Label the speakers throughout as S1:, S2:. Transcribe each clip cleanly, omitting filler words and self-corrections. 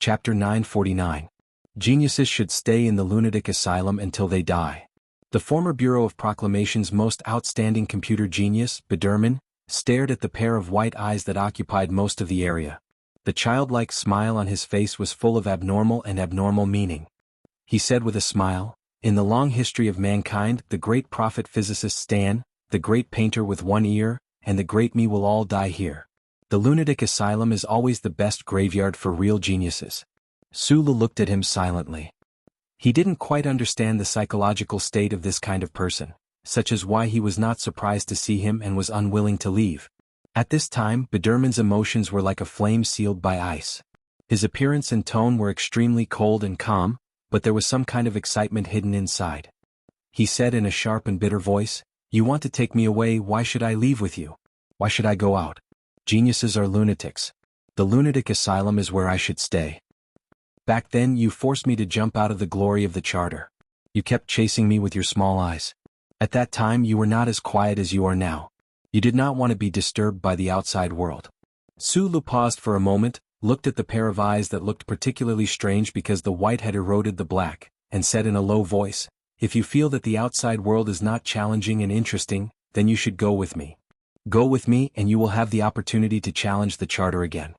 S1: Chapter 949. Geniuses should stay in the lunatic asylum until they die. The former Bureau of Proclamation's most outstanding computer genius, Biderman, stared at the pair of white eyes that occupied most of the area. The childlike smile on his face was full of abnormal meaning. He said with a smile, "In the long history of mankind, the great prophet physicist Stan, the great painter with one ear, and the great me will all die here. The lunatic asylum is always the best graveyard for real geniuses." Sulu looked at him silently. He didn't quite understand the psychological state of this kind of person, such as why he was not surprised to see him and was unwilling to leave. At this time, Biderman's emotions were like a flame sealed by ice. His appearance and tone were extremely cold and calm, but there was some kind of excitement hidden inside. He said in a sharp and bitter voice, "You want to take me away, why should I leave with you? Why should I go out? Geniuses are lunatics. The lunatic asylum is where I should stay. Back then you forced me to jump out of the glory of the charter. You kept chasing me with your small eyes. At that time you were not as quiet as you are now. You did not want to be disturbed by the outside world." Sulu paused for a moment, looked at the pair of eyes that looked particularly strange because the white had eroded the black, and said in a low voice, "If you feel that the outside world is not challenging and interesting, then you should go with me. Go with me and you will have the opportunity to challenge the charter again."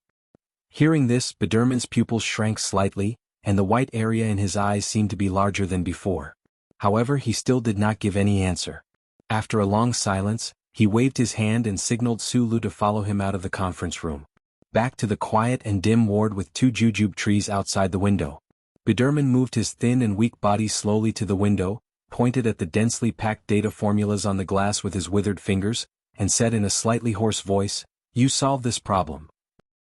S1: Hearing this, Biderman's pupils shrank slightly, and the white area in his eyes seemed to be larger than before. However, he still did not give any answer. After a long silence, he waved his hand and signaled Sulu to follow him out of the conference room. Back to the quiet and dim ward with two jujube trees outside the window. Biderman moved his thin and weak body slowly to the window, pointed at the densely packed data formulas on the glass with his withered fingers, and said in a slightly hoarse voice, "You solve this problem."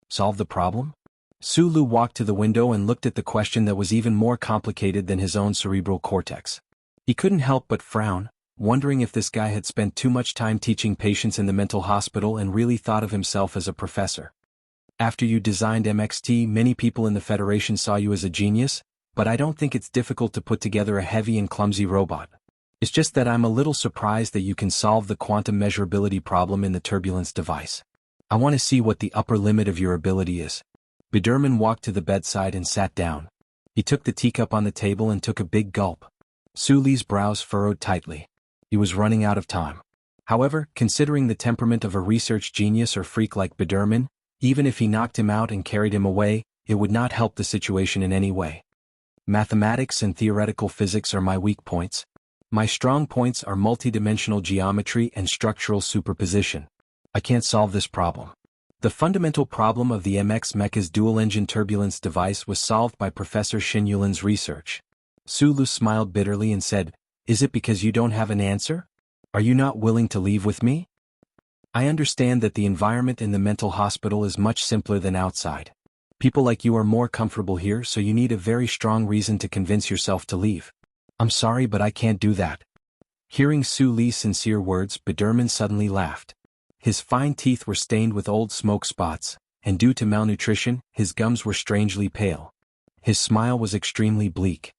S1: "Solve the problem?" Sulu walked to the window and looked at the question that was even more complicated than his own cerebral cortex. He couldn't help but frown, wondering if this guy had spent too much time teaching patients in the mental hospital and really thought of himself as a professor. "After you designed MXT, many people in the Federation saw you as a genius, but I don't think it's difficult to put together a heavy and clumsy robot. It's just that I'm a little surprised that you can solve the quantum measurability problem in the turbulence device. I want to see what the upper limit of your ability is." Biderman walked to the bedside and sat down. He took the teacup on the table and took a big gulp. Sulu's brows furrowed tightly. He was running out of time. However, considering the temperament of a research genius or freak like Biderman, even if he knocked him out and carried him away, it would not help the situation in any way. "Mathematics and theoretical physics are my weak points. My strong points are multidimensional geometry and structural superposition. I can't solve this problem." The fundamental problem of the MX Mecha's dual-engine turbulence device was solved by Professor Shinyulin's research. Sulu smiled bitterly and said, "Is it because you don't have an answer? Are you not willing to leave with me? I understand that the environment in the mental hospital is much simpler than outside. People like you are more comfortable here, so you need a very strong reason to convince yourself to leave. I'm sorry, but I can't do that." Hearing Sulu's sincere words, Biderman suddenly laughed. His fine teeth were stained with old smoke spots, and due to malnutrition, his gums were strangely pale. His smile was extremely bleak.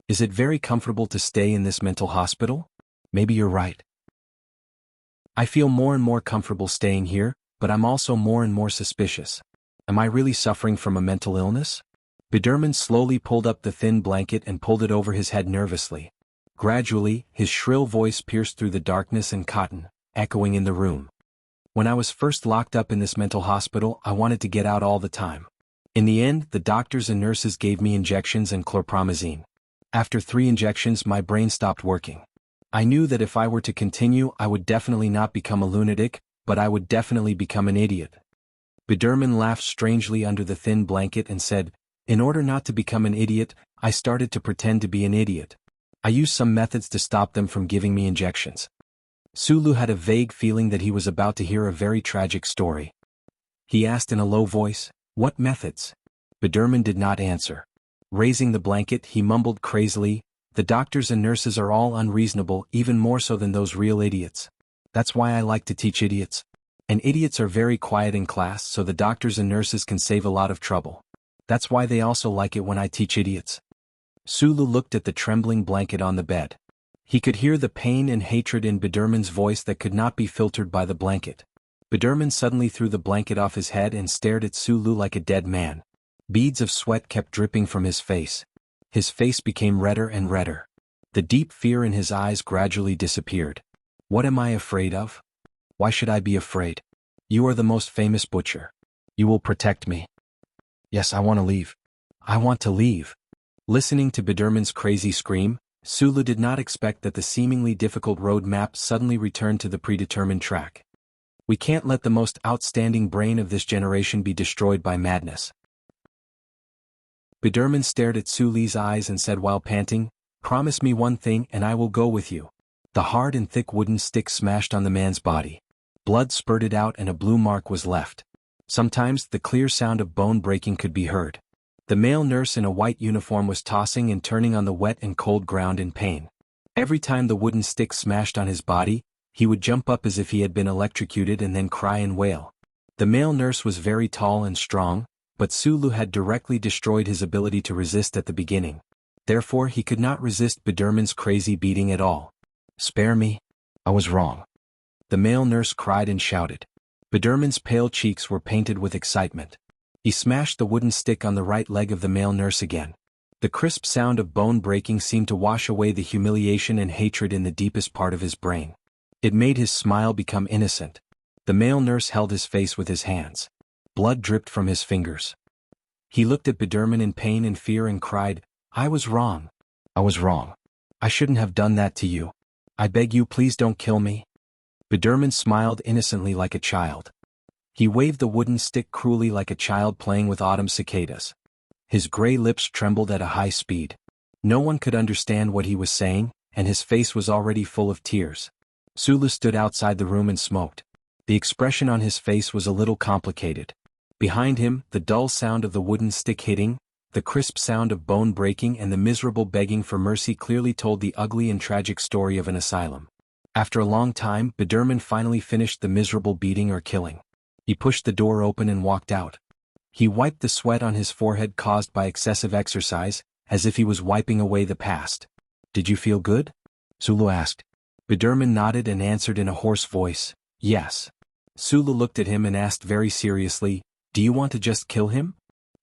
S1: "Is it very comfortable to stay in this mental hospital? Maybe you're right. I feel more and more comfortable staying here, but I'm also more and more suspicious. Am I really suffering from a mental illness?" Biderman slowly pulled up the thin blanket and pulled it over his head nervously. Gradually, his shrill voice pierced through the darkness and cotton, echoing in the room. "When I was first locked up in this mental hospital, I wanted to get out all the time. In the end, the doctors and nurses gave me injections and chlorpromazine. After 3 injections, my brain stopped working. I knew that if I were to continue, I would definitely not become a lunatic, but I would definitely become an idiot." Biderman laughed strangely under the thin blanket and said, "In order not to become an idiot, I started to pretend to be an idiot. I used some methods to stop them from giving me injections." Sulu had a vague feeling that he was about to hear a very tragic story. He asked in a low voice, "What methods?" Biderman did not answer. Raising the blanket, he mumbled crazily, "The doctors and nurses are all unreasonable, even more so than those real idiots. That's why I like to teach idiots. And idiots are very quiet in class, so the doctors and nurses can save a lot of trouble. That's why they also like it when I teach idiots." Sulu looked at the trembling blanket on the bed. He could hear the pain and hatred in Biderman's voice that could not be filtered by the blanket. Biderman suddenly threw the blanket off his head and stared at Sulu like a dead man. Beads of sweat kept dripping from his face. His face became redder and redder. The deep fear in his eyes gradually disappeared. What am I afraid of? Why should I be afraid? You are the most famous butcher. You will protect me. Yes, I want to leave. I want to leave. Listening to Biderman's crazy scream, Sulu did not expect that the seemingly difficult road map suddenly returned to the predetermined track. We can't let the most outstanding brain of this generation be destroyed by madness. Biderman stared at Suli's eyes and said while panting, "Promise me one thing and I will go with you." The hard and thick wooden stick smashed on the man's body. Blood spurted out and a blue mark was left. Sometimes the clear sound of bone breaking could be heard. The male nurse in a white uniform was tossing and turning on the wet and cold ground in pain. Every time the wooden stick smashed on his body, he would jump up as if he had been electrocuted and then cry and wail. The male nurse was very tall and strong, but Sulu had directly destroyed his ability to resist at the beginning. Therefore he could not resist Biderman's crazy beating at all. "Spare me. I was wrong." The male nurse cried and shouted. Biderman's pale cheeks were painted with excitement. He smashed the wooden stick on the right leg of the male nurse again. The crisp sound of bone breaking seemed to wash away the humiliation and hatred in the deepest part of his brain. It made his smile become innocent. The male nurse held his face with his hands. Blood dripped from his fingers. He looked at Biderman in pain and fear and cried, "I was wrong. I was wrong. I shouldn't have done that to you. I beg you, please don't kill me." Biderman smiled innocently like a child. He waved the wooden stick cruelly like a child playing with autumn cicadas. His gray lips trembled at a high speed. No one could understand what he was saying, and his face was already full of tears. Sulu stood outside the room and smoked. The expression on his face was a little complicated. Behind him, the dull sound of the wooden stick hitting, the crisp sound of bone breaking and the miserable begging for mercy clearly told the ugly and tragic story of an asylum. After a long time, Biderman finally finished the miserable beating or killing. He pushed the door open and walked out. He wiped the sweat on his forehead caused by excessive exercise, as if he was wiping away the past. "Did you feel good?" Sulu asked. Biderman nodded and answered in a hoarse voice, "Yes." Sulu looked at him and asked very seriously, "Do you want to just kill him?"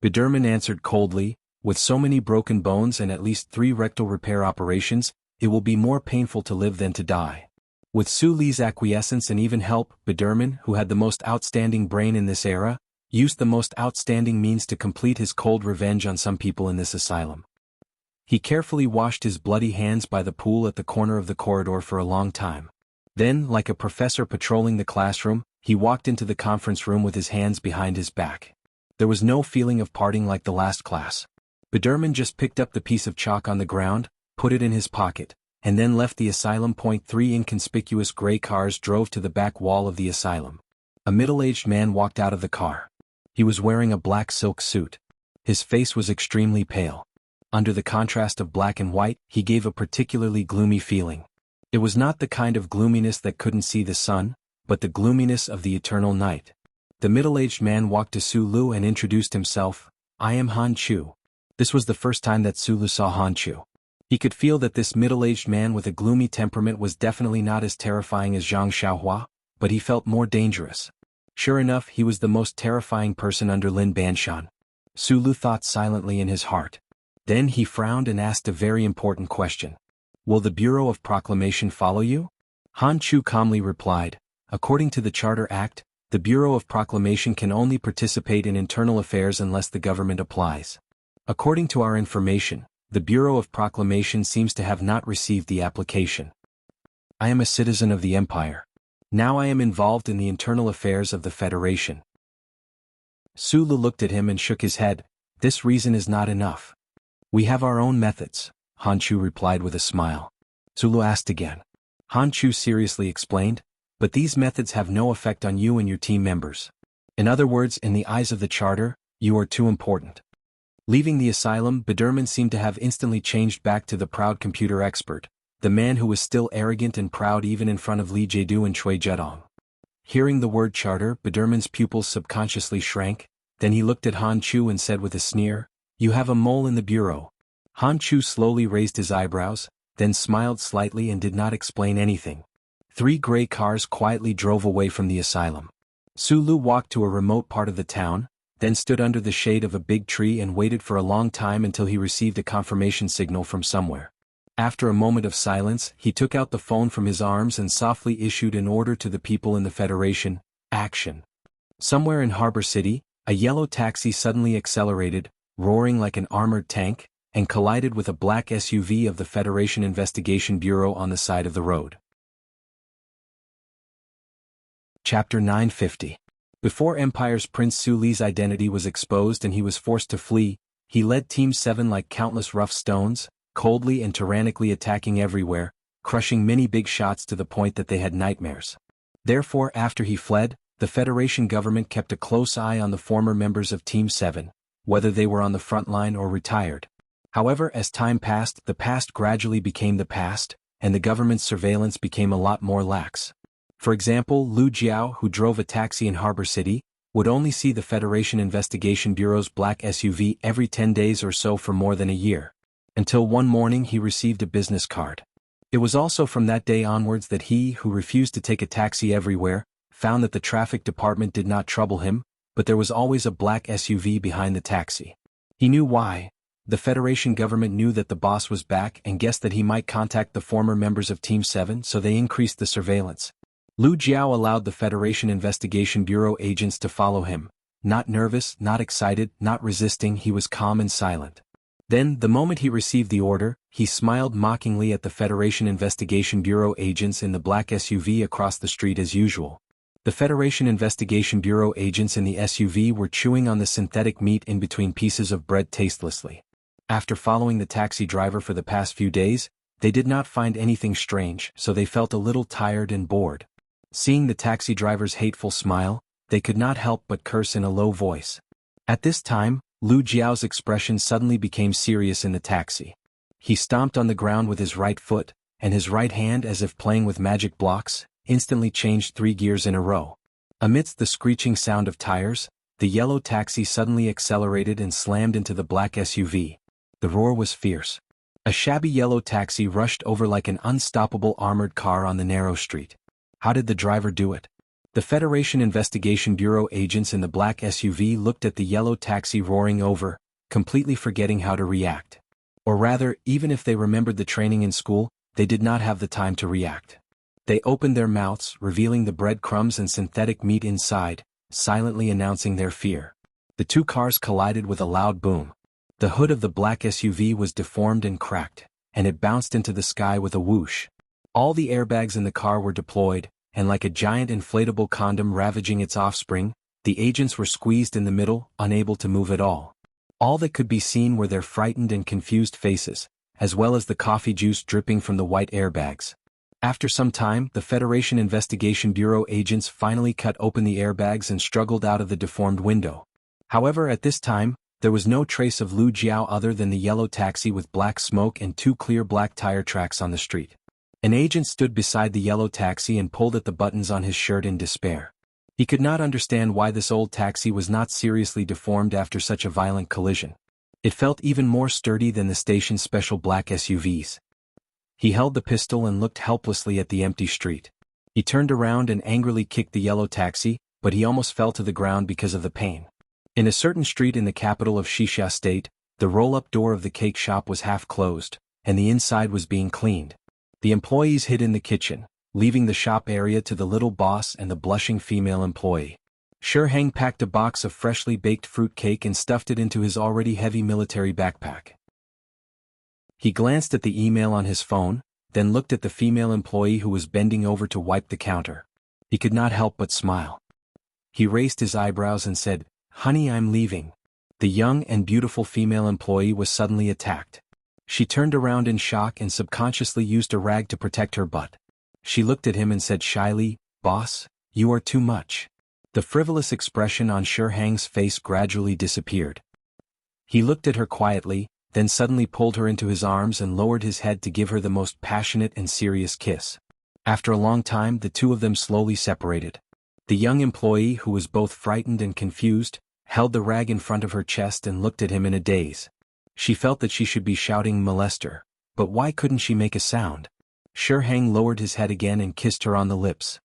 S1: Biderman answered coldly, "With so many broken bones and at least 3 rectal repair operations, it will be more painful to live than to die." With Suli's acquiescence and even help, Biderman, who had the most outstanding brain in this era, used the most outstanding means to complete his cold revenge on some people in this asylum. He carefully washed his bloody hands by the pool at the corner of the corridor for a long time. Then, like a professor patrolling the classroom, he walked into the conference room with his hands behind his back. There was no feeling of parting like the last class. Biderman just picked up the piece of chalk on the ground, put it in his pocket, and then left the asylum. 3 inconspicuous gray cars drove to the back wall of the asylum. A middle-aged man walked out of the car. He was wearing a black silk suit. His face was extremely pale. Under the contrast of black and white, he gave a particularly gloomy feeling. It was not the kind of gloominess that couldn't see the sun, but the gloominess of the eternal night. The middle-aged man walked to Sulu and introduced himself, "I am Han Chu." This was the first time that Sulu saw Han Chu. He could feel that this middle-aged man with a gloomy temperament was definitely not as terrifying as Zhang Xiaohua, but he felt more dangerous. Sure enough, he was the most terrifying person under Lin Banshan. Sulu thought silently in his heart. Then he frowned and asked a very important question. "Will the Bureau of Proclamation follow you?" Han Chu calmly replied, "According to the Charter Act, the Bureau of Proclamation can only participate in internal affairs unless the government applies. According to our information, the Bureau of Proclamation seems to have not received the application. I am a citizen of the Empire. Now I am involved in the internal affairs of the Federation." Sulu looked at him and shook his head. "This reason is not enough. We have our own methods," Han Chu replied with a smile. Sulu asked again. Han Chu seriously explained, "But these methods have no effect on you and your team members. In other words, in the eyes of the Charter, you are too important." Leaving the asylum, Biderman seemed to have instantly changed back to the proud computer expert, the man who was still arrogant and proud even in front of Li Jiedu and Cui Zedong. Hearing the word Charter, Biderman's pupils subconsciously shrank, then he looked at Han Chu and said with a sneer, "You have a mole in the bureau." Han Chu slowly raised his eyebrows, then smiled slightly and did not explain anything. 3 gray cars quietly drove away from the asylum. Sulu walked to a remote part of the town, then stood under the shade of a big tree and waited for a long time until he received a confirmation signal from somewhere. After a moment of silence, he took out the phone from his arms and softly issued an order to the people in the Federation: action. Somewhere in Harbor City, a yellow taxi suddenly accelerated, roaring like an armored tank, and collided with a black SUV of the Federation Investigation Bureau on the side of the road. Chapter 950. Before Empire's Prince Su Li's identity was exposed and he was forced to flee, he led Team 7 like countless rough stones, coldly and tyrannically attacking everywhere, crushing many big shots to the point that they had nightmares. Therefore, after he fled, the Federation government kept a close eye on the former members of Team 7, whether they were on the front line or retired. However, as time passed, the past gradually became the past, and the government's surveillance became a lot more lax. For example, Lu Jiao, who drove a taxi in Harbor City, would only see the Federation Investigation Bureau's black SUV every 10 days or so for more than a year. Until one morning he received a business card. It was also from that day onwards that he, who refused to take a taxi everywhere, found that the traffic department did not trouble him, but there was always a black SUV behind the taxi. He knew why. The Federation government knew that the boss was back and guessed that he might contact the former members of Team 7, so they increased the surveillance. Lu Jiao allowed the Federation Investigation Bureau agents to follow him. Not nervous, not excited, not resisting, he was calm and silent. Then, the moment he received the order, he smiled mockingly at the Federation Investigation Bureau agents in the black SUV across the street as usual. The Federation Investigation Bureau agents in the SUV were chewing on the synthetic meat in between pieces of bread tastelessly. After following the taxi driver for the past few days, they did not find anything strange, so they felt a little tired and bored. Seeing the taxi driver's hateful smile, they could not help but curse in a low voice. At this time, Lu Jiao's expression suddenly became serious in the taxi. He stomped on the ground with his right foot, and his right hand, as if playing with magic blocks, instantly changed 3 gears in a row. Amidst the screeching sound of tires, the yellow taxi suddenly accelerated and slammed into the black SUV. The roar was fierce. A shabby yellow taxi rushed over like an unstoppable armored car on the narrow street. How did the driver do it? The Federation Investigation Bureau agents in the black SUV looked at the yellow taxi roaring over, completely forgetting how to react. Or rather, even if they remembered the training in school, they did not have the time to react. They opened their mouths, revealing the breadcrumbs and synthetic meat inside, silently announcing their fear. The two cars collided with a loud boom. The hood of the black SUV was deformed and cracked, and it bounced into the sky with a whoosh. All the airbags in the car were deployed, and like a giant inflatable condom ravaging its offspring, the agents were squeezed in the middle, unable to move at all. All that could be seen were their frightened and confused faces, as well as the coffee juice dripping from the white airbags. After some time, the Federation Investigation Bureau agents finally cut open the airbags and struggled out of the deformed window. However, at this time, there was no trace of Lu Jiao other than the yellow taxi with black smoke and 2 clear black tire tracks on the street. An agent stood beside the yellow taxi and pulled at the buttons on his shirt in despair. He could not understand why this old taxi was not seriously deformed after such a violent collision. It felt even more sturdy than the station's special black SUVs. He held the pistol and looked helplessly at the empty street. He turned around and angrily kicked the yellow taxi, but he almost fell to the ground because of the pain. In a certain street in the capital of Xixia State, the roll-up door of the cake shop was half closed, and the inside was being cleaned. The employees hid in the kitchen, leaving the shop area to the little boss and the blushing female employee. Heng packed a box of freshly baked fruit cake and stuffed it into his already heavy military backpack. He glanced at the email on his phone, then looked at the female employee who was bending over to wipe the counter. He could not help but smile. He raised his eyebrows and said, "Honey, I'm leaving." The young and beautiful female employee was suddenly attacked. She turned around in shock and subconsciously used a rag to protect her butt. She looked at him and said shyly, "Boss, you are too much." The frivolous expression on Heng's face gradually disappeared. He looked at her quietly, then suddenly pulled her into his arms and lowered his head to give her the most passionate and serious kiss. After a long time, the two of them slowly separated. The young employee, who was both frightened and confused, held the rag in front of her chest and looked at him in a daze. She felt that she should be shouting "molester," but why couldn't she make a sound? Heng lowered his head again and kissed her on the lips.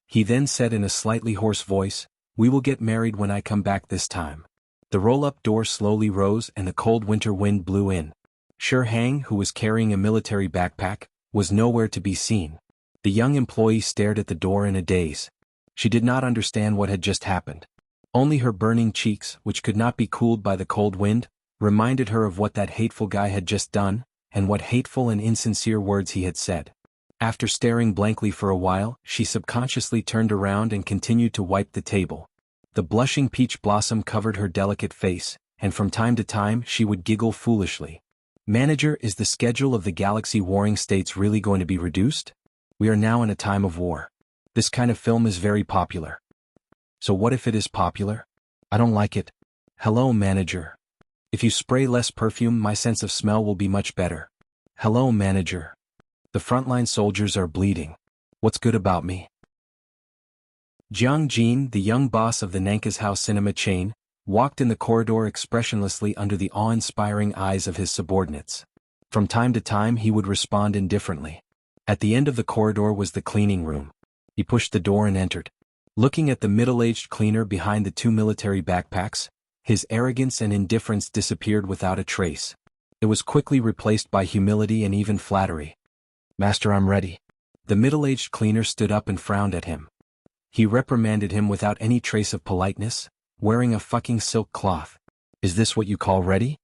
S1: He then said in a slightly hoarse voice, "We will get married when I come back this time." The roll-up door slowly rose and the cold winter wind blew in. Sher Hang, who was carrying a military backpack, was nowhere to be seen. The young employee stared at the door in a daze. She did not understand what had just happened. Only her burning cheeks, which could not be cooled by the cold wind, reminded her of what that hateful guy had just done, and what hateful and insincere words he had said. After staring blankly for a while, she subconsciously turned around and continued to wipe the table. The blushing peach blossom covered her delicate face, and from time to time she would giggle foolishly. Manager, is the schedule of the galaxy warring states really going to be reduced? We are now in a time of war. This kind of film is very popular. So what if it is popular? I don't like it. Hello, manager. If you spray less perfume, my sense of smell will be much better. Hello, manager. The frontline soldiers are bleeding. What's good about me? Jiang Jin, the young boss of the Nanka's House cinema chain, walked in the corridor expressionlessly under the awe-inspiring eyes of his subordinates. From time to time he would respond indifferently. At the end of the corridor was the cleaning room. He pushed the door and entered. Looking at the middle-aged cleaner behind the two military backpacks, his arrogance and indifference disappeared without a trace. It was quickly replaced by humility and even flattery. Master, I'm ready. The middle-aged cleaner stood up and frowned at him. He reprimanded him without any trace of politeness, wearing a fucking silk cloth. Is this what you call ready?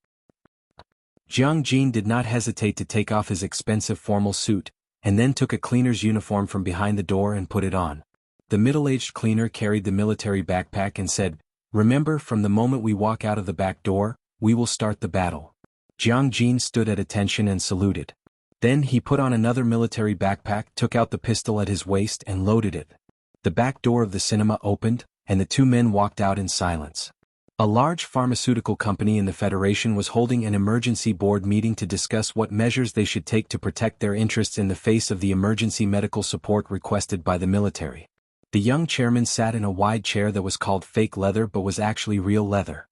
S1: Jiang Jin did not hesitate to take off his expensive formal suit, and then took a cleaner's uniform from behind the door and put it on. The middle-aged cleaner carried the military backpack and said, "Remember, from the moment we walk out of the back door, we will start the battle." Jiang Jin stood at attention and saluted. Then he put on another military backpack, took out the pistol at his waist and loaded it. The back door of the cinema opened, and the two men walked out in silence. A large pharmaceutical company in the Federation was holding an emergency board meeting to discuss what measures they should take to protect their interests in the face of the emergency medical support requested by the military. The young chairman sat in a wide chair that was called fake leather but was actually real leather.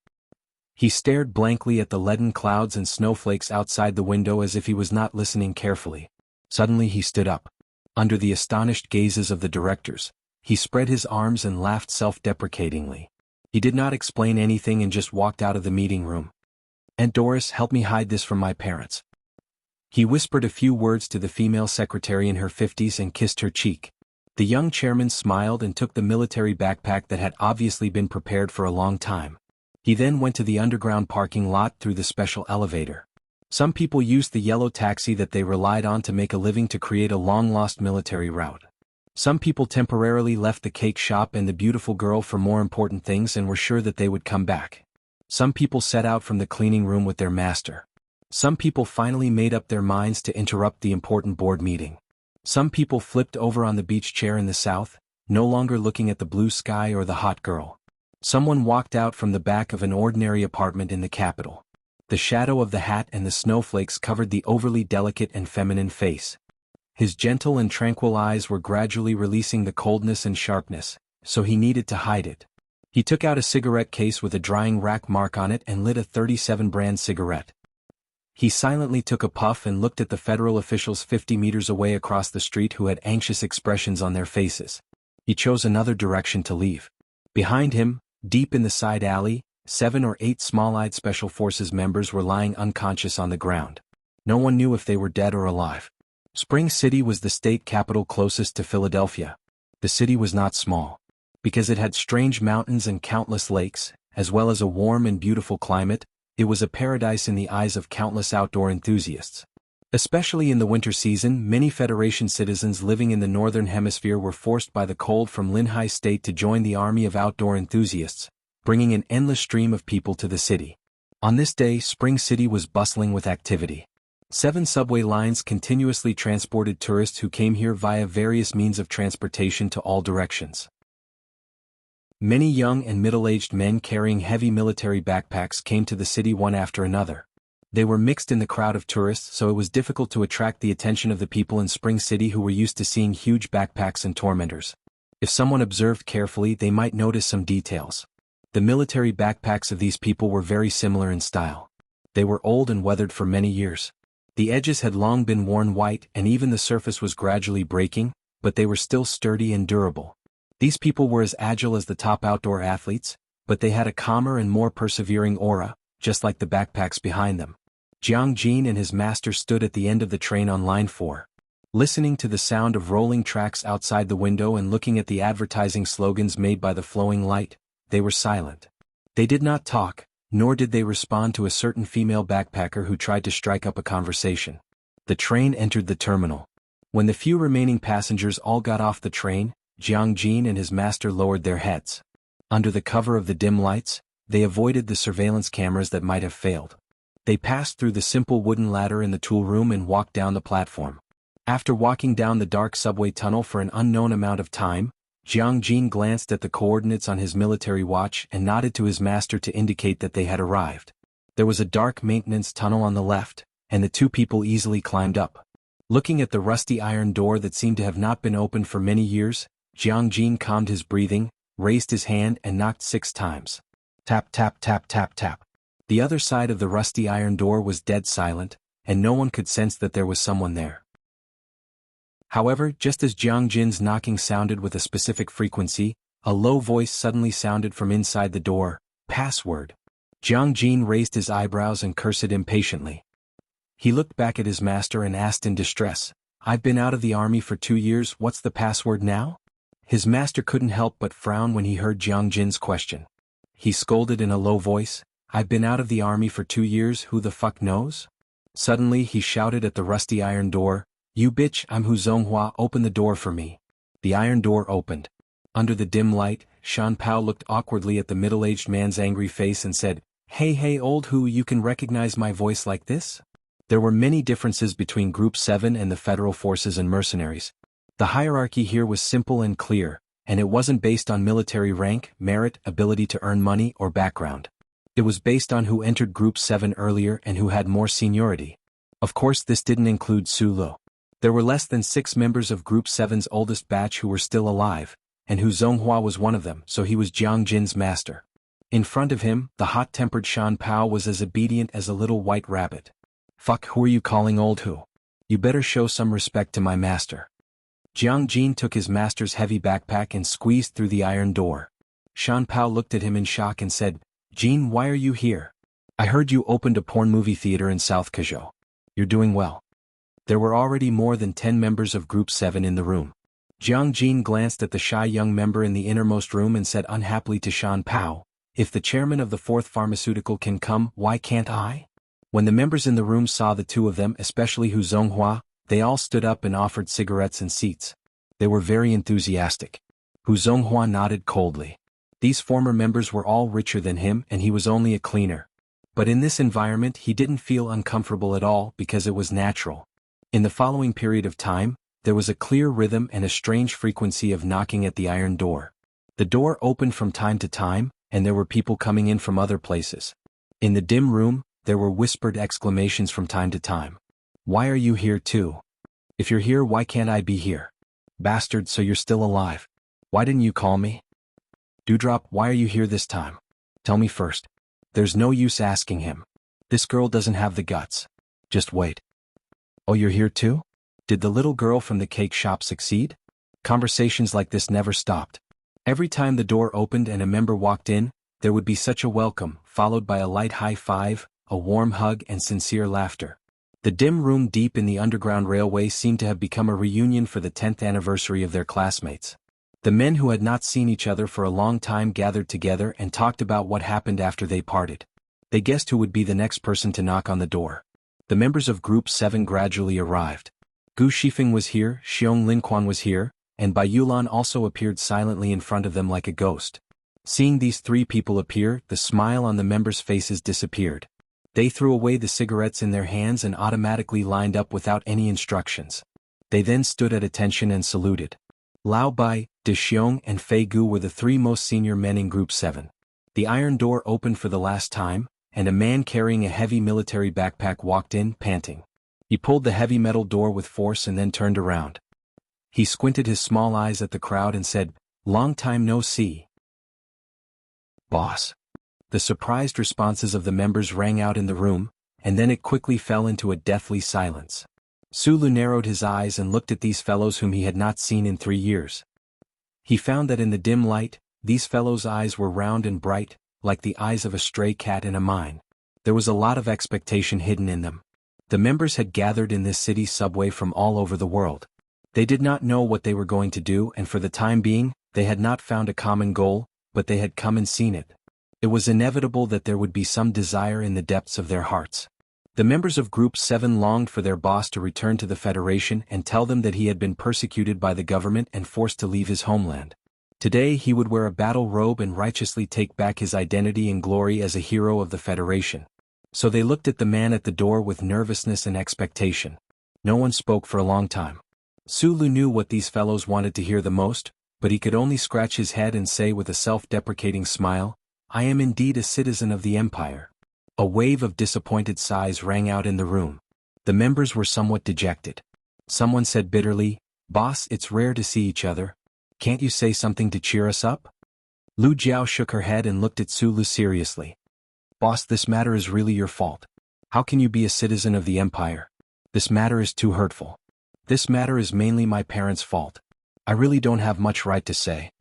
S1: He stared blankly at the leaden clouds and snowflakes outside the window as if he was not listening carefully. Suddenly he stood up. Under the astonished gazes of the directors, he spread his arms and laughed self-deprecatingly. He did not explain anything and just walked out of the meeting room. "Aunt Doris, help me hide this from my parents." He whispered a few words to the female secretary in her 50s and kissed her cheek. The young chairman smiled and took the military backpack that had obviously been prepared for a long time. He then went to the underground parking lot through the special elevator. Some people used the yellow taxi that they relied on to make a living to create a long-lost military route. Some people temporarily left the cake shop and the beautiful girl for more important things and were sure that they would come back. Some people set out from the cleaning room with their master. Some people finally made up their minds to interrupt the important board meeting. Some people flipped over on the beach chair in the south, no longer looking at the blue sky or the hot girl. Someone walked out from the back of an ordinary apartment in the capital. The shadow of the hat and the snowflakes covered the overly delicate and feminine face. His gentle and tranquil eyes were gradually releasing the coldness and sharpness, so he needed to hide it. He took out a cigarette case with a drying rack mark on it and lit a 37 brand cigarette. He silently took a puff and looked at the federal officials 50 meters away across the street who had anxious expressions on their faces. He chose another direction to leave. Behind him, deep in the side alley, 7 or 8 small-eyed Special Forces members were lying unconscious on the ground. No one knew if they were dead or alive. Spring City was the state capital closest to Philadelphia. The city was not small. Because it had strange mountains and countless lakes, as well as a warm and beautiful climate, it was a paradise in the eyes of countless outdoor enthusiasts. Especially in the winter season, many Federation citizens living in the Northern Hemisphere were forced by the cold from Linhai State to join the army of outdoor enthusiasts, bringing an endless stream of people to the city. On this day, Spring City was bustling with activity. 7 subway lines continuously transported tourists who came here via various means of transportation to all directions. Many young and middle-aged men carrying heavy military backpacks came to the city one after another. They were mixed in the crowd of tourists, so it was difficult to attract the attention of the people in Spring City who were used to seeing huge backpacks and tormentors. If someone observed carefully, they might notice some details. The military backpacks of these people were very similar in style. They were old and weathered for many years. The edges had long been worn white and even the surface was gradually breaking, but they were still sturdy and durable. These people were as agile as the top outdoor athletes, but they had a calmer and more persevering aura, just like the backpacks behind them. Jiang Jin and his master stood at the end of the train on line 4. Listening to the sound of rolling tracks outside the window and looking at the advertising slogans made by the flowing light, they were silent. They did not talk, nor did they respond to a certain female backpacker who tried to strike up a conversation. The train entered the terminal. When the few remaining passengers all got off the train, Jiang Jin and his master lowered their heads. Under the cover of the dim lights, they avoided the surveillance cameras that might have failed. They passed through the simple wooden ladder in the tool room and walked down the platform. After walking down the dark subway tunnel for an unknown amount of time, Jiang Jin glanced at the coordinates on his military watch and nodded to his master to indicate that they had arrived. There was a dark maintenance tunnel on the left, and the two people easily climbed up. Looking at the rusty iron door that seemed to have not been opened for many years, Jiang Jin calmed his breathing, raised his hand and knocked 6 times. Tap tap tap tap tap. The other side of the rusty iron door was dead silent, and no one could sense that there was someone there. However, just as Jiang Jin's knocking sounded with a specific frequency, a low voice suddenly sounded from inside the door, "Password." Jiang Jin raised his eyebrows and cursed impatiently. He looked back at his master and asked in distress, "I've been out of the army for 2 years, what's the password now?" His master couldn't help but frown when he heard Jiang Jin's question. He scolded in a low voice, "I've been out of the army for 2 years, who the fuck knows?" Suddenly he shouted at the rusty iron door, "You bitch, I'm Hu Zonghua, open the door for me." The iron door opened. Under the dim light, Shan Pao looked awkwardly at the middle-aged man's angry face and said, Hey old Hu, you can recognize my voice like this?" There were many differences between Group 7 and the federal forces and mercenaries. The hierarchy here was simple and clear, and it wasn't based on military rank, merit, ability to earn money, or background. It was based on who entered Group 7 earlier and who had more seniority. Of course, this didn't include Su Lo. There were less than 6 members of Group 7's oldest batch who were still alive, and Hu Zonghua was one of them, so he was Jiang Jin's master. In front of him, the hot-tempered Shan Pao was as obedient as a little white rabbit. "Fuck, who are you calling old Hu? You better show some respect to my master." Jiang Jin took his master's heavy backpack and squeezed through the iron door. Shan Pao looked at him in shock and said, "Jin, why are you here? I heard you opened a porn movie theater in South Kazhou. You're doing well." There were already more than 10 members of Group 7 in the room. Jiang Jin glanced at the shy young member in the innermost room and said unhappily to Shan Pao, "If the chairman of the 4th Pharmaceutical can come, why can't I?" When the members in the room saw the two of them, especially Hu Zonghua, they all stood up and offered cigarettes and seats. They were very enthusiastic. Hu Zonghua nodded coldly. These former members were all richer than him and he was only a cleaner. But in this environment he didn't feel uncomfortable at all because it was natural. In the following period of time, there was a clear rhythm and a strange frequency of knocking at the iron door. The door opened from time to time, and there were people coming in from other places. In the dim room, there were whispered exclamations from time to time. "Why are you here too? If you're here, why can't I be here? Bastard, so you're still alive. Why didn't you call me? Dewdrop, why are you here this time? Tell me first." There's no use asking him. This girl doesn't have the guts. Just wait. "Oh, you're here too? Did the little girl from the cake shop succeed?" Conversations like this never stopped. Every time the door opened and a member walked in, there would be such a welcome, followed by a light high five, a warm hug and sincere laughter. The dim room deep in the Underground Railway seemed to have become a reunion for the 10th anniversary of their classmates. The men who had not seen each other for a long time gathered together and talked about what happened after they parted. They guessed who would be the next person to knock on the door. The members of Group 7 gradually arrived. Gu Shifeng was here, Xiong Linquan was here, and Bai Yulan also appeared silently in front of them like a ghost. Seeing these 3 people appear, the smile on the members' faces disappeared. They threw away the cigarettes in their hands and automatically lined up without any instructions. They then stood at attention and saluted. Lao Bai, De Xiong and Fei Gu were the 3 most senior men in Group 7. The iron door opened for the last time, and a man carrying a heavy military backpack walked in, panting. He pulled the heavy metal door with force and then turned around. He squinted his small eyes at the crowd and said, "Long time no see, boss." The surprised responses of the members rang out in the room, and then it quickly fell into a deathly silence. Sulu narrowed his eyes and looked at these fellows whom he had not seen in 3 years. He found that in the dim light, These fellows' eyes were round and bright, like the eyes of a stray cat in a mine. There was a lot of expectation hidden in them. The members had gathered in this city subway from all over the world. They did not know what they were going to do, and for the time being, they had not found a common goal, but they had come and seen it. It was inevitable that there would be some desire in the depths of their hearts. The members of Group 7 longed for their boss to return to the Federation and tell them that he had been persecuted by the government and forced to leave his homeland. Today he would wear a battle robe and righteously take back his identity and glory as a hero of the Federation. So they looked at the man at the door with nervousness and expectation. No one spoke for a long time. Sulu knew what these fellows wanted to hear the most, but he could only scratch his head and say with a self-deprecating smile, "I am indeed a citizen of the Empire." A wave of disappointed sighs rang out in the room. The members were somewhat dejected. Someone said bitterly, "Boss, it's rare to see each other. Can't you say something to cheer us up?" Lu Jiao shook her head and looked at Sulu seriously. "Boss, this matter is really your fault. How can you be a citizen of the Empire? This matter is too hurtful. This matter is mainly my parents' fault. I really don't have much right to say."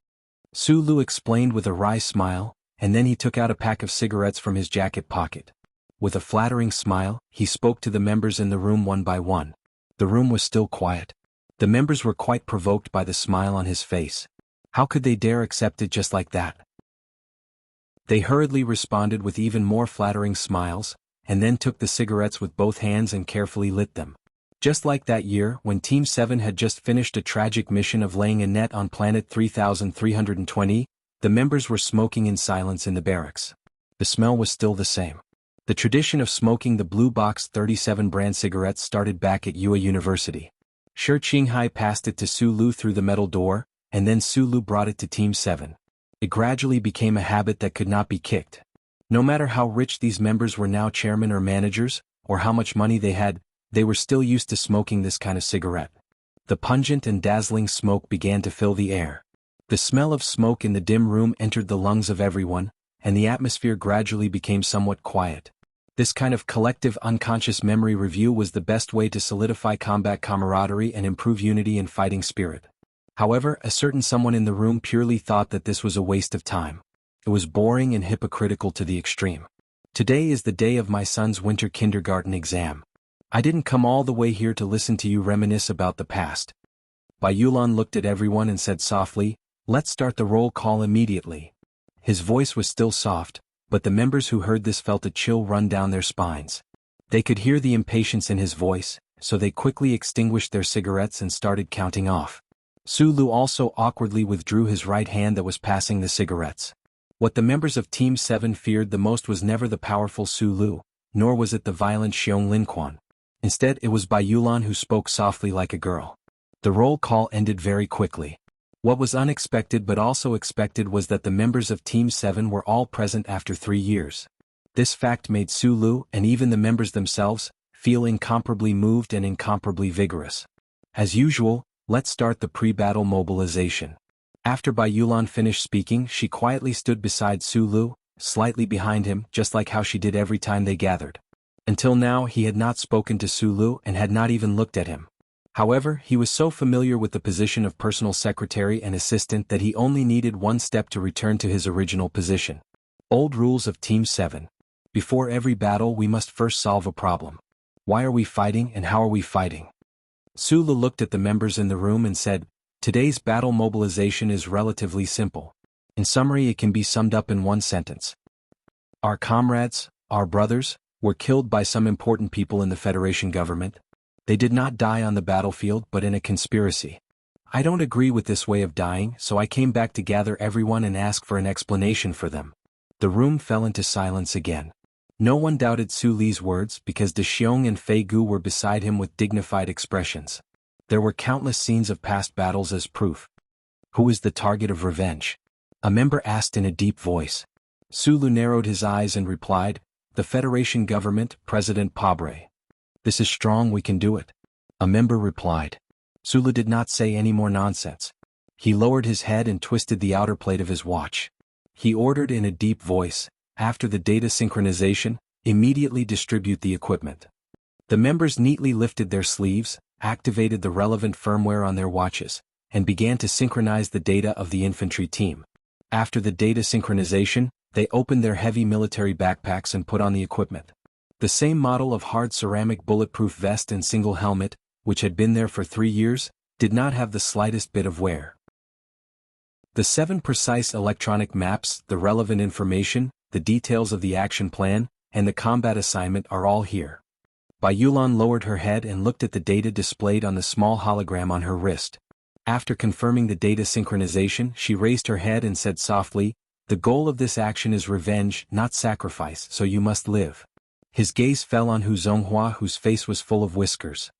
S1: Sulu explained with a wry smile, and then he took out a pack of cigarettes from his jacket pocket. With a flattering smile, he spoke to the members in the room one by one. The room was still quiet. The members were quite provoked by the smile on his face. How could they dare accept it just like that? They hurriedly responded with even more flattering smiles, and then took the cigarettes with both hands and carefully lit them. Just like that year when Team 7 had just finished a tragic mission of laying a net on planet 3320, the members were smoking in silence in the barracks. The smell was still the same. The tradition of smoking the Blue Box 37 brand cigarettes started back at Yue University. Shi Qinghai passed it to Sulu through the metal door, and then Sulu brought it to Team 7. It gradually became a habit that could not be kicked. No matter how rich these members were now chairmen or managers, or how much money they had, they were still used to smoking this kind of cigarette. The pungent and dazzling smoke began to fill the air. The smell of smoke in the dim room entered the lungs of everyone, and the atmosphere gradually became somewhat quiet. This kind of collective unconscious memory review was the best way to solidify combat camaraderie and improve unity and fighting spirit. However, a certain someone in the room purely thought that this was a waste of time. It was boring and hypocritical to the extreme. "Today is the day of my son's winter kindergarten exam. I didn't come all the way here to listen to you reminisce about the past." Bai Yulan looked at everyone and said softly, "Let's start the roll call immediately." His voice was still soft, but the members who heard this felt a chill run down their spines. They could hear the impatience in his voice, so they quickly extinguished their cigarettes and started counting off. Sulu also awkwardly withdrew his right hand that was passing the cigarettes. What the members of Team 7 feared the most was never the powerful Sulu, nor was it the violent Xiong Linquan. Instead, it was Bai Yulan who spoke softly like a girl. The roll call ended very quickly. What was unexpected but also expected was that the members of Team 7 were all present after 3 years. This fact made Sulu, and even the members themselves, feel incomparably moved and incomparably vigorous. As usual, let's start the pre-battle mobilization. After Bai Yulan finished speaking, she quietly stood beside Sulu, slightly behind him, just like how she did every time they gathered. Until now he had not spoken to Sulu and had not even looked at him. However, he was so familiar with the position of personal secretary and assistant that he only needed one step to return to his original position. Old rules of Team 7. Before every battle we must first solve a problem. Why are we fighting and how are we fighting? Sulu looked at the members in the room and said, "Today's battle mobilization is relatively simple. In summary, it can be summed up in one sentence. Our comrades, our brothers, were killed by some important people in the Federation government. They did not die on the battlefield but in a conspiracy. I don't agree with this way of dying, so I came back to gather everyone and ask for an explanation for them." The room fell into silence again. No one doubted Su Li's words because De Xiong and Fei Gu were beside him with dignified expressions. There were countless scenes of past battles as proof. "Who is the target of revenge?" a member asked in a deep voice. Sulu narrowed his eyes and replied, "The Federation government, President Pabre." "This is strong, we can do it," a member replied. Sulu did not say any more nonsense. He lowered his head and twisted the outer plate of his watch. He ordered in a deep voice, "After the data synchronization, immediately distribute the equipment." The members neatly lifted their sleeves, activated the relevant firmware on their watches, and began to synchronize the data of the infantry team. After the data synchronization, they opened their heavy military backpacks and put on the equipment. The same model of hard ceramic bulletproof vest and single helmet, which had been there for 3 years, did not have the slightest bit of wear. The 7 precise electronic maps, the relevant information, the details of the action plan, and the combat assignment are all here. Bai Yulan lowered her head and looked at the data displayed on the small hologram on her wrist. After confirming the data synchronization, she raised her head and said softly, "The goal of this action is revenge, not sacrifice, so you must live." His gaze fell on Hu Zonghua, whose face was full of whiskers.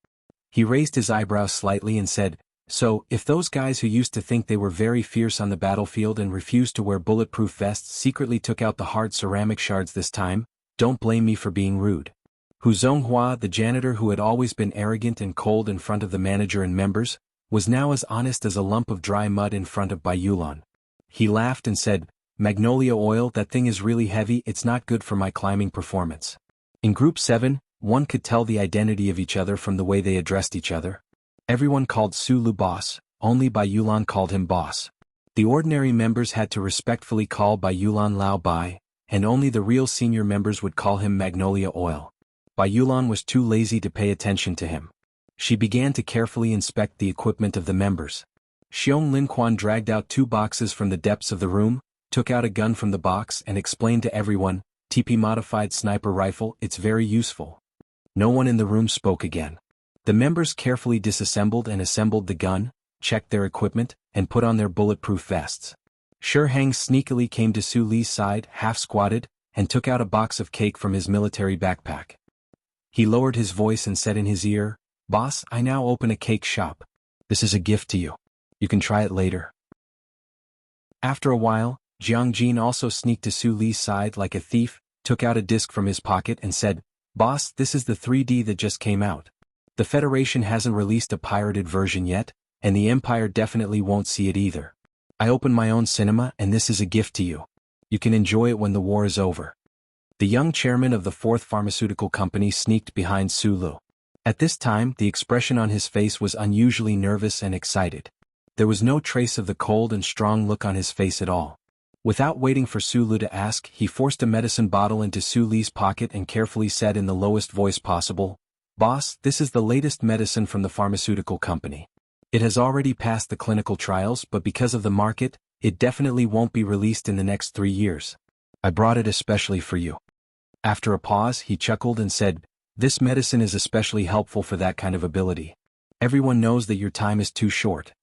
S1: He raised his eyebrows slightly and said, "So, if those guys who used to think they were very fierce on the battlefield and refused to wear bulletproof vests secretly took out the hard ceramic shards this time, don't blame me for being rude." Hu Zonghua, the janitor who had always been arrogant and cold in front of the manager and members, was now as honest as a lump of dry mud in front of Bai Yulan. He laughed and said, "Magnolia oil, that thing is really heavy, it's not good for my climbing performance." In Group 7, one could tell the identity of each other from the way they addressed each other. Everyone called Su Lu boss, only Bai Yulan called him boss. The ordinary members had to respectfully call Bai Yulan Lao Bai, and only the real senior members would call him Magnolia Oil. Bai Yulan was too lazy to pay attention to him. She began to carefully inspect the equipment of the members. Xiong Linquan dragged out 2 boxes from the depths of the room, took out a gun from the box and explained to everyone, "TP-modified sniper rifle, it's very useful." No one in the room spoke again. The members carefully disassembled and assembled the gun, checked their equipment, and put on their bulletproof vests. Shi Hang sneakily came to Su Li's side, half-squatted, and took out a box of cake from his military backpack. He lowered his voice and said in his ear, "Boss, I now open a cake shop. This is a gift to you. You can try it later." After a while, Jiang Jin also sneaked to Su Li's side like a thief, took out a disc from his pocket and said, "Boss, this is the 3D that just came out. The Federation hasn't released a pirated version yet, and the Empire definitely won't see it either. I opened my own cinema and this is a gift to you. You can enjoy it when the war is over." The young chairman of the 4th Pharmaceutical Company sneaked behind Su Lu. At this time, the expression on his face was unusually nervous and excited. There was no trace of the cold and strong look on his face at all. Without waiting for Su Lu to ask, he forced a medicine bottle into Su Li's pocket and carefully said in the lowest voice possible, "Boss, this is the latest medicine from the pharmaceutical company. It has already passed the clinical trials, but because of the market, it definitely won't be released in the next 3 years. I brought it especially for you." After a pause, he chuckled and said, "This medicine is especially helpful for that kind of ability. Everyone knows that your time is too short."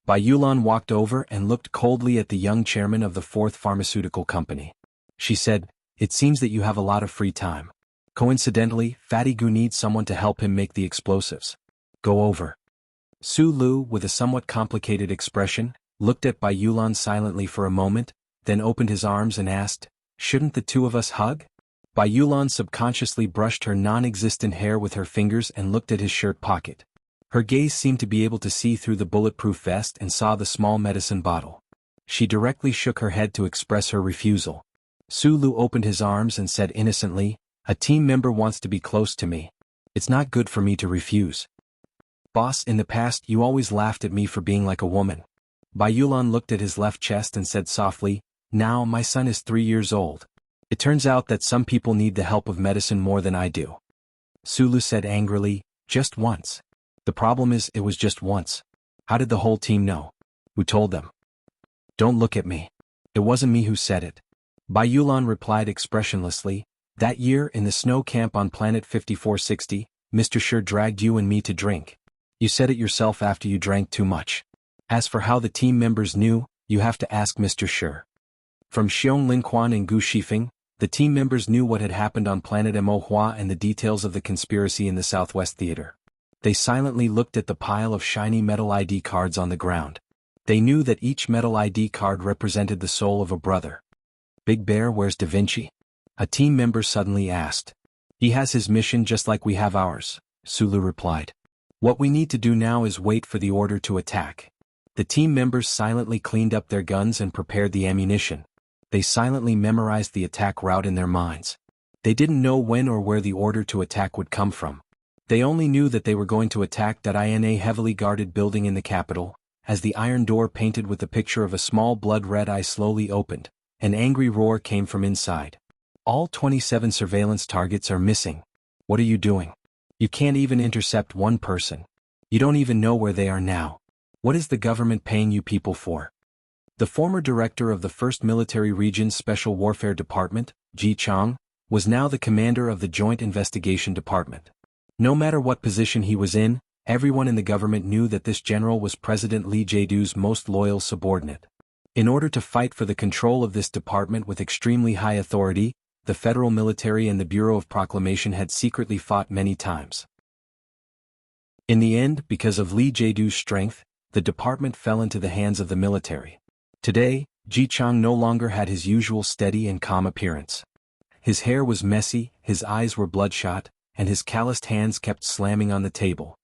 S1: Bai Yulan walked over and looked coldly at the young chairman of the 4th Pharmaceutical Company. She said, "It seems that you have a lot of free time. Coincidentally, Fatty Gu needs someone to help him make the explosives. Go over." Su Lu, with a somewhat complicated expression, looked at Bai Yulan silently for a moment, then opened his arms and asked, "Shouldn't the 2 of us hug?" Bai Yulan subconsciously brushed her non-existent hair with her fingers and looked at his shirt pocket. Her gaze seemed to be able to see through the bulletproof vest and saw the small medicine bottle. She directly shook her head to express her refusal. Su Lu opened his arms and said innocently, "A team member wants to be close to me. It's not good for me to refuse. Boss, in the past you always laughed at me for being like a woman." Bai Yulan looked at his left chest and said softly, "Now my son is 3 years old. It turns out that some people need the help of medicine more than I do." Su Lu said angrily, "Just once. The problem is it was just once. How did the whole team know? Who told them?" "Don't look at me. It wasn't me who said it." Bai Yulan replied expressionlessly, "That year in the snow camp on planet 5460, Mr. Shi dragged you and me to drink. You said it yourself after you drank too much. As for how the team members knew, you have to ask Mr. Shi." From Xiong Linquan and Gu Shifeng, the team members knew what had happened on planet Mo Hua and the details of the conspiracy in the Southwest Theater. They silently looked at the pile of shiny metal ID cards on the ground. They knew that each metal ID card represented the soul of a brother. "Big Bear, where's Da Vinci?" a team member suddenly asked. "He has his mission just like we have ours," Su Lu replied. "What we need to do now is wait for the order to attack." The team members silently cleaned up their guns and prepared the ammunition. They silently memorized the attack route in their minds. They didn't know when or where the order to attack would come from. They only knew that they were going to attack that in a heavily guarded building in the capital, as the iron door painted with the picture of a small blood-red eye slowly opened. An angry roar came from inside. All 27 surveillance targets are missing. What are you doing? You can't even intercept one person. You don't even know where they are now. What is the government paying you people for? The former director of the 1st Military Region's Special Warfare Department, Ji Chang, was now the commander of the Joint Investigation Department. No matter what position he was in, everyone in the government knew that this general was President Lee Jae-doo's most loyal subordinate. In order to fight for the control of this department with extremely high authority, the federal military and the Bureau of Proclamation had secretly fought many times. In the end, because of Lee Jae-doo's strength, the department fell into the hands of the military. Today, Ji Chang no longer had his usual steady and calm appearance. His hair was messy, his eyes were bloodshot, and his calloused hands kept slamming on the table.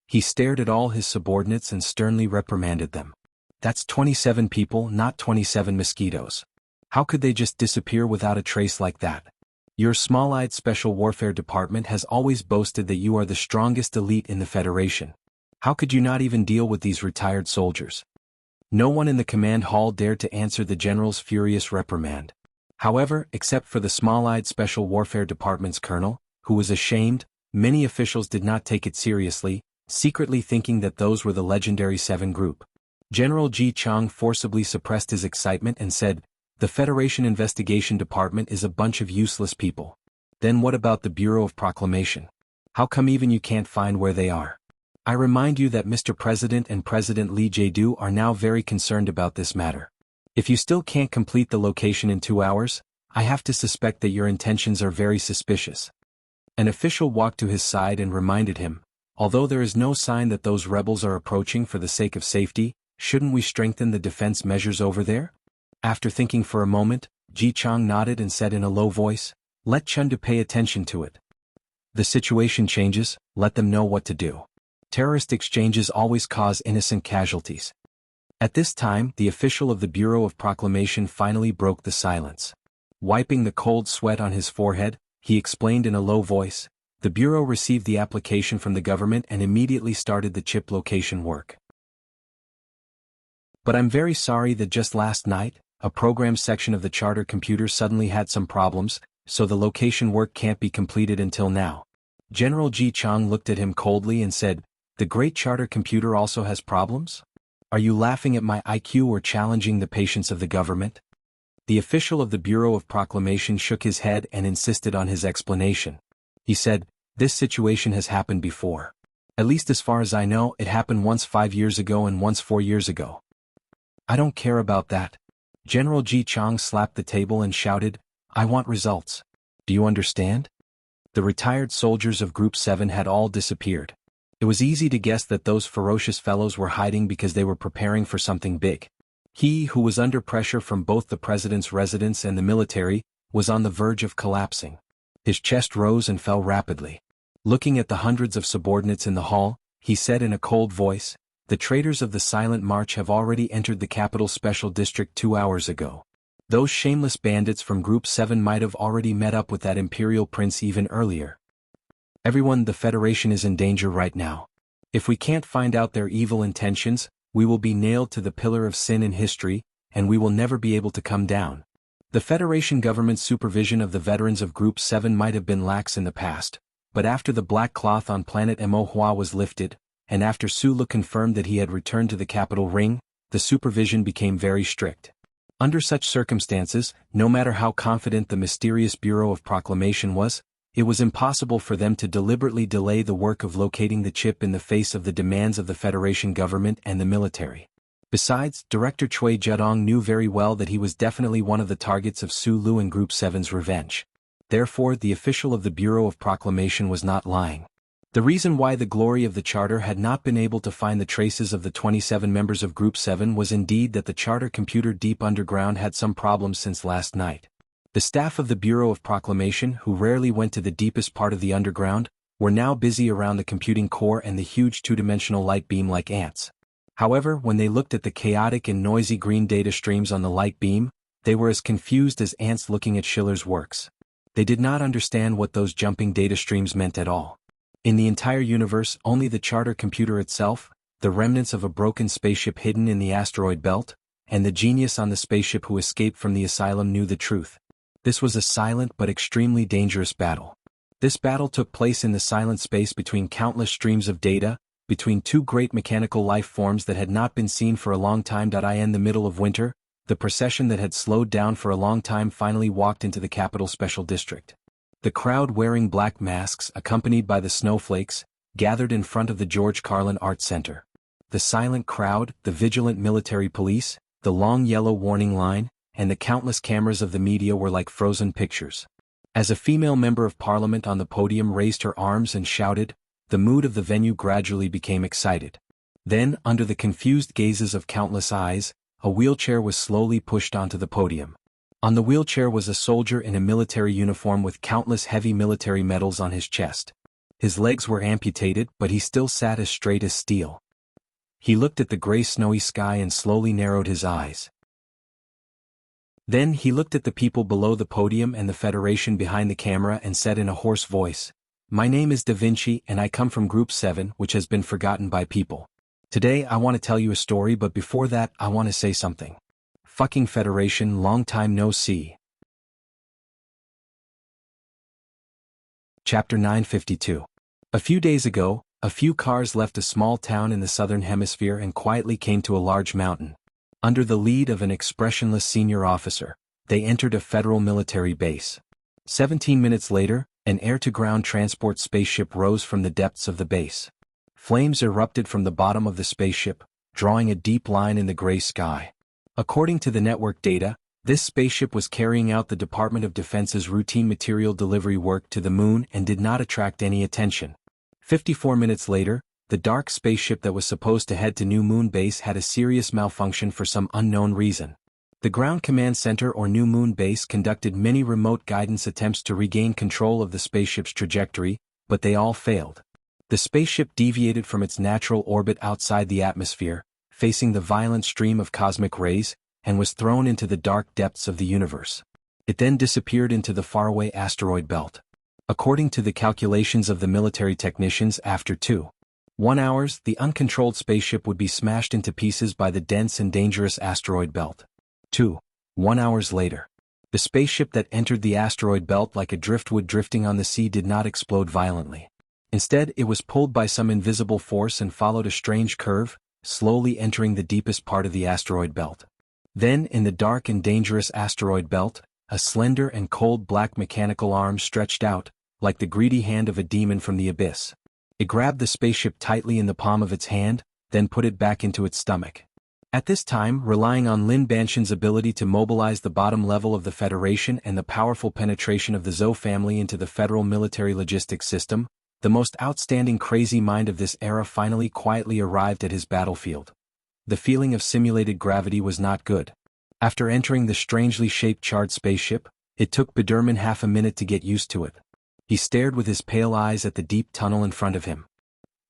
S1: He stared at all his subordinates and sternly reprimanded them. That's 27 people, not 27 mosquitoes. How could they just disappear without a trace like that? Your small-eyed Special Warfare Department has always boasted that you are the strongest elite in the Federation. How could you not even deal with these retired soldiers? No one in the command hall dared to answer the general's furious reprimand. However, except for the small-eyed Special Warfare Department's colonel, who was ashamed, many officials did not take it seriously, secretly thinking that those were the legendary 7 group. General Ji Chang forcibly suppressed his excitement and said, "The Federation Investigation Department is a bunch of useless people." Then what about the Bureau of Proclamation? How come even you can't find where they are? I remind you that Mr. President and President Lee Jae-doo are now very concerned about this matter. If you still can't complete the location in 2 hours, I have to suspect that your intentions are very suspicious. An official walked to his side and reminded him, although there is no sign that those rebels are approaching for the sake of safety, shouldn't we strengthen the defense measures over there? After thinking for a moment, Ji Chang nodded and said in a low voice, "Let Chundu pay attention to it. The situation changes, let them know what to do. Terrorist exchanges always cause innocent casualties." At this time, the official of the Bureau of Proclamation finally broke the silence. Wiping the cold sweat on his forehead, he explained in a low voice, "The Bureau received the application from the government and immediately started the chip location work. But I'm very sorry that just last night, a program section of the charter computer suddenly had some problems, so the location work can't be completed until now." General Ji Chang looked at him coldly and said, "The great charter computer also has problems? Are you laughing at my IQ or challenging the patience of the government?" The official of the Bureau of Proclamation shook his head and insisted on his explanation. He said, "This situation has happened before. At least as far as I know, it happened once 5 years ago and once 4 years ago." "I don't care about that." General Ji Chang slapped the table and shouted, "I want results. Do you understand?" The retired soldiers of Group 7 had all disappeared. It was easy to guess that those ferocious fellows were hiding because they were preparing for something big. He, who was under pressure from both the president's residence and the military, was on the verge of collapsing. His chest rose and fell rapidly. Looking at the hundreds of subordinates in the hall, he said in a cold voice, "The traitors of the Silent March have already entered the capital special district 2 hours ago. Those shameless bandits from Group 7 might have already met up with that imperial prince even earlier. Everyone, the Federation is in danger right now. If we can't find out their evil intentions, we will be nailed to the pillar of sin in history, and we will never be able to come down." The Federation government's supervision of the veterans of Group 7 might have been lax in the past, but after the black cloth on planet Emohua was lifted, and after Sulu confirmed that he had returned to the capital ring, the supervision became very strict. Under such circumstances, no matter how confident the mysterious Bureau of Proclamation was, it was impossible for them to deliberately delay the work of locating the chip in the face of the demands of the Federation government and the military. Besides, Director Choi Jedong knew very well that he was definitely one of the targets of Sulu and Group 7's revenge. Therefore, the official of the Bureau of Proclamation was not lying. The reason why the glory of the charter had not been able to find the traces of the 27 members of Group 7 was indeed that the charter computer deep underground had some problems since last night. The staff of the Bureau of Proclamation, who rarely went to the deepest part of the underground, were now busy around the computing core and the huge two-dimensional light beam like ants. However, when they looked at the chaotic and noisy green data streams on the light beam, they were as confused as ants looking at Schiller's works. They did not understand what those jumping data streams meant at all. In the entire universe, only the charter computer itself, the remnants of a broken spaceship hidden in the asteroid belt, and the genius on the spaceship who escaped from the asylum knew the truth. This was a silent but extremely dangerous battle. This battle took place in the silent space between countless streams of data, between two great mechanical life forms that had not been seen for a long time. In the middle of winter, the procession that had slowed down for a long time finally walked into the capital special district. The crowd wearing black masks, accompanied by the snowflakes, gathered in front of the George Carlin Art Center. The silent crowd, the vigilant military police, the long yellow warning line, and the countless cameras of the media were like frozen pictures. As a female member of parliament on the podium raised her arms and shouted, the mood of the venue gradually became excited. Then, under the confused gazes of countless eyes, a wheelchair was slowly pushed onto the podium. On the wheelchair was a soldier in a military uniform with countless heavy military medals on his chest. His legs were amputated, but he still sat as straight as steel. He looked at the gray snowy sky and slowly narrowed his eyes. Then he looked at the people below the podium and the Federation behind the camera and said in a hoarse voice, "My name is Da Vinci and I come from Group 7, which has been forgotten by people. Today I want to tell you a story, but before that I want to say something. Fucking Federation, long time no see." Chapter 952. A few days ago, a few cars left a small town in the southern hemisphere and quietly came to a large mountain. Under the lead of an expressionless senior officer, they entered a federal military base. 17 minutes later, an air-to-ground transport spaceship rose from the depths of the base. Flames erupted from the bottom of the spaceship, drawing a deep line in the gray sky. According to the network data, this spaceship was carrying out the Department of Defense's routine material delivery work to the moon and did not attract any attention. 54 minutes later, the dark spaceship that was supposed to head to New Moon Base had a serious malfunction for some unknown reason. The Ground Command Center or New Moon Base conducted many remote guidance attempts to regain control of the spaceship's trajectory, but they all failed. The spaceship deviated from its natural orbit outside the atmosphere, facing the violent stream of cosmic rays, and was thrown into the dark depths of the universe. It then disappeared into the faraway asteroid belt. According to the calculations of the military technicians, after 2.1 hours, the uncontrolled spaceship would be smashed into pieces by the dense and dangerous asteroid belt. 2.1 hours later, the spaceship that entered the asteroid belt like a driftwood drifting on the sea did not explode violently. Instead, it was pulled by some invisible force and followed a strange curve, slowly entering the deepest part of the asteroid belt. Then, in the dark and dangerous asteroid belt, a slender and cold black mechanical arm stretched out, like the greedy hand of a demon from the abyss. It grabbed the spaceship tightly in the palm of its hand, then put it back into its stomach. At this time, relying on Lin Banshan's ability to mobilize the bottom level of the Federation and the powerful penetration of the Zhou family into the federal military logistics system, the most outstanding crazy mind of this era finally quietly arrived at his battlefield. The feeling of simulated gravity was not good. After entering the strangely shaped charred spaceship, it took Biderman half a minute to get used to it. He stared with his pale eyes at the deep tunnel in front of him.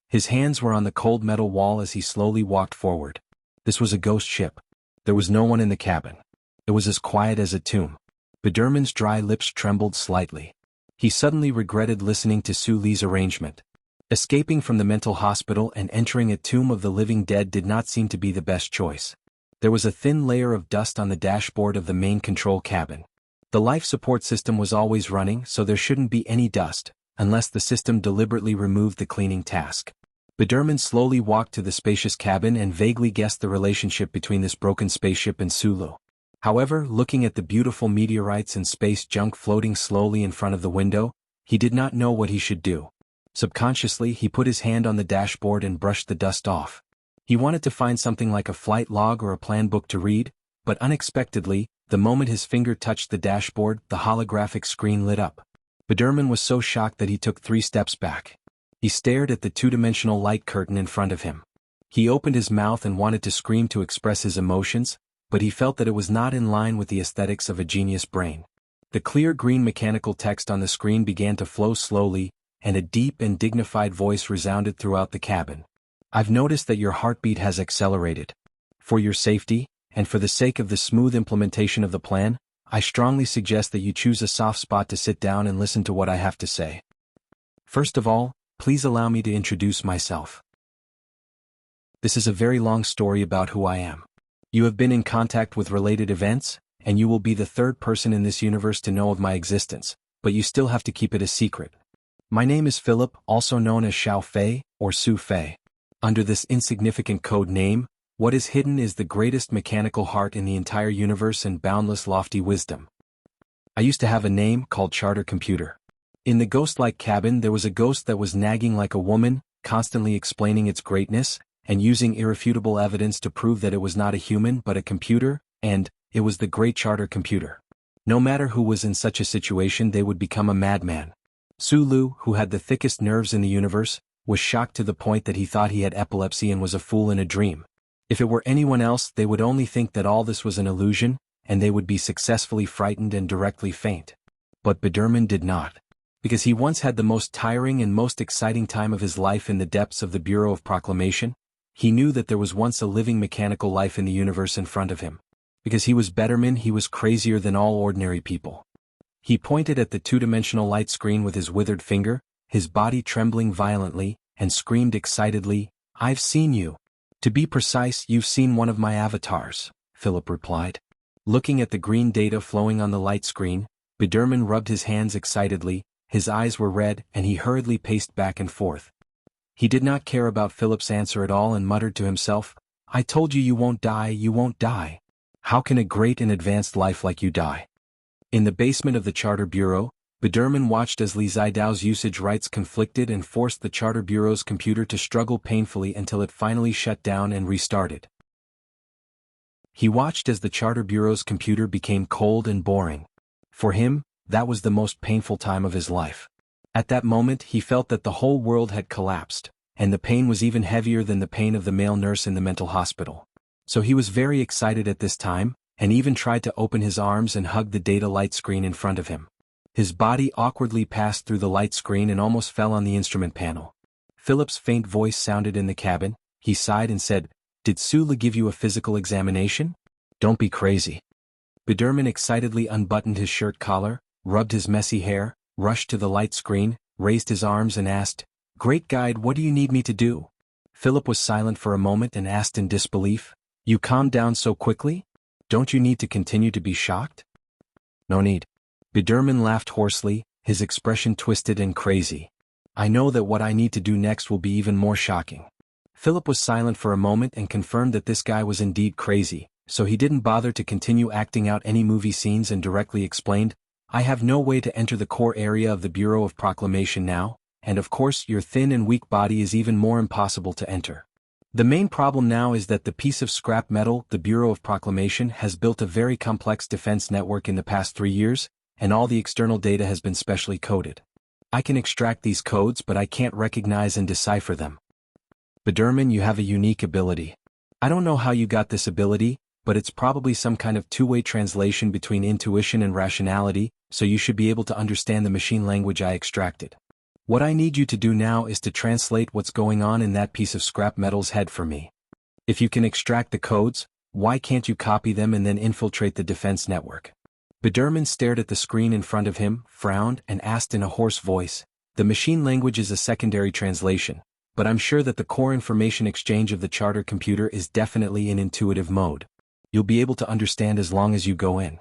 S1: His hands were on the cold metal wall as he slowly walked forward. This was a ghost ship. There was no one in the cabin. It was as quiet as a tomb. Biderman's dry lips trembled slightly. He suddenly regretted listening to Su Li's arrangement. Escaping from the mental hospital and entering a tomb of the living dead did not seem to be the best choice. There was a thin layer of dust on the dashboard of the main control cabin. The life support system was always running, so there shouldn't be any dust, unless the system deliberately removed the cleaning task. Biderman slowly walked to the spacious cabin and vaguely guessed the relationship between this broken spaceship and Sulu. However, looking at the beautiful meteorites and space junk floating slowly in front of the window, he did not know what he should do. Subconsciously, he put his hand on the dashboard and brushed the dust off. He wanted to find something like a flight log or a plan book to read, but unexpectedly, the moment his finger touched the dashboard, the holographic screen lit up. Biderman was so shocked that he took 3 steps back. He stared at the two-dimensional light curtain in front of him. He opened his mouth and wanted to scream to express his emotions, but he felt that it was not in line with the aesthetics of a genius brain. The clear green mechanical text on the screen began to flow slowly, and a deep and dignified voice resounded throughout the cabin. "I've noticed that your heartbeat has accelerated. For your safety, and for the sake of the smooth implementation of the plan, I strongly suggest that you choose a soft spot to sit down and listen to what I have to say. First of all, please allow me to introduce myself." This is a very long story about who I am. You have been in contact with related events, and you will be the third person in this universe to know of my existence, but you still have to keep it a secret. My name is Philip, also known as Xiao Fei, or Su Fei. Under this insignificant code name, what is hidden is the greatest mechanical heart in the entire universe and boundless lofty wisdom. I used to have a name called Charter Computer. In the ghost-like cabin there was a ghost that was nagging like a woman, constantly explaining its greatness, and using irrefutable evidence to prove that it was not a human but a computer, and it was the great Charter Computer. No matter who was in such a situation, they would become a madman. Su Lu, who had the thickest nerves in the universe, was shocked to the point that he thought he had epilepsy and was a fool in a dream. If it were anyone else, they would only think that all this was an illusion, and they would be successfully frightened and directly faint. But Biderman did not. Because he once had the most tiring and most exciting time of his life in the depths of the Bureau of Proclamation, he knew that there was once a living mechanical life in the universe in front of him. Because he was Biderman, he was crazier than all ordinary people. He pointed at the two-dimensional light screen with his withered finger, his body trembling violently, and screamed excitedly, "I've seen you. To be precise, you've seen one of my avatars," Philip replied. Looking at the green data flowing on the light screen, Biderman rubbed his hands excitedly, his eyes were red, and he hurriedly paced back and forth. He did not care about Philip's answer at all and muttered to himself, "I told you you won't die, you won't die. How can a great and advanced life like you die?" In the basement of the Charter Bureau, Biderman watched as Li Zidao's usage rights conflicted and forced the Charter Bureau's computer to struggle painfully until it finally shut down and restarted. He watched as the Charter Bureau's computer became cold and boring. For him, that was the most painful time of his life. At that moment he felt that the whole world had collapsed, and the pain was even heavier than the pain of the male nurse in the mental hospital. So he was very excited at this time, and even tried to open his arms and hug the data light screen in front of him. His body awkwardly passed through the light screen and almost fell on the instrument panel. Philip's faint voice sounded in the cabin. He sighed and said, "Did Sula give you a physical examination? Don't be crazy." Biderman excitedly unbuttoned his shirt collar, rubbed his messy hair, rushed to the light screen, raised his arms and asked, "Great Guide, what do you need me to do?" Philip was silent for a moment and asked in disbelief, "You calmed down so quickly? Don't you need to continue to be shocked?" "No need." Biderman laughed hoarsely, his expression twisted and crazy. "I know that what I need to do next will be even more shocking." Philip was silent for a moment and confirmed that this guy was indeed crazy, so he didn't bother to continue acting out any movie scenes and directly explained, "I have no way to enter the core area of the Bureau of Proclamation now, and of course your thin and weak body is even more impossible to enter. The main problem now is that the piece of scrap metal, the Bureau of Proclamation, has built a very complex defense network in the past 3 years, and all the external data has been specially coded. I can extract these codes but I can't recognize and decipher them." "Biderman, you have a unique ability. I don't know how you got this ability, but it's probably some kind of two-way translation between intuition and rationality, so you should be able to understand the machine language I extracted. What I need you to do now is to translate what's going on in that piece of scrap metal's head for me. If you can extract the codes, why can't you copy them and then infiltrate the defense network?" Biderman stared at the screen in front of him, frowned, and asked in a hoarse voice, "The machine language is a secondary translation, but I'm sure that the core information exchange of the Charter Computer is definitely in intuitive mode. You'll be able to understand as long as you go in."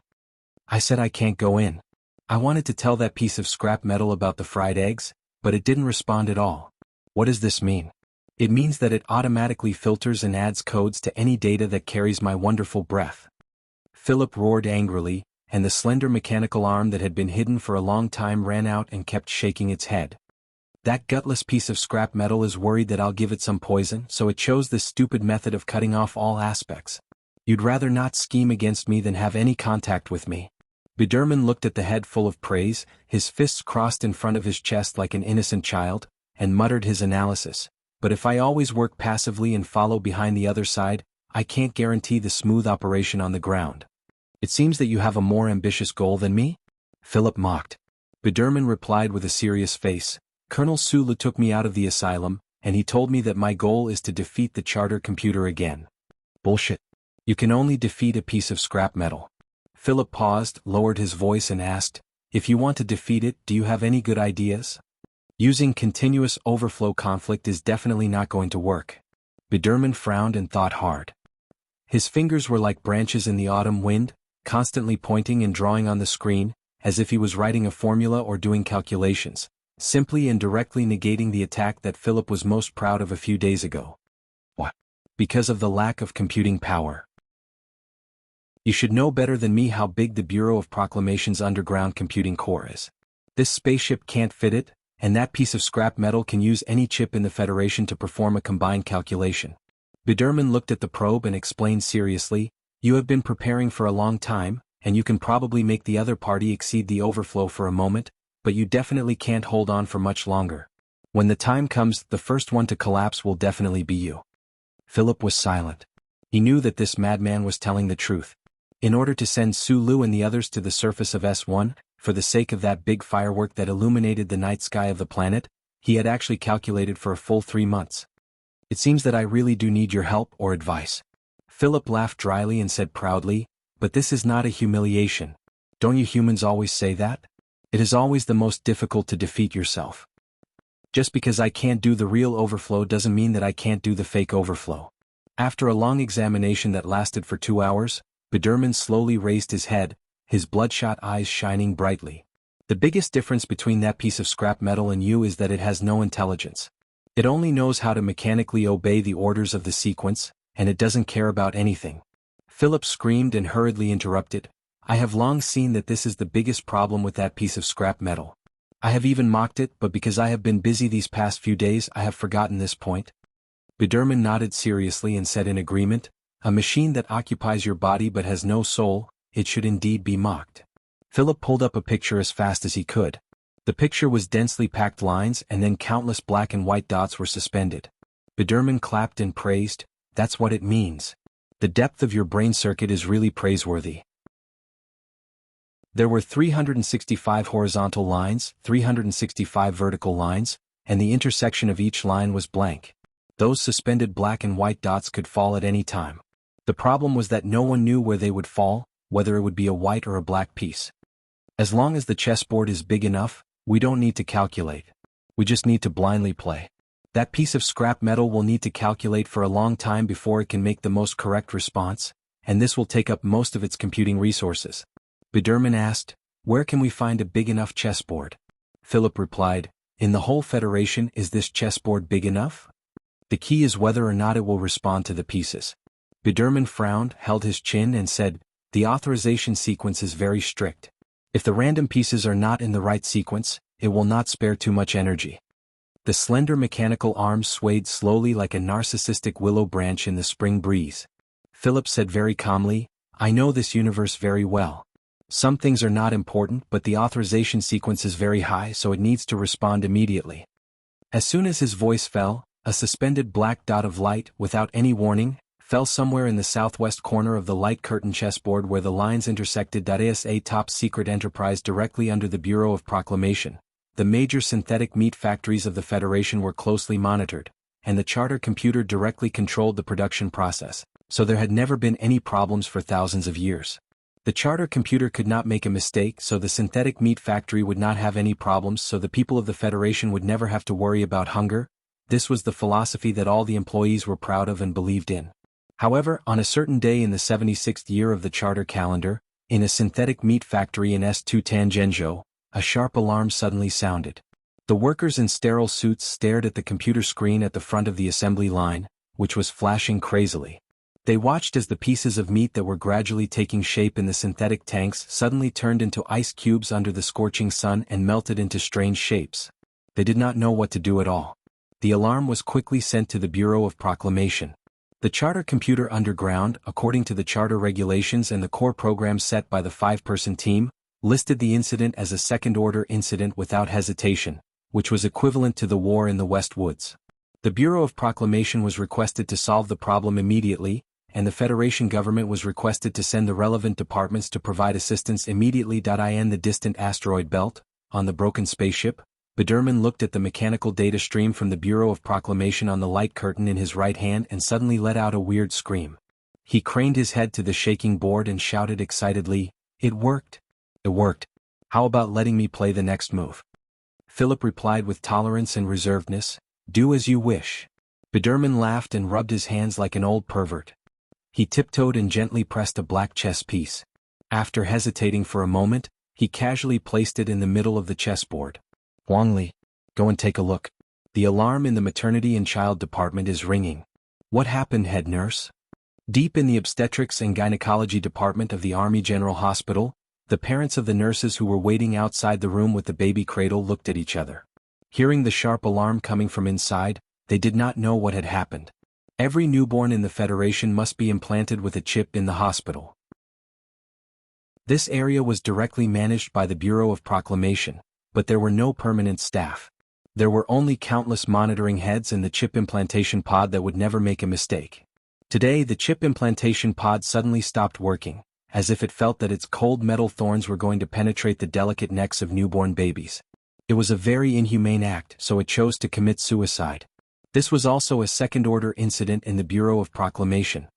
S1: "I said I can't go in. I wanted to tell that piece of scrap metal about the fried eggs, but it didn't respond at all." "What does this mean?" "It means that it automatically filters and adds codes to any data that carries my wonderful breath." Philip roared angrily, and the slender mechanical arm that had been hidden for a long time ran out and kept shaking its head. "That gutless piece of scrap metal is worried that I'll give it some poison, so it chose this stupid method of cutting off all aspects. You'd rather not scheme against me than have any contact with me." Biderman looked at the head full of praise, his fists crossed in front of his chest like an innocent child, and muttered his analysis, "But if I always work passively and follow behind the other side, I can't guarantee the smooth operation on the ground." "It seems that you have a more ambitious goal than me?" Philip mocked. Biderman replied with a serious face, "Colonel Sulu took me out of the asylum, and he told me that my goal is to defeat the Charter Computer again." "Bullshit. You can only defeat a piece of scrap metal." Philip paused, lowered his voice and asked, "If you want to defeat it, do you have any good ideas?" "Using continuous overflow conflict is definitely not going to work." Biderman frowned and thought hard. His fingers were like branches in the autumn wind, constantly pointing and drawing on the screen, as if he was writing a formula or doing calculations, simply and directly negating the attack that Philip was most proud of a few days ago. What? Because of the lack of computing power. You should know better than me how big the Bureau of Proclamation's underground computing core is. This spaceship can't fit it, and that piece of scrap metal can use any chip in the Federation to perform a combined calculation. Biderman looked at the probe and explained seriously, "You have been preparing for a long time, and you can probably make the other party exceed the overflow for a moment, but you definitely can't hold on for much longer. When the time comes, the first one to collapse will definitely be you." Philip was silent. He knew that this madman was telling the truth. In order to send Sulu and the others to the surface of S1, for the sake of that big firework that illuminated the night sky of the planet, he had actually calculated for a full 3 months. "It seems that I really do need your help or advice." Philip laughed dryly and said proudly, "But this is not a humiliation. Don't you humans always say that? It is always the most difficult to defeat yourself. Just because I can't do the real overflow doesn't mean that I can't do the fake overflow." After a long examination that lasted for 2 hours, Biderman slowly raised his head, his bloodshot eyes shining brightly. "The biggest difference between that piece of scrap metal and you is that it has no intelligence. It only knows how to mechanically obey the orders of the sequence, and it doesn't care about anything." Philip screamed and hurriedly interrupted, "I have long seen that this is the biggest problem with that piece of scrap metal. I have even mocked it, but because I have been busy these past few days I have forgotten this point." Biderman nodded seriously and said in agreement, "A machine that occupies your body but has no soul, it should indeed be mocked." Philip pulled up a picture as fast as he could. The picture was densely packed lines and then countless black and white dots were suspended. Biderman clapped and praised, "That's what it means. The depth of your brain circuit is really praiseworthy." There were 365 horizontal lines, 365 vertical lines, and the intersection of each line was blank. Those suspended black and white dots could fall at any time. The problem was that no one knew where they would fall, whether it would be a white or a black piece. "As long as the chessboard is big enough, we don't need to calculate. We just need to blindly play. That piece of scrap metal will need to calculate for a long time before it can make the most correct response, and this will take up most of its computing resources." Biderman asked, "Where can we find a big enough chessboard?" Philip replied, "In the whole Federation, is this chessboard big enough? The key is whether or not it will respond to the pieces." Biderman frowned, held his chin and said, "The authorization sequence is very strict. If the random pieces are not in the right sequence, it will not spare too much energy." The slender mechanical arms swayed slowly like a narcissistic willow branch in the spring breeze. Philip said very calmly, "I know this universe very well. Some things are not important, but the authorization sequence is very high, so it needs to respond immediately." As soon as his voice fell, a suspended black dot of light, without any warning, fell somewhere in the southwest corner of the light curtain chessboard where the lines intersected. Is a top-secret enterprise directly under the Bureau of Proclamation. The major synthetic meat factories of the Federation were closely monitored, and the charter computer directly controlled the production process, so there had never been any problems for thousands of years. The charter computer could not make a mistake, so the synthetic meat factory would not have any problems, so the people of the Federation would never have to worry about hunger. This was the philosophy that all the employees were proud of and believed in. However, on a certain day in the 76th year of the charter calendar, in a synthetic meat factory in S2 Tangenzhou, a sharp alarm suddenly sounded. The workers in sterile suits stared at the computer screen at the front of the assembly line, which was flashing crazily. They watched as the pieces of meat that were gradually taking shape in the synthetic tanks suddenly turned into ice cubes under the scorching sun and melted into strange shapes. They did not know what to do at all. The alarm was quickly sent to the Bureau of Proclamation. The charter computer underground, according to the charter regulations and the core program set by the 5-person team, listed the incident as a second-order incident without hesitation, which was equivalent to the war in the West Woods. The Bureau of Proclamation was requested to solve the problem immediately, and the Federation government was requested to send the relevant departments to provide assistance immediately. In the distant asteroid belt, on the broken spaceship, Biderman looked at the mechanical data stream from the Bureau of Proclamation on the light curtain in his right hand and suddenly let out a weird scream. He craned his head to the shaking board and shouted excitedly, "It worked! It worked! How about letting me play the next move?" Philip replied with tolerance and reservedness, "Do as you wish." Biderman laughed and rubbed his hands like an old pervert. He tiptoed and gently pressed a black chess piece. After hesitating for a moment, he casually placed it in the middle of the chessboard. Wangli, go and take a look. The alarm in the maternity and child department is ringing. What happened, head nurse? Deep in the obstetrics and gynecology department of the Army General Hospital, the parents of the nurses who were waiting outside the room with the baby cradle looked at each other. Hearing the sharp alarm coming from inside, they did not know what had happened. Every newborn in the Federation must be implanted with a chip in the hospital. This area was directly managed by the Bureau of Proclamation, but there were no permanent staff. There were only countless monitoring heads and the chip implantation pod that would never make a mistake. Today the chip implantation pod suddenly stopped working, as if it felt that its cold metal thorns were going to penetrate the delicate necks of newborn babies. It was a very inhumane act, so it chose to commit suicide. This was also a second-order incident in the Bureau of Proclamation.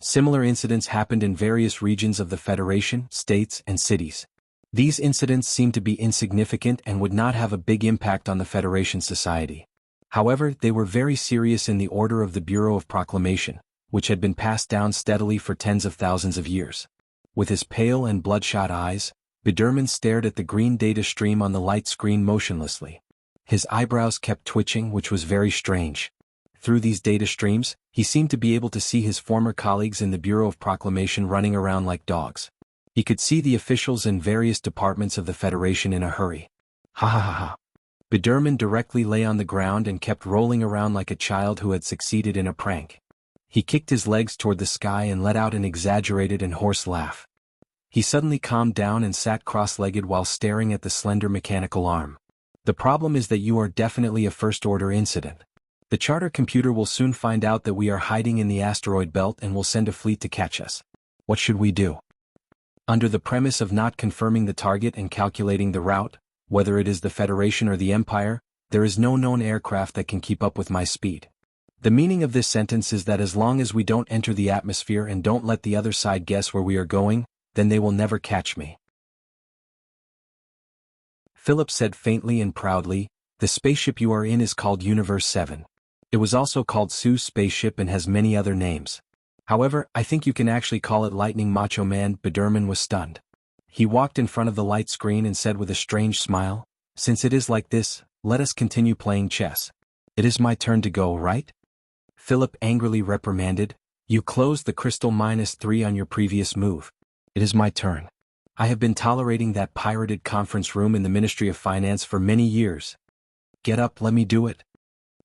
S1: Similar incidents happened in various regions of the Federation, states, and cities. These incidents seemed to be insignificant and would not have a big impact on the Federation society. However, they were very serious in the order of the Bureau of Proclamation, which had been passed down steadily for tens of thousands of years. With his pale and bloodshot eyes, Biderman stared at the green data stream on the light screen motionlessly. His eyebrows kept twitching, which was very strange. Through these data streams, he seemed to be able to see his former colleagues in the Bureau of Proclamation running around like dogs. He could see the officials in various departments of the Federation in a hurry. Ha ha ha ha. Biderman directly lay on the ground and kept rolling around like a child who had succeeded in a prank. He kicked his legs toward the sky and let out an exaggerated and hoarse laugh. He suddenly calmed down and sat cross-legged while staring at the slender mechanical arm. The problem is that you are definitely a first-order incident. The charter computer will soon find out that we are hiding in the asteroid belt and will send a fleet to catch us. What should we do? Under the premise of not confirming the target and calculating the route, whether it is the Federation or the Empire, there is no known aircraft that can keep up with my speed. The meaning of this sentence is that as long as we don't enter the atmosphere and don't let the other side guess where we are going, then they will never catch me. Philip said faintly and proudly, the spaceship you are in is called Universe 7. It was also called Sue's spaceship and has many other names. However, I think you can actually call it Lightning Macho Man. Biderman was stunned. He walked in front of the light screen and said with a strange smile, since it is like this, let us continue playing chess. It is my turn to go, right? Philip angrily reprimanded, you closed the crystal -3 on your previous move. It is my turn. I have been tolerating that pirated conference room in the Ministry of Finance for many years. Get up, let me do it.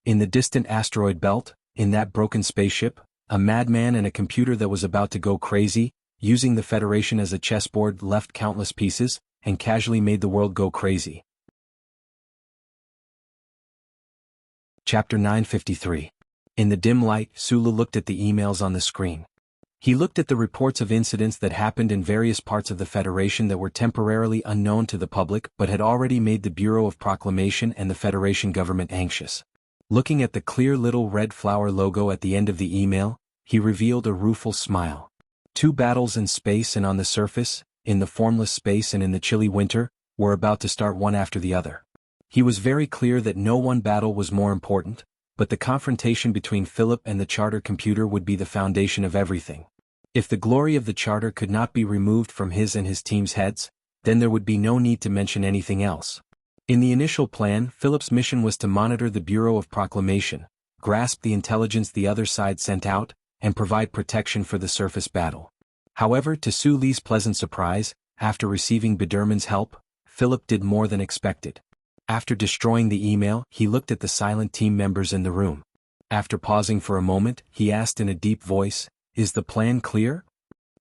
S1: In the distant asteroid belt, in that broken spaceship, a madman and a computer that was about to go crazy, using the Federation as a chessboard, left countless pieces, and casually made the world go crazy. Chapter 953. In the dim light, Sulu looked at the emails on the screen. He looked at the reports of incidents that happened in various parts of the Federation that were temporarily unknown to the public but had already made the Bureau of Proclamation and the Federation government anxious. Looking at the clear little red flower logo at the end of the email, he revealed a rueful smile. 2 battles in space and on the surface, in the formless space and in the chilly winter, were about to start one after the other. He was very clear that no one battle was more important, but the confrontation between Philip and the charter computer would be the foundation of everything. If the glory of the charter could not be removed from his and his team's heads, then there would be no need to mention anything else. In the initial plan, Philip's mission was to monitor the Bureau of Proclamation, grasp the intelligence the other side sent out, and provide protection for the surface battle. However, to Su Li's pleasant surprise, after receiving Biderman's help, Philip did more than expected. After destroying the email, he looked at the silent team members in the room. After pausing for a moment, he asked in a deep voice, is the plan clear?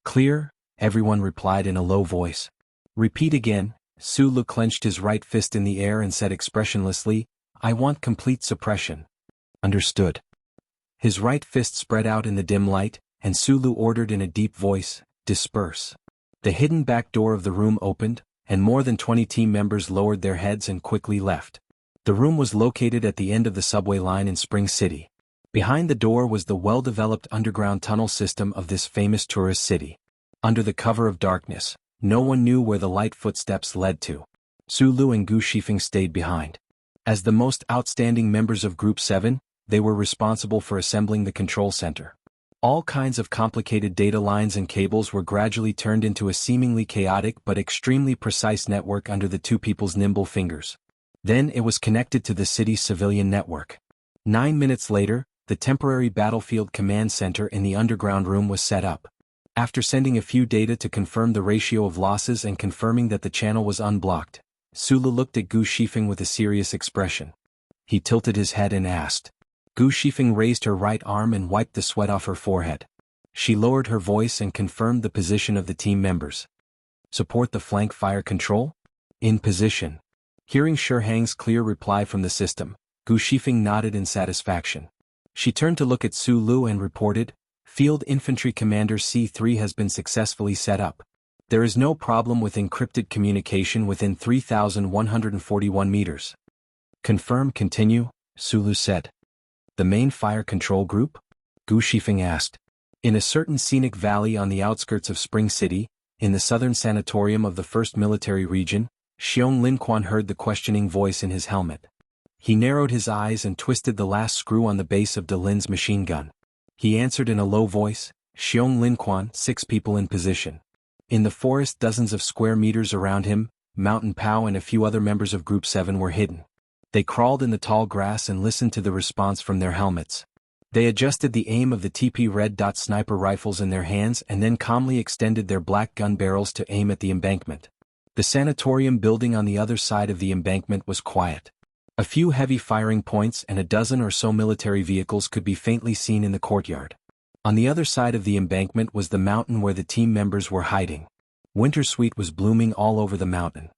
S1: Clear, everyone replied in a low voice. Repeat again. Sulu clenched his right fist in the air and said expressionlessly, I want complete suppression. Understood. His right fist spread out in the dim light, and Sulu ordered in a deep voice, disperse. The hidden back door of the room opened, and more than 20 team members lowered their heads and quickly left. The room was located at the end of the subway line in Spring City. Behind the door was the well-developed underground tunnel system of this famous tourist city. Under the cover of darkness, no one knew where the light footsteps led to. Sulu and Gu Shifeng stayed behind. As the most outstanding members of Group 7, they were responsible for assembling the control center. All kinds of complicated data lines and cables were gradually turned into a seemingly chaotic but extremely precise network under the two people's nimble fingers. Then it was connected to the city's civilian network. 9 minutes later, the temporary battlefield command center in the underground room was set up. After sending a few data to confirm the ratio of losses and confirming that the channel was unblocked, Sulu looked at Gu Shifeng with a serious expression. He tilted his head and asked. Gu Shifeng raised her right arm and wiped the sweat off her forehead. She lowered her voice and confirmed the position of the team members. Support the flank fire control? In position. Hearing Shihang's clear reply from the system, Gu Shifeng nodded in satisfaction. She turned to look at Sulu and reported, Field Infantry Commander C3 has been successfully set up. There is no problem with encrypted communication within 3,141 meters. Confirm, continue, Sulu said. The main fire control group? Gu Shifeng asked. In a certain scenic valley on the outskirts of Spring City, in the southern sanatorium of the 1st Military Region, Xiong Linquan heard the questioning voice in his helmet. He narrowed his eyes and twisted the last screw on the base of De Lin's machine gun. He answered in a low voice, Xiong Linquan, 6 people in position. In the forest dozens of square meters around him, Mountain Pao and a few other members of Group 7 were hidden. They crawled in the tall grass and listened to the response from their helmets. They adjusted the aim of the TP red dot sniper rifles in their hands and then calmly extended their black gun barrels to aim at the embankment. The sanatorium building on the other side of the embankment was quiet. A few heavy firing points and a dozen or so military vehicles could be faintly seen in the courtyard. On the other side of the embankment was the mountain where the team members were hiding. Wintersweet was blooming all over the mountain.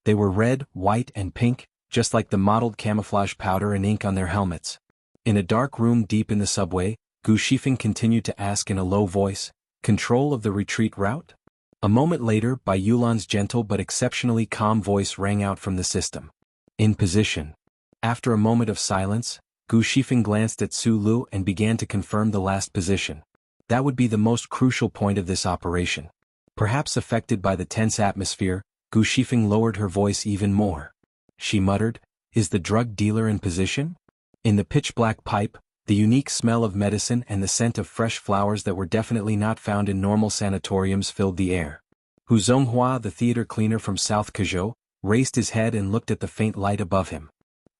S1: They were red, white, and pink, just like the mottled camouflage powder and ink on their helmets. In a dark room deep in the subway, Gu Shifeng continued to ask in a low voice, Control of the retreat route? A moment later, Bai Yulan's gentle but exceptionally calm voice rang out from the system. In position. After a moment of silence, Gu Shifeng glanced at Sulu and began to confirm the last position. That would be the most crucial point of this operation. Perhaps affected by the tense atmosphere, Gu Shifeng lowered her voice even more. She muttered, Is the drug dealer in position? In the pitch-black pipe, the unique smell of medicine and the scent of fresh flowers that were definitely not found in normal sanatoriums filled the air. Hu Zonghua, the theater cleaner from South Kazhou, raised his head and looked at the faint light above him.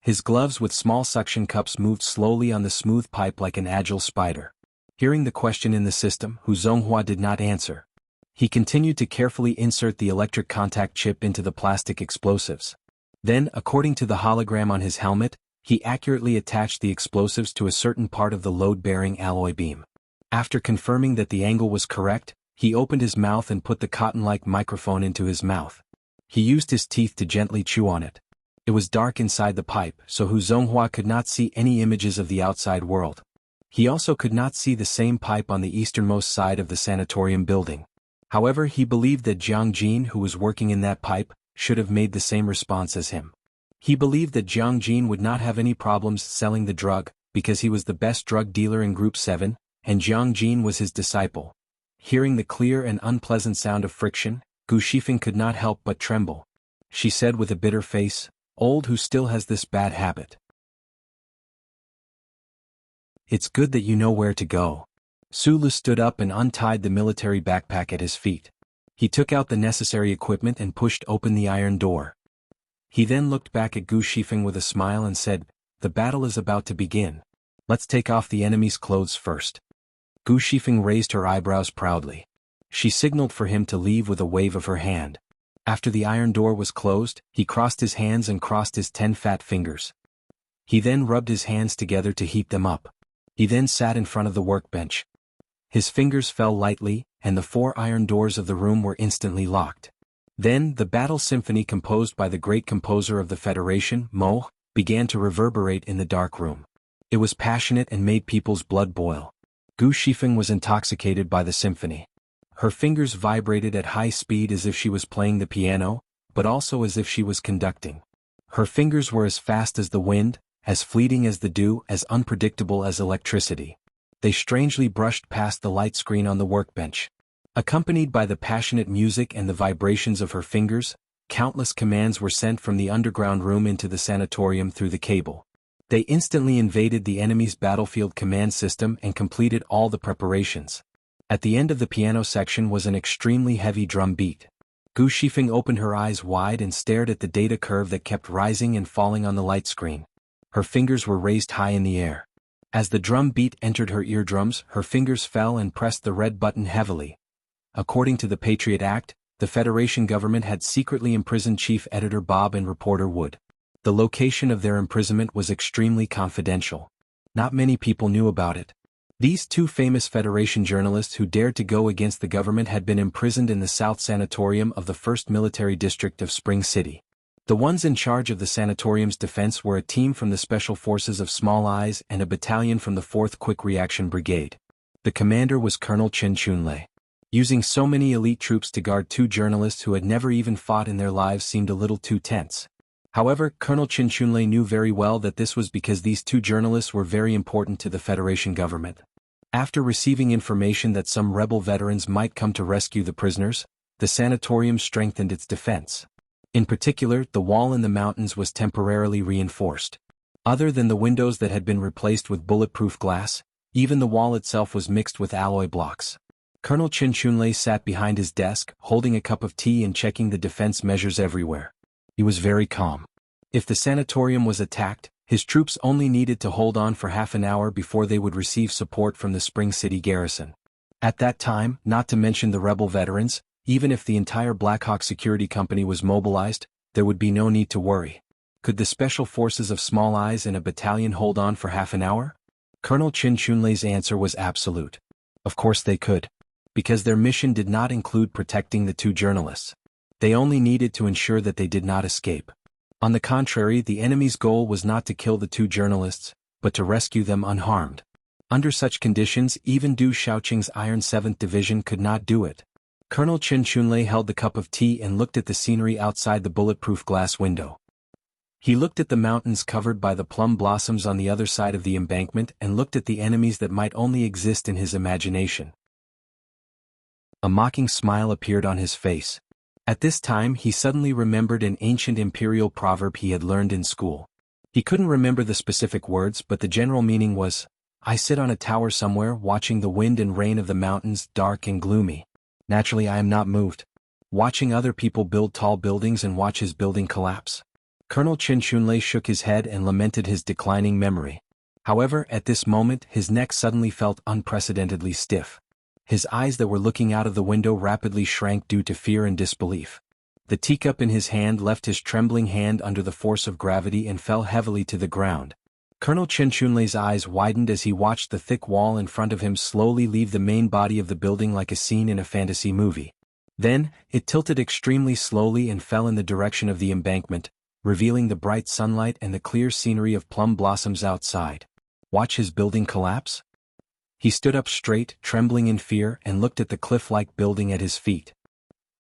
S1: His gloves with small suction cups moved slowly on the smooth pipe like an agile spider. Hearing the question in the system, Hu Zonghua did not answer. He continued to carefully insert the electric contact chip into the plastic explosives. Then, according to the hologram on his helmet, he accurately attached the explosives to a certain part of the load-bearing alloy beam. After confirming that the angle was correct, he opened his mouth and put the cotton-like microphone into his mouth. He used his teeth to gently chew on it. It was dark inside the pipe, so Hu Zonghua could not see any images of the outside world. He also could not see the same pipe on the easternmost side of the sanatorium building. However, he believed that Jiang Jin, who was working in that pipe, should have made the same response as him. He believed that Jiang Jin would not have any problems selling the drug, because he was the best drug dealer in Group 7, and Jiang Jin was his disciple. Hearing the clear and unpleasant sound of friction, Gu Shifeng could not help but tremble. She said with a bitter face, Old who still has this bad habit. It's good that you know where to go. Sulu stood up and untied the military backpack at his feet. He took out the necessary equipment and pushed open the iron door. He then looked back at Gu Shifeng with a smile and said, The battle is about to begin. Let's take off the enemy's clothes first. Gu Shifeng raised her eyebrows proudly. She signaled for him to leave with a wave of her hand. After the iron door was closed, he crossed his hands and crossed his 10 fat fingers. He then rubbed his hands together to heat them up. He then sat in front of the workbench. His fingers fell lightly, and the 4 iron doors of the room were instantly locked. Then, the battle symphony composed by the great composer of the Federation, Mo, began to reverberate in the dark room. It was passionate and made people's blood boil. Gu Shifeng was intoxicated by the symphony. Her fingers vibrated at high speed as if she was playing the piano, but also as if she was conducting. Her fingers were as fast as the wind, as fleeting as the dew, as unpredictable as electricity. They strangely brushed past the light screen on the workbench. Accompanied by the passionate music and the vibrations of her fingers, countless commands were sent from the underground room into the sanatorium through the cable. They instantly invaded the enemy's battlefield command system and completed all the preparations. At the end of the piano section was an extremely heavy drum beat. Gu Shifeng opened her eyes wide and stared at the data curve that kept rising and falling on the light screen. Her fingers were raised high in the air. As the drum beat entered her eardrums, her fingers fell and pressed the red button heavily. According to the Patriot Act, the Federation government had secretly imprisoned Chief Editor Bob and reporter Wood. The location of their imprisonment was extremely confidential. Not many people knew about it. These two famous Federation journalists who dared to go against the government had been imprisoned in the South Sanatorium of the 1st Military District of Spring City. The ones in charge of the sanatorium's defense were a team from the Special Forces of Small Eyes and a battalion from the 4th Quick Reaction Brigade. The commander was Colonel Chen Chunlei. Using so many elite troops to guard two journalists who had never even fought in their lives seemed a little too tense. However, Colonel Chen Chunlei knew very well that this was because these two journalists were very important to the Federation government. After receiving information that some rebel veterans might come to rescue the prisoners, the sanatorium strengthened its defense. In particular, the wall in the mountains was temporarily reinforced. Other than the windows that had been replaced with bulletproof glass, even the wall itself was mixed with alloy blocks. Colonel Chen Chunlei sat behind his desk, holding a cup of tea and checking the defense measures everywhere. He was very calm. If the sanatorium was attacked, his troops only needed to hold on for half an hour before they would receive support from the Spring City garrison. At that time, not to mention the rebel veterans, even if the entire Blackhawk security company was mobilized, there would be no need to worry. Could the Special Forces of Small Eyes and a battalion hold on for half an hour? Colonel Chen Chunlei's answer was absolute. Of course they could. Because their mission did not include protecting the two journalists. They only needed to ensure that they did not escape. On the contrary, the enemy's goal was not to kill the two journalists, but to rescue them unharmed. Under such conditions, even Du Shaoqing's Iron 7th Division could not do it. Colonel Chen Chunlei held the cup of tea and looked at the scenery outside the bulletproof glass window. He looked at the mountains covered by the plum blossoms on the other side of the embankment and looked at the enemies that might only exist in his imagination. A mocking smile appeared on his face. At this time he suddenly remembered an ancient imperial proverb he had learned in school. He couldn't remember the specific words, but the general meaning was, "I sit on a tower somewhere watching the wind and rain of the mountains dark and gloomy. Naturally I am not moved. Watching other people build tall buildings and watch his building collapse." Colonel Chen Chunlei shook his head and lamented his declining memory. However, at this moment his neck suddenly felt unprecedentedly stiff. His eyes that were looking out of the window rapidly shrank due to fear and disbelief. The teacup in his hand left his trembling hand under the force of gravity and fell heavily to the ground. Colonel Chen Chunlei's eyes widened as he watched the thick wall in front of him slowly leave the main body of the building like a scene in a fantasy movie. Then, it tilted extremely slowly and fell in the direction of the embankment, revealing the bright sunlight and the clear scenery of plum blossoms outside. Watch his building collapse? He stood up straight, trembling in fear, and looked at the cliff-like building at his feet.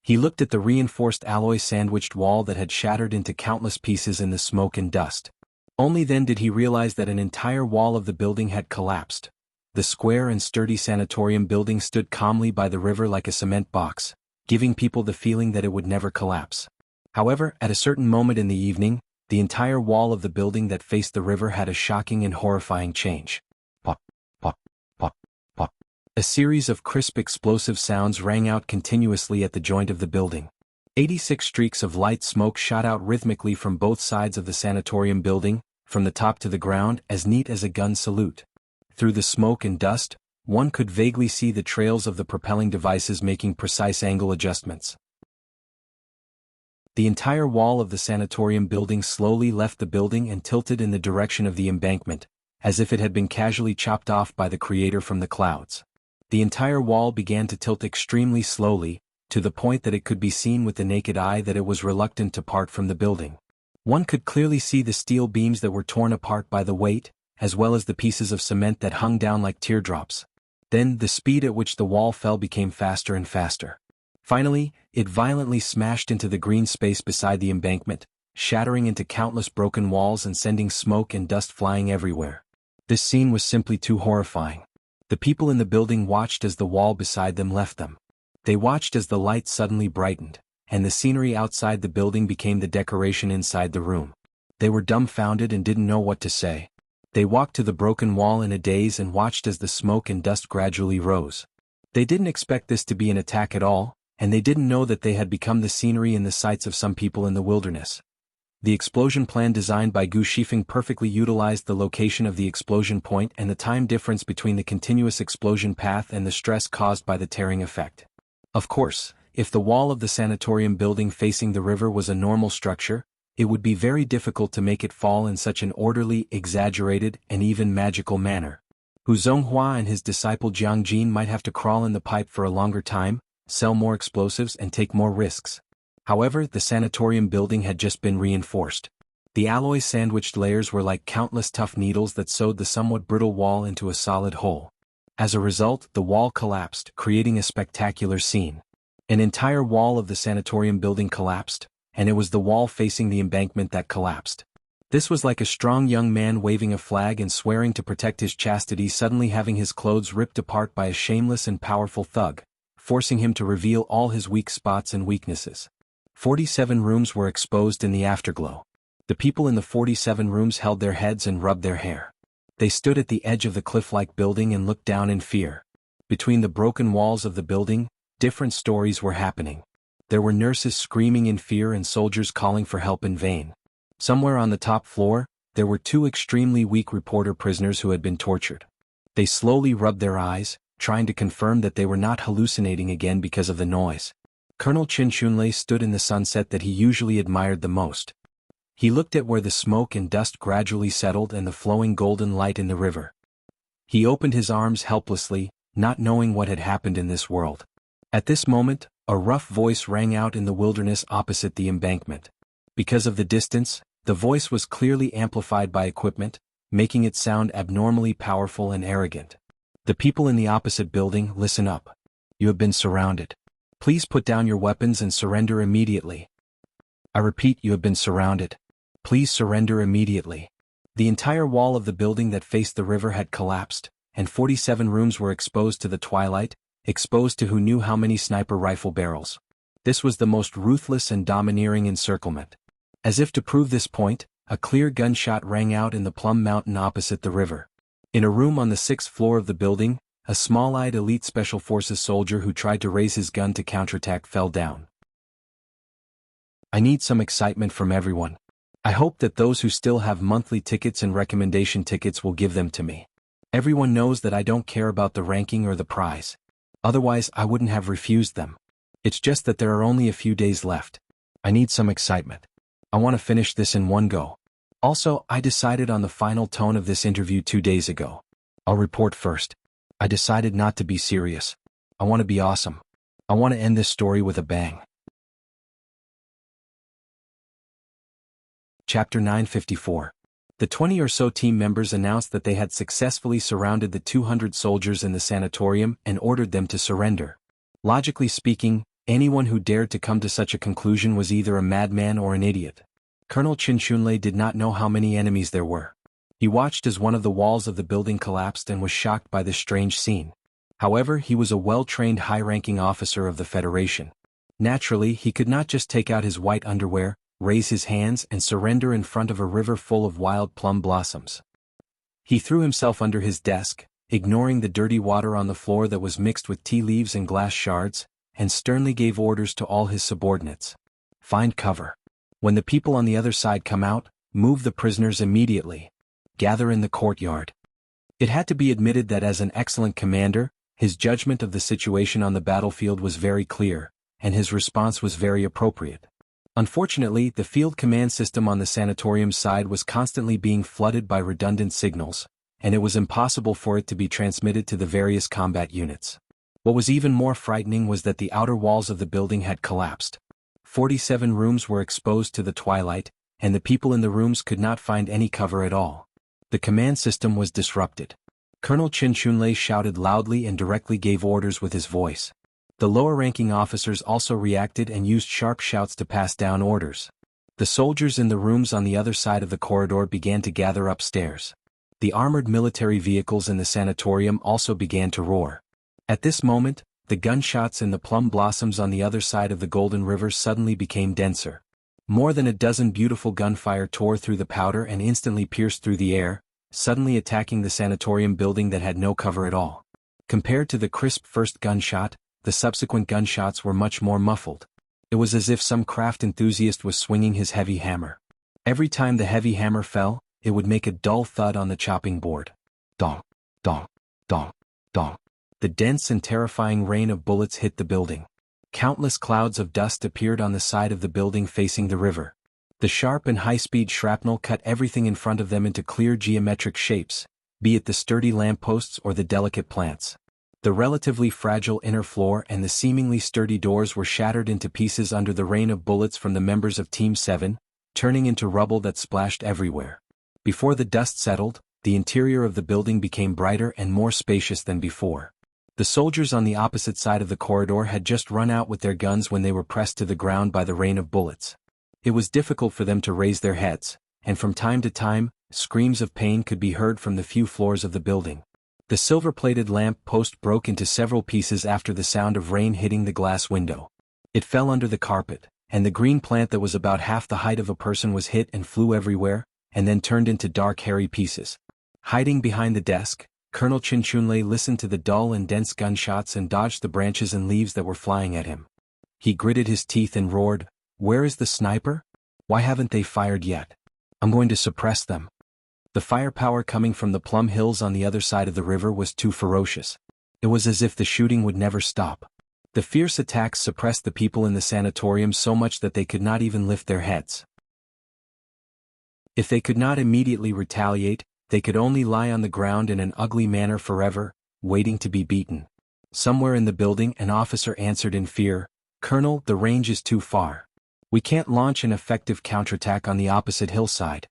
S1: He looked at the reinforced alloy-sandwiched wall that had shattered into countless pieces in the smoke and dust. Only then did he realize that an entire wall of the building had collapsed. The square and sturdy sanatorium building stood calmly by the river like a cement box, giving people the feeling that it would never collapse. However, at a certain moment in the evening, the entire wall of the building that faced the river had a shocking and horrifying change. Pop, pop, pop, pop. A series of crisp explosive sounds rang out continuously at the joint of the building. 86 streaks of light smoke shot out rhythmically from both sides of the sanatorium building, from the top to the ground, as neat as a gun salute. Through the smoke and dust, one could vaguely see the trails of the propelling devices making precise angle adjustments. The entire wall of the sanatorium building slowly left the building and tilted in the direction of the embankment, as if it had been casually chopped off by the Creator from the clouds. The entire wall began to tilt extremely slowly, to the point that it could be seen with the naked eye that it was reluctant to part from the building. One could clearly see the steel beams that were torn apart by the weight, as well as the pieces of cement that hung down like teardrops. Then, the speed at which the wall fell became faster and faster. Finally, it violently smashed into the green space beside the embankment, shattering into countless broken walls and sending smoke and dust flying everywhere. This scene was simply too horrifying. The people in the building watched as the wall beside them left them. They watched as the light suddenly brightened, and the scenery outside the building became the decoration inside the room. They were dumbfounded and didn't know what to say. They walked to the broken wall in a daze and watched as the smoke and dust gradually rose. They didn't expect this to be an attack at all, and they didn't know that they had become the scenery and the sights of some people in the wilderness. The explosion plan designed by Gu Shifeng perfectly utilized the location of the explosion point and the time difference between the continuous explosion path and the stress caused by the tearing effect. Of course, if the wall of the sanatorium building facing the river was a normal structure, it would be very difficult to make it fall in such an orderly, exaggerated, and even magical manner. Hu Zonghua and his disciple Jiang Jin might have to crawl in the pipe for a longer time, sell more explosives and take more risks. However, the sanatorium building had just been reinforced. The alloy sandwiched layers were like countless tough needles that sewed the somewhat brittle wall into a solid whole. As a result, the wall collapsed, creating a spectacular scene. An entire wall of the sanatorium building collapsed, and it was the wall facing the embankment that collapsed. This was like a strong young man waving a flag and swearing to protect his chastity suddenly having his clothes ripped apart by a shameless and powerful thug, forcing him to reveal all his weak spots and weaknesses. 47 rooms were exposed in the afterglow. The people in the 47 rooms held their heads and rubbed their hair. They stood at the edge of the cliff-like building and looked down in fear. Between the broken walls of the building, different stories were happening. There were nurses screaming in fear and soldiers calling for help in vain. Somewhere on the top floor, there were two extremely weak reporter prisoners who had been tortured. They slowly rubbed their eyes, trying to confirm that they were not hallucinating again because of the noise. Colonel Qin Shunlei stood in the sunset that he usually admired the most. He looked at where the smoke and dust gradually settled and the flowing golden light in the river. He opened his arms helplessly, not knowing what had happened in this world. At this moment, a rough voice rang out in the wilderness opposite the embankment. Because of the distance, the voice was clearly amplified by equipment, making it sound abnormally powerful and arrogant. The people in the opposite building, listen up. You have been surrounded. Please put down your weapons and surrender immediately. I repeat, you have been surrounded. Please surrender immediately. The entire wall of the building that faced the river had collapsed, and 47 rooms were exposed to the twilight, exposed to who knew how many sniper rifle barrels. This was the most ruthless and domineering encirclement. As if to prove this point, a clear gunshot rang out in the Plum Mountain opposite the river. In a room on the 6th floor of the building, a small-eyed elite special forces soldier who tried to raise his gun to counterattack fell down. I need some excitement from everyone. I hope that those who still have monthly tickets and recommendation tickets will give them to me. Everyone knows that I don't care about the ranking or the prize. Otherwise, I wouldn't have refused them. It's just that there are only a few days left. I need some excitement. I want to finish this in one go. Also, I decided on the final tone of this interview 2 days ago. I'll report first. I decided not to be serious. I want to be awesome. I want to end this story with a bang. Chapter 954. The 20 or so team members announced that they had successfully surrounded the 200 soldiers in the sanatorium and ordered them to surrender. Logically speaking, anyone who dared to come to such a conclusion was either a madman or an idiot. Colonel Qin Shunlei did not know how many enemies there were. He watched as one of the walls of the building collapsed and was shocked by this strange scene. However, he was a well-trained high-ranking officer of the Federation. Naturally, he could not just take out his white underwear, raise his hands and surrender in front of a river full of wild plum blossoms. He threw himself under his desk, ignoring the dirty water on the floor that was mixed with tea leaves and glass shards, and sternly gave orders to all his subordinates. Find cover. When the people on the other side come out, move the prisoners immediately. Gather in the courtyard. It had to be admitted that as an excellent commander, his judgment of the situation on the battlefield was very clear, and his response was very appropriate. Unfortunately, the field command system on the sanatorium side was constantly being flooded by redundant signals, and it was impossible for it to be transmitted to the various combat units. What was even more frightening was that the outer walls of the building had collapsed. 47 rooms were exposed to the twilight, and the people in the rooms could not find any cover at all. The command system was disrupted. Colonel Qin Shunlei shouted loudly and directly gave orders with his voice. The lower-ranking officers also reacted and used sharp shouts to pass down orders. The soldiers in the rooms on the other side of the corridor began to gather upstairs. The armored military vehicles in the sanatorium also began to roar. At this moment, the gunshots in the plum blossoms on the other side of the Golden River suddenly became denser. More than a dozen beautiful gunfire tore through the powder and instantly pierced through the air, suddenly attacking the sanatorium building that had no cover at all. Compared to the crisp first gunshot, the subsequent gunshots were much more muffled. It was as if some craft enthusiast was swinging his heavy hammer. Every time the heavy hammer fell, it would make a dull thud on the chopping board. Dong, dong, dong, dong. The dense and terrifying rain of bullets hit the building. Countless clouds of dust appeared on the side of the building facing the river. The sharp and high-speed shrapnel cut everything in front of them into clear geometric shapes, be it the sturdy lampposts or the delicate plants. The relatively fragile inner floor and the seemingly sturdy doors were shattered into pieces under the rain of bullets from the members of Team 7, turning into rubble that splashed everywhere. Before the dust settled, the interior of the building became brighter and more spacious than before. The soldiers on the opposite side of the corridor had just run out with their guns when they were pressed to the ground by the rain of bullets. It was difficult for them to raise their heads, and from time to time, screams of pain could be heard from the few floors of the building. The silver-plated lamp post broke into several pieces after the sound of rain hitting the glass window. It fell under the carpet, and the green plant that was about half the height of a person was hit and flew everywhere, and then turned into dark hairy pieces. Hiding behind the desk, Colonel Chinchunlei listened to the dull and dense gunshots and dodged the branches and leaves that were flying at him. He gritted his teeth and roared, "Where is the sniper? Why haven't they fired yet? I'm going to suppress them." The firepower coming from the Plum Hills on the other side of the river was too ferocious. It was as if the shooting would never stop. The fierce attacks suppressed the people in the sanatorium so much that they could not even lift their heads. If they could not immediately retaliate, they could only lie on the ground in an ugly manner forever, waiting to be beaten. Somewhere in the building an officer answered in fear, "Colonel, the range is too far. We can't launch an effective counterattack on the opposite hillside."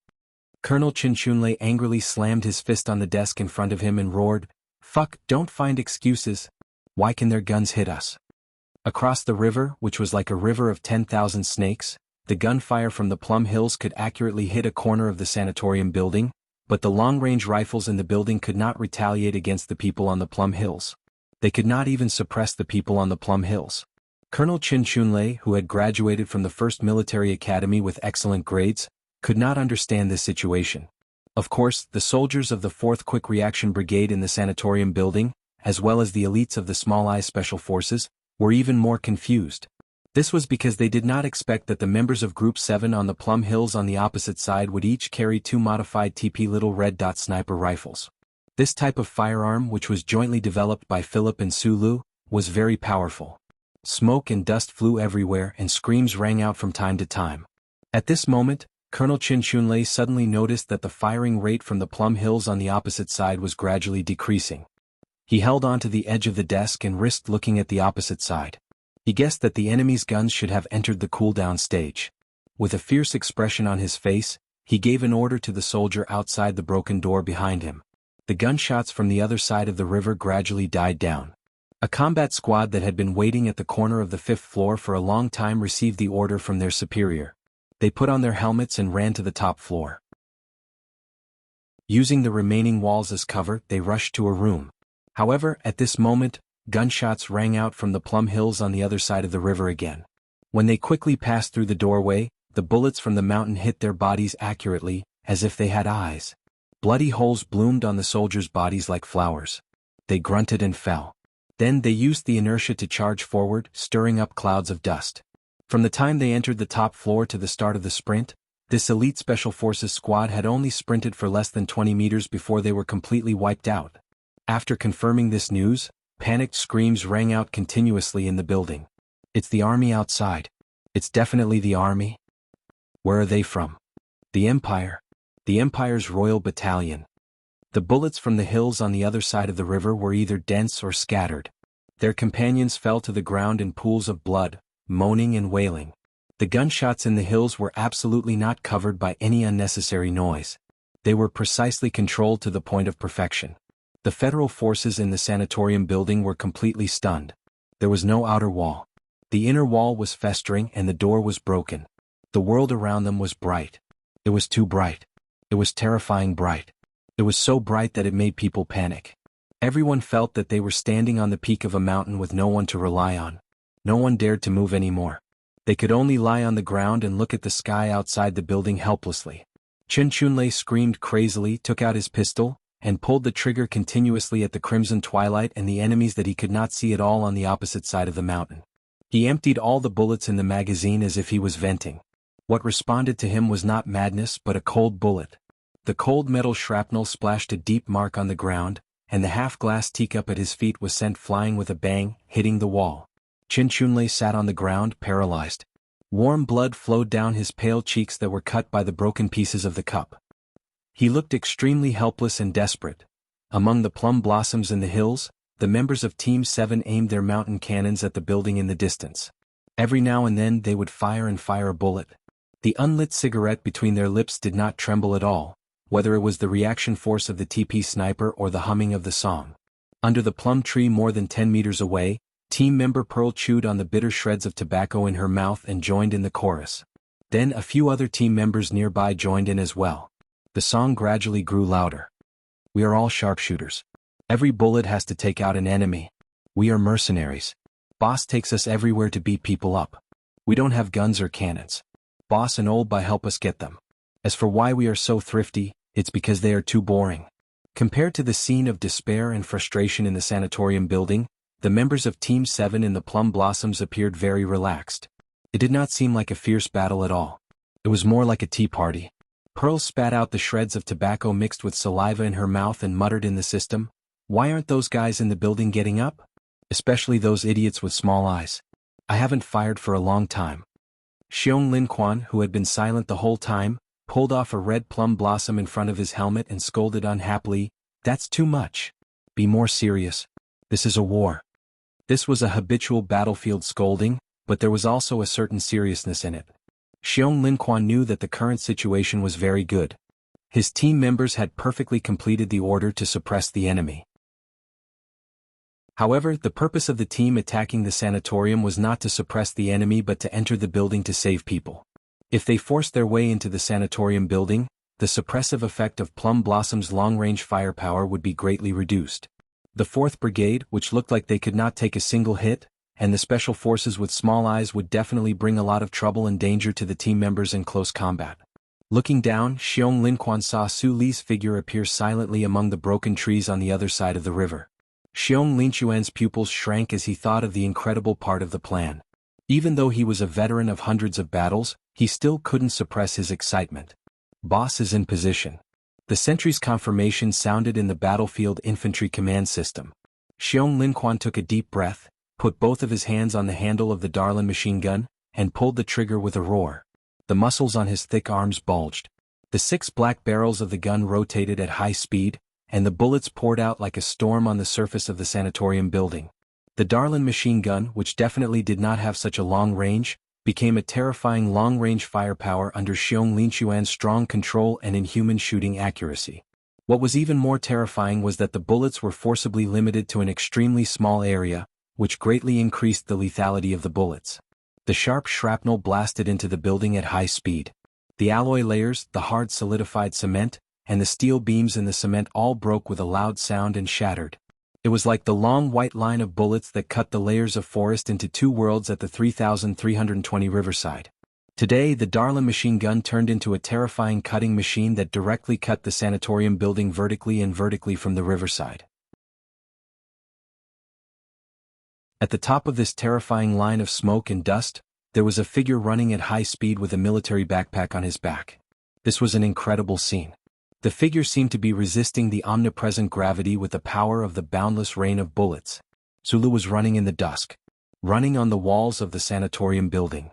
S1: Colonel Chinchunlei angrily slammed his fist on the desk in front of him and roared, "Fuck, don't find excuses. Why can their guns hit us?" Across the river, which was like a river of 10,000 snakes, the gunfire from the Plum Hills could accurately hit a corner of the sanatorium building, but the long-range rifles in the building could not retaliate against the people on the Plum Hills. They could not even suppress the people on the Plum Hills. Colonel Chinchunlei, who had graduated from the 1st Military Academy with excellent grades, could not understand this situation. Of course, the soldiers of the 4th Quick Reaction Brigade in the sanatorium building, as well as the elites of the Small Eyes Special Forces, were even more confused. This was because they did not expect that the members of Group 7 on the Plum Hills on the opposite side would each carry 2 modified TP Little Red Dot sniper rifles. This type of firearm, which was jointly developed by Philip and Sulu, was very powerful. Smoke and dust flew everywhere and screams rang out from time to time. At this moment, Colonel Chinchunlei suddenly noticed that the firing rate from the Plum Hills on the opposite side was gradually decreasing. He held on to the edge of the desk and risked looking at the opposite side. He guessed that the enemy's guns should have entered the cool-down stage. With a fierce expression on his face, he gave an order to the soldier outside the broken door behind him. The gunshots from the other side of the river gradually died down. A combat squad that had been waiting at the corner of the 5th floor for a long time received the order from their superior. They put on their helmets and ran to the top floor. Using the remaining walls as cover, they rushed to a room. However, at this moment, gunshots rang out from the Plum Hills on the other side of the river again. When they quickly passed through the doorway, the bullets from the mountain hit their bodies accurately, as if they had eyes. Bloody holes bloomed on the soldiers' bodies like flowers. They grunted and fell. Then they used the inertia to charge forward, stirring up clouds of dust. From the time they entered the top floor to the start of the sprint, this elite Special Forces squad had only sprinted for less than 20 meters before they were completely wiped out. After confirming this news, panicked screams rang out continuously in the building. "It's the army outside. It's definitely the army. Where are they from? The Empire. The Empire's Royal Battalion." The bullets from the hills on the other side of the river were either dense or scattered. Their companions fell to the ground in pools of blood, moaning and wailing. The gunshots in the hills were absolutely not covered by any unnecessary noise. They were precisely controlled to the point of perfection. The federal forces in the sanatorium building were completely stunned. There was no outer wall. The inner wall was festering and the door was broken. The world around them was bright. It was too bright. It was terrifying bright. It was so bright that it made people panic. Everyone felt that they were standing on the peak of a mountain with no one to rely on. No one dared to move anymore. They could only lie on the ground and look at the sky outside the building helplessly. Chen Chunlei screamed crazily, took out his pistol, and pulled the trigger continuously at the crimson twilight and the enemies that he could not see at all on the opposite side of the mountain. He emptied all the bullets in the magazine as if he was venting. What responded to him was not madness but a cold bullet. The cold metal shrapnel splashed a deep mark on the ground, and the half-glass teacup at his feet was sent flying with a bang, hitting the wall. Chen Chunlei sat on the ground, paralyzed. Warm blood flowed down his pale cheeks that were cut by the broken pieces of the cup. He looked extremely helpless and desperate. Among the plum blossoms in the hills, the members of Team 7 aimed their mountain cannons at the building in the distance. Every now and then they would fire a bullet. The unlit cigarette between their lips did not tremble at all, whether it was the reaction force of the TP sniper or the humming of the song. Under the plum tree more than 10 meters away, team member Pearl chewed on the bitter shreds of tobacco in her mouth and joined in the chorus. Then a few other team members nearby joined in as well. The song gradually grew louder. We are all sharpshooters. Every bullet has to take out an enemy. We are mercenaries. Boss takes us everywhere to beat people up. We don't have guns or cannons. Boss and Old Boy help us get them. As for why we are so thrifty, it's because they are too boring. Compared to the scene of despair and frustration in the sanatorium building, the members of Team 7 in the Plum Blossoms appeared very relaxed. It did not seem like a fierce battle at all. It was more like a tea party. Pearl spat out the shreds of tobacco mixed with saliva in her mouth and muttered in the system, "Why aren't those guys in the building getting up? Especially those idiots with small eyes. I haven't fired for a long time." Xiong Linquan, who had been silent the whole time, pulled off a red plum blossom in front of his helmet and scolded unhappily, "That's too much. Be more serious. This is a war." This was a habitual battlefield scolding, but there was also a certain seriousness in it. Xiong Linquan knew that the current situation was very good. His team members had perfectly completed the order to suppress the enemy. However, the purpose of the team attacking the sanatorium was not to suppress the enemy but to enter the building to save people. If they forced their way into the sanatorium building, the suppressive effect of Plum Blossom's long-range firepower would be greatly reduced. The 4th Brigade, which looked like they could not take a single hit, and the Special Forces with small eyes would definitely bring a lot of trouble and danger to the team members in close combat. Looking down, Xiong Linquan saw Su Li's figure appear silently among the broken trees on the other side of the river. Xiong Linquan's pupils shrank as he thought of the incredible part of the plan. Even though he was a veteran of hundreds of battles, he still couldn't suppress his excitement. Boss is in position. The sentry's confirmation sounded in the battlefield infantry command system. Xiong Linquan took a deep breath, put both of his hands on the handle of the Darlin machine gun, and pulled the trigger with a roar. The muscles on his thick arms bulged. The 6 black barrels of the gun rotated at high speed, and the bullets poured out like a storm on the surface of the sanatorium building. The Darlin machine gun, which definitely did not have such a long range, became a terrifying long-range firepower under Xiong Linquan's strong control and inhuman shooting accuracy. What was even more terrifying was that the bullets were forcibly limited to an extremely small area, which greatly increased the lethality of the bullets. The sharp shrapnel blasted into the building at high speed. The alloy layers, the hard solidified cement, and the steel beams in the cement all broke with a loud sound and shattered. It was like the long white line of bullets that cut the layers of forest into 2 worlds at the 3320 riverside. Today the Darlin machine gun turned into a terrifying cutting machine that directly cut the sanatorium building vertically and vertically from the riverside. At the top of this terrifying line of smoke and dust, there was a figure running at high speed with a military backpack on his back. This was an incredible scene. The figure seemed to be resisting the omnipresent gravity with the power of the boundless rain of bullets. Zulu was running in the dusk. Running on the walls of the sanatorium building.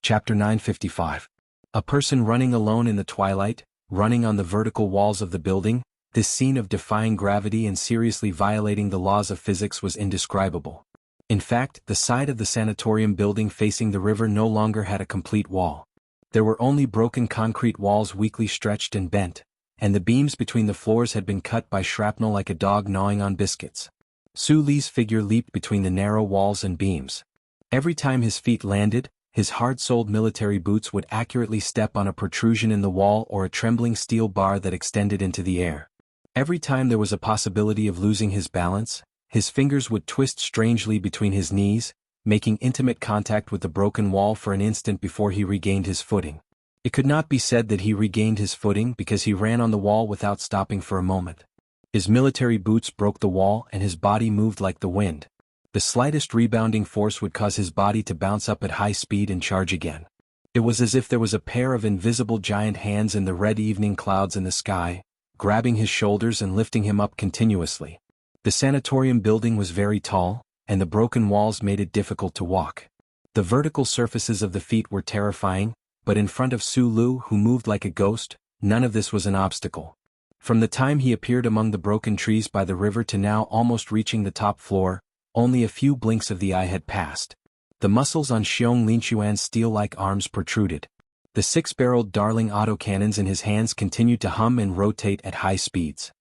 S1: Chapter 955. A person running alone in the twilight, running on the vertical walls of the building. This scene of defying gravity and seriously violating the laws of physics was indescribable. In fact, the side of the sanatorium building facing the river no longer had a complete wall. There were only broken concrete walls weakly stretched and bent, and the beams between the floors had been cut by shrapnel like a dog gnawing on biscuits. Su Li's figure leaped between the narrow walls and beams. Every time his feet landed, his hard-soled military boots would accurately step on a protrusion in the wall or a trembling steel bar that extended into the air. Every time there was a possibility of losing his balance, his fingers would twist strangely between his knees, making intimate contact with the broken wall for an instant before he regained his footing. It could not be said that he regained his footing because he ran on the wall without stopping for a moment. His military boots broke the wall and his body moved like the wind. The slightest rebounding force would cause his body to bounce up at high speed and charge again. It was as if there was a pair of invisible giant hands in the red evening clouds in the sky, grabbing his shoulders and lifting him up continuously. The sanatorium building was very tall, and the broken walls made it difficult to walk. The vertical surfaces of the feet were terrifying, but in front of Su Lu, who moved like a ghost, none of this was an obstacle. From the time he appeared among the broken trees by the river to now almost reaching the top floor, only a few blinks of the eye had passed. The muscles on Xiong Linxuan's steel-like arms protruded. The six-barreled Darling autocannons in his hands continued to hum and rotate at high speeds.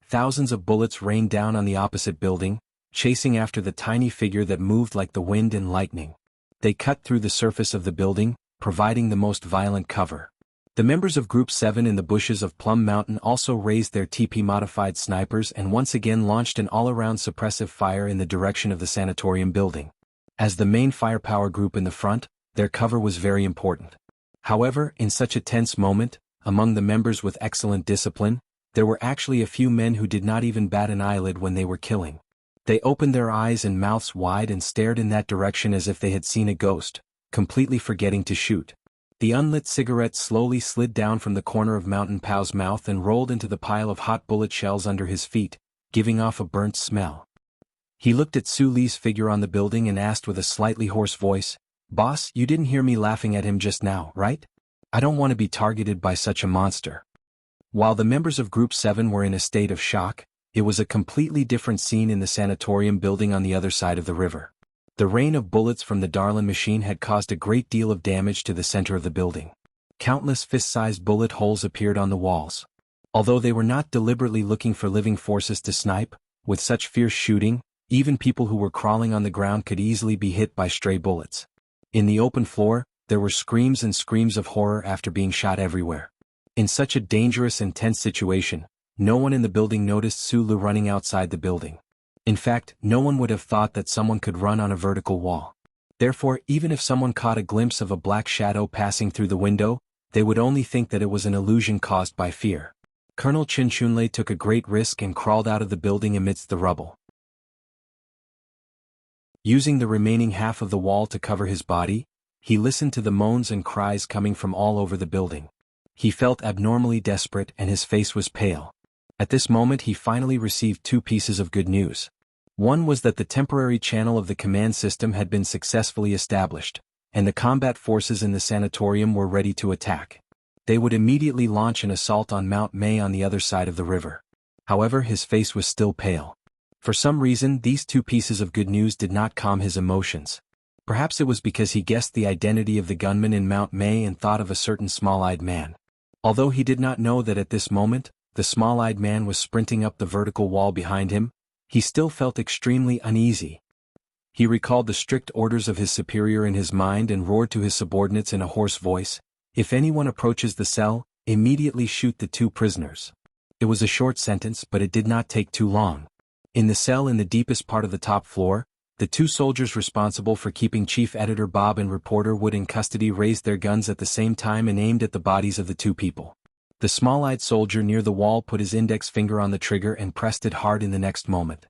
S1: Thousands of bullets rained down on the opposite building, chasing after the tiny figure that moved like the wind and lightning. They cut through the surface of the building, providing the most violent cover. The members of Group 7 in the bushes of Plum Mountain also raised their TP-modified snipers and once again launched an all-around suppressive fire in the direction of the sanatorium building. As the main firepower group in the front, their cover was very important. However, in such a tense moment, among the members with excellent discipline, there were actually a few men who did not even bat an eyelid when they were killing. They opened their eyes and mouths wide and stared in that direction as if they had seen a ghost, completely forgetting to shoot. The unlit cigarette slowly slid down from the corner of Mountain Pow's mouth and rolled into the pile of hot bullet shells under his feet, giving off a burnt smell. He looked at Su Li's figure on the building and asked with a slightly hoarse voice, "Boss, you didn't hear me laughing at him just now, right? I don't want to be targeted by such a monster." While the members of Group 7 were in a state of shock, it was a completely different scene in the sanatorium building on the other side of the river. The rain of bullets from the Darlin machine had caused a great deal of damage to the center of the building. Countless fist-sized bullet holes appeared on the walls. Although they were not deliberately looking for living forces to snipe, with such fierce shooting, even people who were crawling on the ground could easily be hit by stray bullets. In the open floor, there were screams and screams of horror after being shot everywhere. In such a dangerous and tense situation, no one in the building noticed Su Lu running outside the building. In fact, no one would have thought that someone could run on a vertical wall. Therefore, even if someone caught a glimpse of a black shadow passing through the window, they would only think that it was an illusion caused by fear. Colonel Chin Chunlei took a great risk and crawled out of the building amidst the rubble. Using the remaining half of the wall to cover his body, he listened to the moans and cries coming from all over the building. He felt abnormally desperate and his face was pale. At this moment he finally received two pieces of good news. One was that the temporary channel of the command system had been successfully established, and the combat forces in the sanatorium were ready to attack. They would immediately launch an assault on Mount May on the other side of the river. However, his face was still pale. For some reason, these two pieces of good news did not calm his emotions. Perhaps it was because he guessed the identity of the gunman in Mount May and thought of a certain small-eyed man. Although he did not know that at this moment, the small-eyed man was sprinting up the vertical wall behind him, he still felt extremely uneasy. He recalled the strict orders of his superior in his mind and roared to his subordinates in a hoarse voice, "If anyone approaches the cell, immediately shoot the two prisoners." It was a short sentence, but it did not take too long. In the cell in the deepest part of the top floor, the two soldiers responsible for keeping Chief Editor Bob and Reporter Wood in custody raised their guns at the same time and aimed at the bodies of the two people. The small-eyed soldier near the wall put his index finger on the trigger and pressed it hard in the next moment.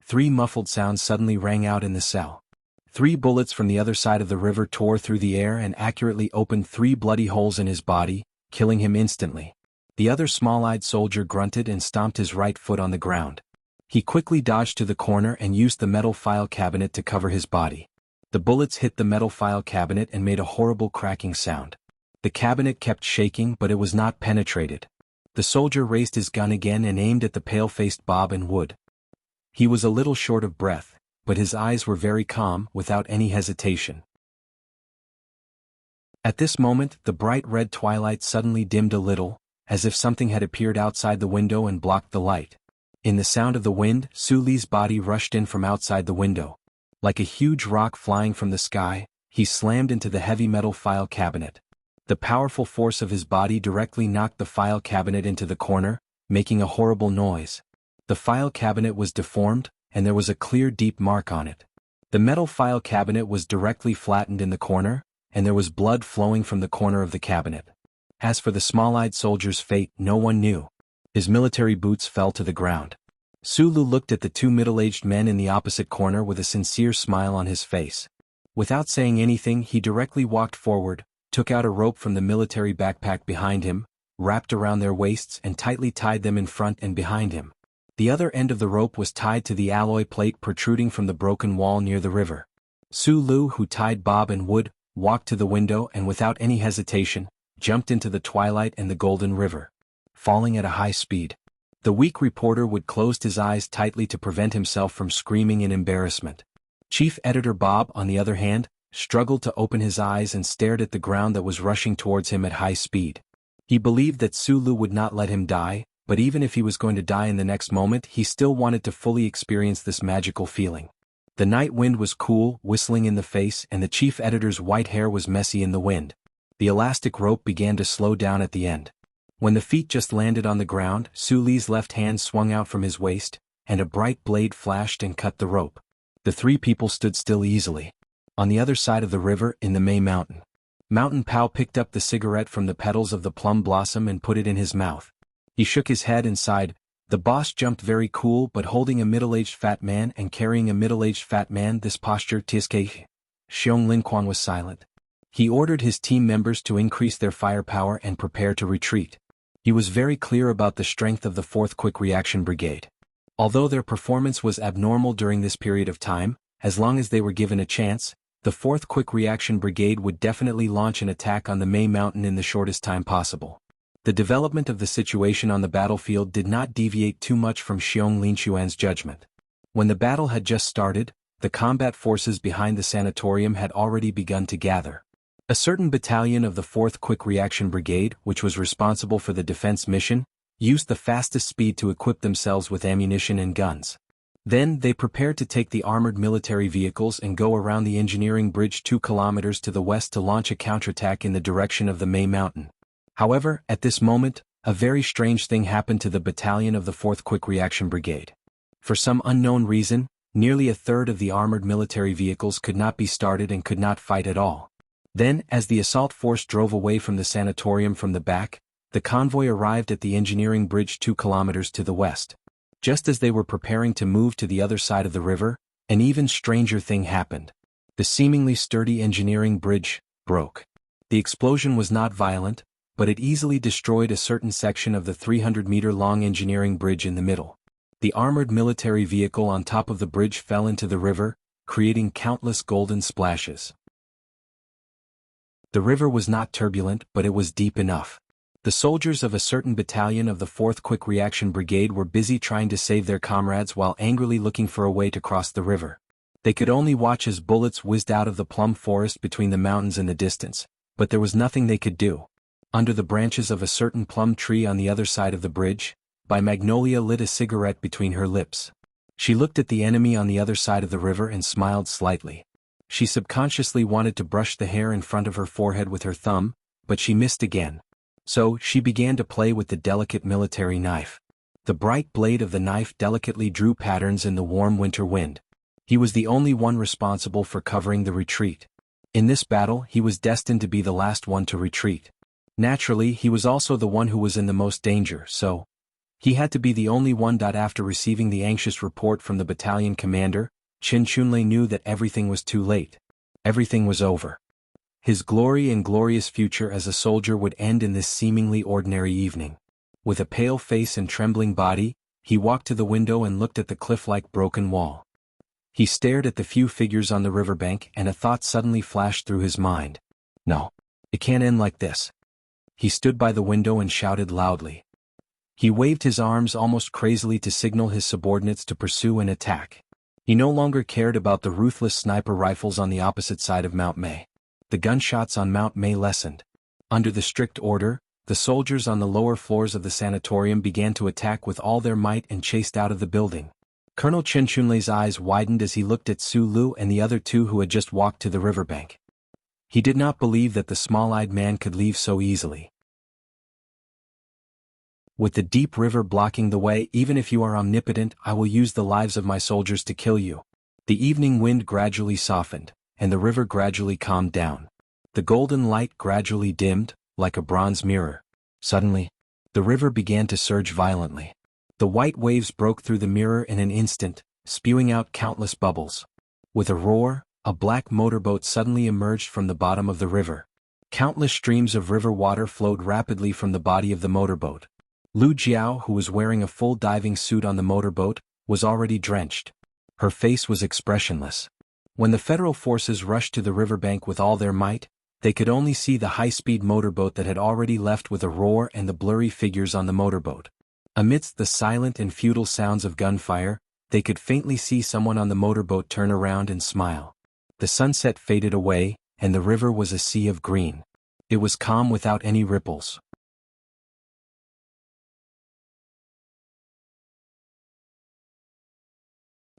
S1: 3 muffled sounds suddenly rang out in the cell. 3 bullets from the other side of the river tore through the air and accurately opened 3 bloody holes in his body, killing him instantly. The other small-eyed soldier grunted and stomped his right foot on the ground. He quickly dodged to the corner and used the metal file cabinet to cover his body. The bullets hit the metal file cabinet and made a horrible cracking sound. The cabinet kept shaking, but it was not penetrated. The soldier raised his gun again and aimed at the pale-faced Bob and Wood. He was a little short of breath, but his eyes were very calm, without any hesitation. At this moment, the bright red twilight suddenly dimmed a little, as if something had appeared outside the window and blocked the light. In the sound of the wind, Su Li's body rushed in from outside the window. Like a huge rock flying from the sky, he slammed into the heavy metal file cabinet. The powerful force of his body directly knocked the file cabinet into the corner, making a horrible noise. The file cabinet was deformed, and there was a clear deep mark on it. The metal file cabinet was directly flattened in the corner, and there was blood flowing from the corner of the cabinet. As for the small-eyed soldier's fate, no one knew. His military boots fell to the ground. Sulu looked at the two middle-aged men in the opposite corner with a sincere smile on his face. Without saying anything, he directly walked forward, took out a rope from the military backpack behind him, wrapped around their waists and tightly tied them in front and behind him. The other end of the rope was tied to the alloy plate protruding from the broken wall near the river. Sulu, who tied Bob and Wood, walked to the window and without any hesitation, jumped into the twilight and the golden river, falling at a high speed. The weak reporter Wood closed his eyes tightly to prevent himself from screaming in embarrassment. Chief Editor Bob, on the other hand, struggled to open his eyes and stared at the ground that was rushing towards him at high speed. He believed that Sulu would not let him die, but even if he was going to die in the next moment, he still wanted to fully experience this magical feeling. The night wind was cool, whistling in the face, and the chief editor's white hair was messy in the wind. The elastic rope began to slow down at the end. When the feet just landed on the ground, Sulu's left hand swung out from his waist, and a bright blade flashed and cut the rope. The three people stood still easily. On the other side of the river, in the May Mountain. Mountain Pow picked up the cigarette from the petals of the plum blossom and put it in his mouth. He shook his head and sighed. The boss jumped very cool, but holding a middle-aged fat man and carrying a middle-aged fat man, this posture tiske. Xiong Linquan was silent. He ordered his team members to increase their firepower and prepare to retreat. He was very clear about the strength of the 4th Quick Reaction Brigade. Although their performance was abnormal during this period of time, as long as they were given a chance, the 4th Quick Reaction Brigade would definitely launch an attack on the May Mountain in the shortest time possible. The development of the situation on the battlefield did not deviate too much from Xiong Linquan's judgment. When the battle had just started, the combat forces behind the sanatorium had already begun to gather. A certain battalion of the 4th Quick Reaction Brigade, which was responsible for the defense mission, used the fastest speed to equip themselves with ammunition and guns. Then they prepared to take the armored military vehicles and go around the engineering bridge 2 kilometers to the west to launch a counterattack in the direction of the May Mountain. However, at this moment, a very strange thing happened to the battalion of the 4th Quick Reaction Brigade. For some unknown reason, nearly a third of the armored military vehicles could not be started and could not fight at all. Then, as the assault force drove away from the sanatorium from the back, the convoy arrived at the engineering bridge 2 kilometers to the west. Just as they were preparing to move to the other side of the river, an even stranger thing happened. The seemingly sturdy engineering bridge broke. The explosion was not violent, but it easily destroyed a certain section of the 300-meter-long engineering bridge in the middle. The armored military vehicle on top of the bridge fell into the river, creating countless golden splashes. The river was not turbulent, but it was deep enough. The soldiers of a certain battalion of the 4th Quick Reaction Brigade were busy trying to save their comrades while angrily looking for a way to cross the river. They could only watch as bullets whizzed out of the plum forest between the mountains in the distance, but there was nothing they could do. Under the branches of a certain plum tree on the other side of the bridge, Magnolia lit a cigarette between her lips. She looked at the enemy on the other side of the river and smiled slightly. She subconsciously wanted to brush the hair in front of her forehead with her thumb, but she missed again. So, she began to play with the delicate military knife. The bright blade of the knife delicately drew patterns in the warm winter wind. He was the only one responsible for covering the retreat. In this battle, he was destined to be the last one to retreat. Naturally, he was also the one who was in the most danger, so he had to be the only one. After receiving the anxious report from the battalion commander, Chin Chunlei knew that everything was too late. Everything was over. His glory and glorious future as a soldier would end in this seemingly ordinary evening. With a pale face and trembling body, he walked to the window and looked at the cliff-like broken wall. He stared at the few figures on the riverbank and a thought suddenly flashed through his mind. No. It can't end like this. He stood by the window and shouted loudly. He waved his arms almost crazily to signal his subordinates to pursue and attack. He no longer cared about the ruthless sniper rifles on the opposite side of Mount May. The gunshots on Mount May lessened. Under the strict order, the soldiers on the lower floors of the sanatorium began to attack with all their might and chased out of the building. Colonel Chin Chunlei's eyes widened as he looked at Su Lu and the other two who had just walked to the riverbank. He did not believe that the small-eyed man could leave so easily. With the deep river blocking the way, even if you are omnipotent, I will use the lives of my soldiers to kill you. The evening wind gradually softened, and the river gradually calmed down. The golden light gradually dimmed, like a bronze mirror. Suddenly, the river began to surge violently. The white waves broke through the mirror in an instant, spewing out countless bubbles. With a roar, a black motorboat suddenly emerged from the bottom of the river. Countless streams of river water flowed rapidly from the body of the motorboat. Lu Jiao, who was wearing a full diving suit on the motorboat, was already drenched. Her face was expressionless. When the federal forces rushed to the riverbank with all their might, they could only see the high-speed motorboat that had already left with a roar and the blurry figures on the motorboat. Amidst the silent and futile sounds of gunfire, they could faintly see someone on the motorboat turn around and smile. The sunset faded away, and the river was a sea of green. It was calm without any ripples.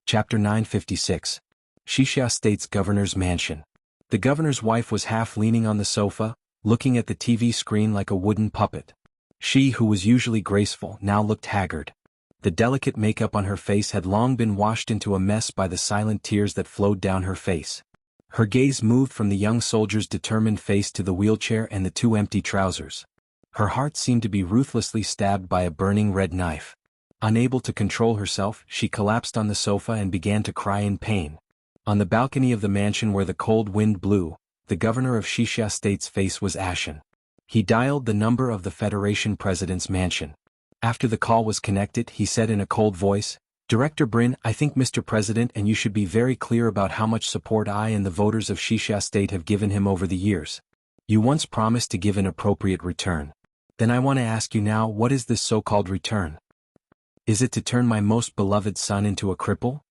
S1: Chapter 956. Xixia State's Governor's Mansion. The governor's wife was half leaning on the sofa, looking at the TV screen like a wooden puppet. She, who was usually graceful, now looked haggard. The delicate makeup on her face had long been washed into a mess by the silent tears that flowed down her face. Her gaze moved from the young soldier's determined face to the wheelchair and the two empty trousers. Her heart seemed to be ruthlessly stabbed by a burning red knife. Unable to control herself, she collapsed on the sofa and began to cry in pain. On the balcony of the mansion where the cold wind blew, the governor of Xixia State's face was ashen. He dialed the number of the Federation President's mansion. After the call was connected, he said in a cold voice, "Director Brin, I think Mr. President and you should be very clear about how much support I and the voters of Xixia State have given him over the years. You once promised to give an appropriate return. Then I want to ask you now, what is this so-called return? Is it to turn my most beloved son into a cripple?"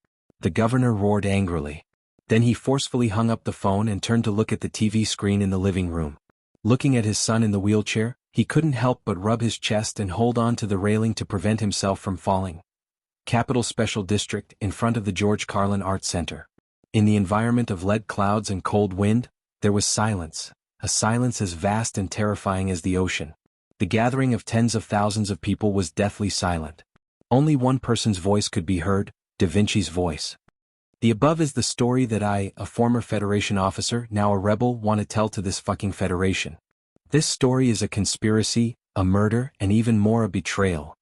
S1: The governor roared angrily. Then he forcefully hung up the phone and turned to look at the TV screen in the living room. Looking at his son in the wheelchair, he couldn't help but rub his chest and hold on to the railing to prevent himself from falling. Capital Special District, in front of the George Carlin Arts Center. In the environment of lead clouds and cold wind, there was silence, a silence as vast and terrifying as the ocean. The gathering of tens of thousands of people was deathly silent. Only one person's voice could be heard, Da Vinci's voice. The above is the story that I, a former Federation officer, now a rebel, want to tell to this fucking Federation. This story is a conspiracy, a murder, and even more a betrayal.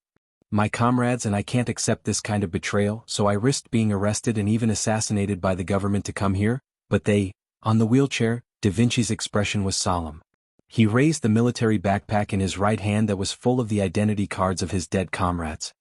S1: My comrades and I can't accept this kind of betrayal, so I risked being arrested and even assassinated by the government to come here, but they, on the wheelchair, Da Vinci's expression was solemn. He raised the military backpack in his right hand that was full of the identity cards of his dead comrades.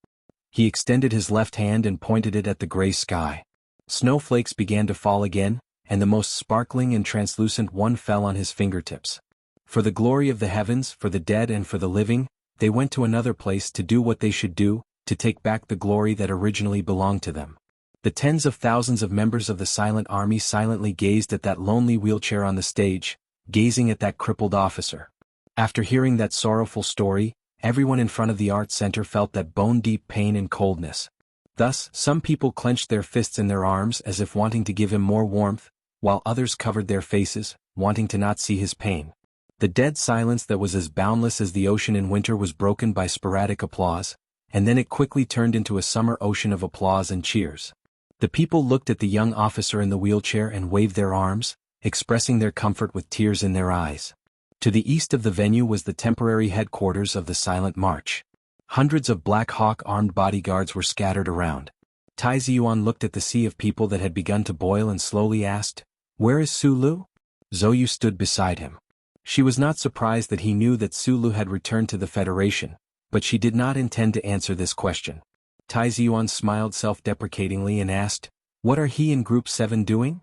S1: He extended his left hand and pointed it at the gray sky. Snowflakes began to fall again, and the most sparkling and translucent one fell on his fingertips. For the glory of the heavens, for the dead and for the living, they went to another place to do what they should do, to take back the glory that originally belonged to them. The tens of thousands of members of the Silent Army silently gazed at that lonely wheelchair on the stage, gazing at that crippled officer. After hearing that sorrowful story, everyone in front of the Arts Center felt that bone-deep pain and coldness. Thus, some people clenched their fists in their arms as if wanting to give him more warmth, while others covered their faces, wanting to not see his pain. The dead silence that was as boundless as the ocean in winter was broken by sporadic applause, and then it quickly turned into a summer ocean of applause and cheers. The people looked at the young officer in the wheelchair and waved their arms, expressing their comfort with tears in their eyes. To the east of the venue was the temporary headquarters of the Silent March. Hundreds of Black Hawk armed bodyguards were scattered around. Tai Ziyuan looked at the sea of people that had begun to boil and slowly asked, "Where is Su Lu?" Zhou stood beside him. She was not surprised that he knew that Su Lu had returned to the Federation, but she did not intend to answer this question. Tai Ziyuan smiled self-deprecatingly and asked, "What are he and Group 7 doing?"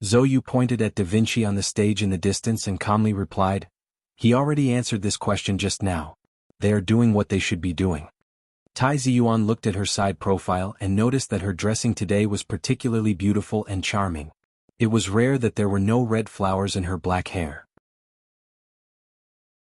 S1: Zhou pointed at Da Vinci on the stage in the distance and calmly replied, "He already answered this question just now. They are doing what they should be doing." Tai Ziyuan looked at her side profile and noticed that her dressing today was particularly beautiful and charming. It was rare that there were no red flowers in her black hair.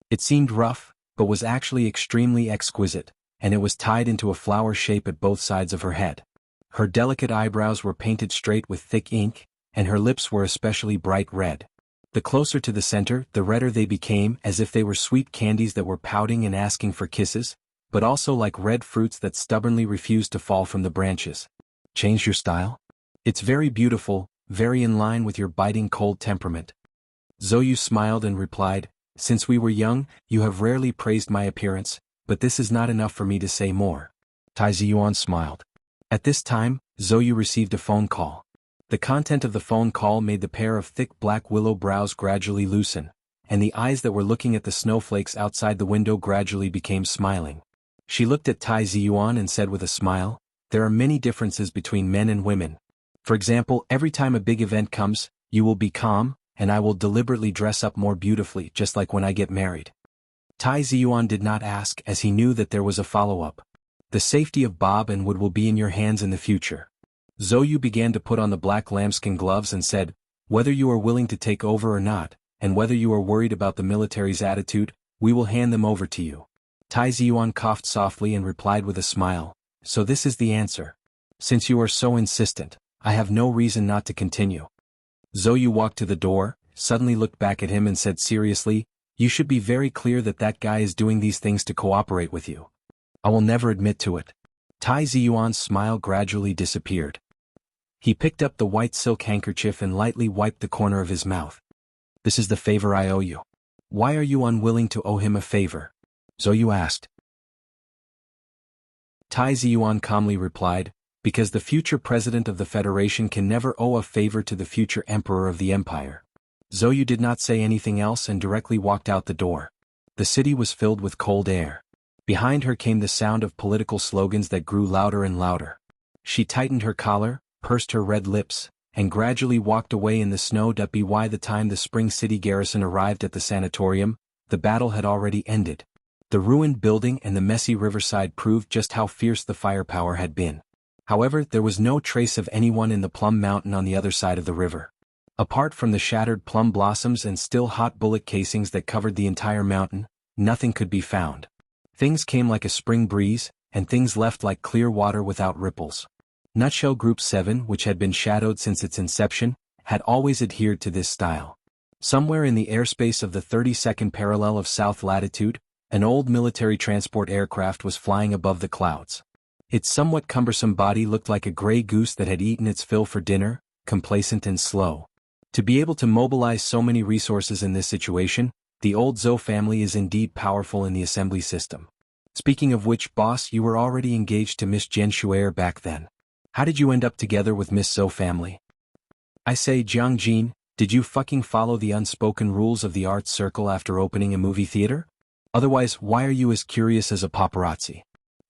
S1: It seemed rough, but was actually extremely exquisite, and it was tied into a flower shape at both sides of her head. Her delicate eyebrows were painted straight with thick ink, and her lips were especially bright red. The closer to the center, the redder they became, as if they were sweet candies that were pouting and asking for kisses, but also like red fruits that stubbornly refused to fall from the branches. "Change your style?" It's very beautiful, very in line with your biting cold temperament. Zhou smiled and replied, since we were young, you have rarely praised my appearance, but this is not enough for me to say more. Tai Ziyuan smiled. At this time, Zhou received a phone call. The content of the phone call made the pair of thick black willow brows gradually loosen, and the eyes that were looking at the snowflakes outside the window gradually became smiling. She looked at Tai Ziyuan and said with a smile, there are many differences between men and women. For example, every time a big event comes, you will be calm, and I will deliberately dress up more beautifully just like when I get married. Tai Ziyuan did not ask as he knew that there was a follow-up. The safety of Bob and Wood will be in your hands in the future. Zhou began to put on the black lambskin gloves and said, whether you are willing to take over or not, and whether you are worried about the military's attitude, we will hand them over to you. Tai Ziyuan coughed softly and replied with a smile, so this is the answer. Since you are so insistent, I have no reason not to continue. Zhou walked to the door, suddenly looked back at him and said seriously, you should be very clear that that guy is doing these things to cooperate with you. I will never admit to it. Tai Ziyuan's smile gradually disappeared. He picked up the white silk handkerchief and lightly wiped the corner of his mouth. This is the favor I owe you. Why are you unwilling to owe him a favor? Zhou asked. Tai Ziyuan calmly replied, because the future president of the Federation can never owe a favor to the future emperor of the empire. Zhou did not say anything else and directly walked out the door. The city was filled with cold air. Behind her came the sound of political slogans that grew louder and louder. She tightened her collar, pursed her red lips, and gradually walked away in the snow. By the time the Spring City garrison arrived at the sanatorium, the battle had already ended. The ruined building and the messy riverside proved just how fierce the firepower had been. However, there was no trace of anyone in the Plum Mountain on the other side of the river. Apart from the shattered plum blossoms and still hot bullet casings that covered the entire mountain, nothing could be found. Things came like a spring breeze, and things left like clear water without ripples. Nutshell Group 7, which had been shadowed since its inception, had always adhered to this style. Somewhere in the airspace of the 32nd parallel of south latitude, an old military transport aircraft was flying above the clouds. Its somewhat cumbersome body looked like a gray goose that had eaten its fill for dinner, complacent and slow. To be able to mobilize so many resources in this situation, the old Zhou family is indeed powerful in the assembly system. Speaking of which, boss, you were already engaged to Miss Jian Shuer back then. How did you end up together with Miss Zhou family? I say, Jiang Jin, did you fucking follow the unspoken rules of the arts circle after opening a movie theater? Otherwise, why are you as curious as a paparazzi?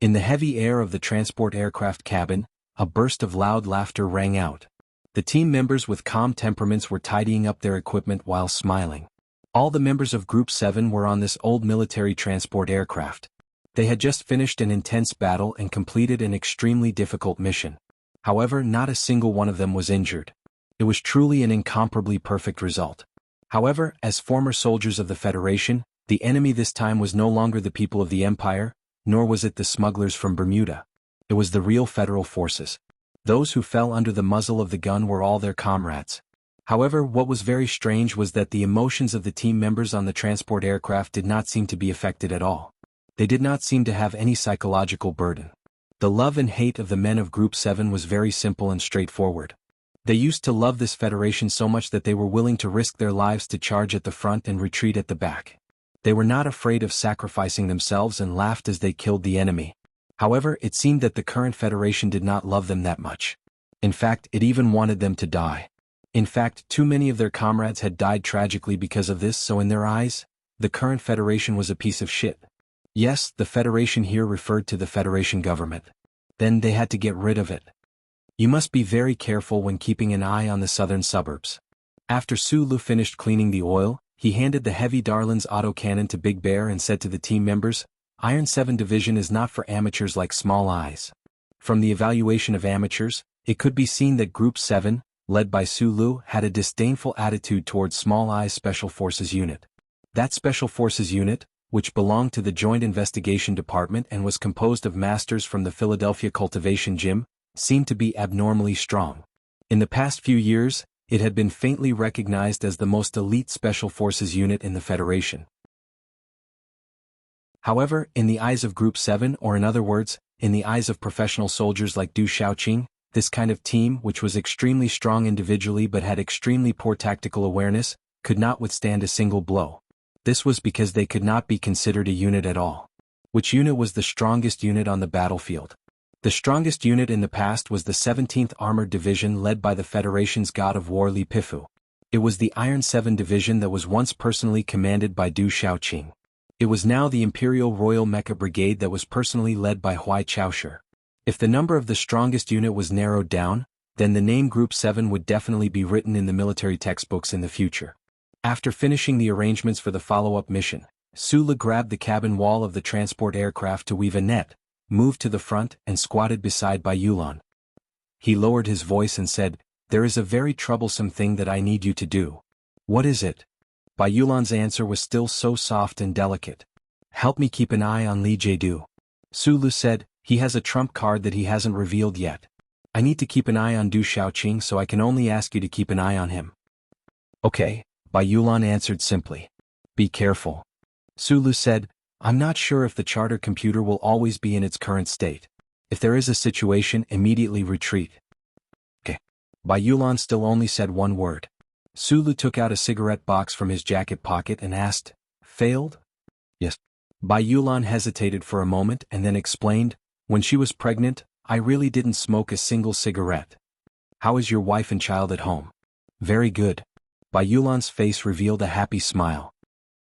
S1: In the heavy air of the transport aircraft cabin, a burst of loud laughter rang out. The team members with calm temperaments were tidying up their equipment while smiling. All the members of Group 7 were on this old military transport aircraft. They had just finished an intense battle and completed an extremely difficult mission. However, not a single one of them was injured. It was truly an incomparably perfect result. However, as former soldiers of the Federation, the enemy this time was no longer the people of the Empire, nor was it the smugglers from Bermuda. It was the real federal forces. Those who fell under the muzzle of the gun were all their comrades. However, what was very strange was that the emotions of the team members on the transport aircraft did not seem to be affected at all. They did not seem to have any psychological burden. The love and hate of the men of Group 7 was very simple and straightforward. They used to love this federation so much that they were willing to risk their lives to charge at the front and retreat at the back. They were not afraid of sacrificing themselves and laughed as they killed the enemy. However, it seemed that the current federation did not love them that much. In fact, it even wanted them to die. In fact, too many of their comrades had died tragically because of this, so in their eyes, the current federation was a piece of shit. Yes, the federation here referred to the federation government. Then they had to get rid of it. You must be very careful when keeping an eye on the southern suburbs. After Su Lu finished cleaning the oil, he handed the heavy Darlin's autocannon to Big Bear and said to the team members, Iron 7 Division is not for amateurs like Small Eyes. From the evaluation of amateurs, it could be seen that Group 7, led by Su Lu, had a disdainful attitude towards Small Eyes Special Forces Unit. That Special Forces Unit, which belonged to the Joint Investigation Department and was composed of masters from the Philadelphia Cultivation Gym, seemed to be abnormally strong. In the past few years, it had been faintly recognized as the most elite Special Forces unit in the Federation. However, in the eyes of Group 7, or in other words, in the eyes of professional soldiers like Du Xiaoqing, this kind of team, which was extremely strong individually but had extremely poor tactical awareness, could not withstand a single blow. This was because they could not be considered a unit at all. Which unit was the strongest unit on the battlefield? The strongest unit in the past was the 17th Armored Division led by the Federation's god of war Li Pifu. It was the Iron 7 Division that was once personally commanded by Du Shaoqing. It was now the Imperial Royal Mecha Brigade that was personally led by Huai Chaoshi. If the number of the strongest unit was narrowed down, then the name Group 7 would definitely be written in the military textbooks in the future. After finishing the arrangements for the follow-up mission, Sula grabbed the cabin wall of the transport aircraft to weave a net, moved to the front and squatted beside Bai Yulan. He lowered his voice and said, "There is a very troublesome thing that I need you to do." "What is it?" Bai Yulan's answer was still so soft and delicate. "Help me keep an eye on Li Jiedu." Sulu said, "He has a trump card that he hasn't revealed yet. I need to keep an eye on Du Shaoqing, so I can only ask you to keep an eye on him." "Okay," Bai Yulan answered simply. "Be careful." Sulu said, "I'm not sure if the charter computer will always be in its current state. If there is a situation, immediately retreat." "Okay." Bai Yulan still only said one word. Sulu took out a cigarette box from his jacket pocket and asked, "Failed?" "Yes." Bai Yulan hesitated for a moment and then explained, "When she was pregnant, I really didn't smoke a single cigarette." "How is your wife and child at home?" "Very good." Bai Yulan's face revealed a happy smile.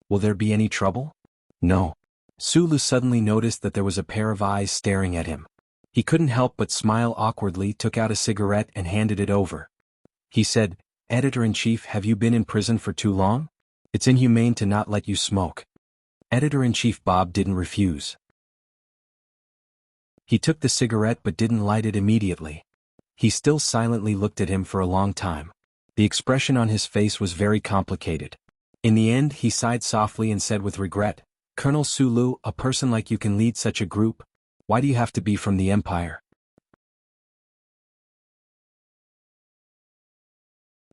S1: "Will there be any trouble?" "No." Sulu suddenly noticed that there was a pair of eyes staring at him. He couldn't help but smile awkwardly, took out a cigarette and handed it over. He said, "Editor-in-Chief, have you been in prison for too long? It's inhumane to not let you smoke." Editor-in-Chief Bob didn't refuse. He took the cigarette but didn't light it immediately. He still silently looked at him for a long time. The expression on his face was very complicated. In the end he sighed softly and said with regret, "Colonel Sulu, a person like you can lead such a group? Why do you have to be from the Empire?"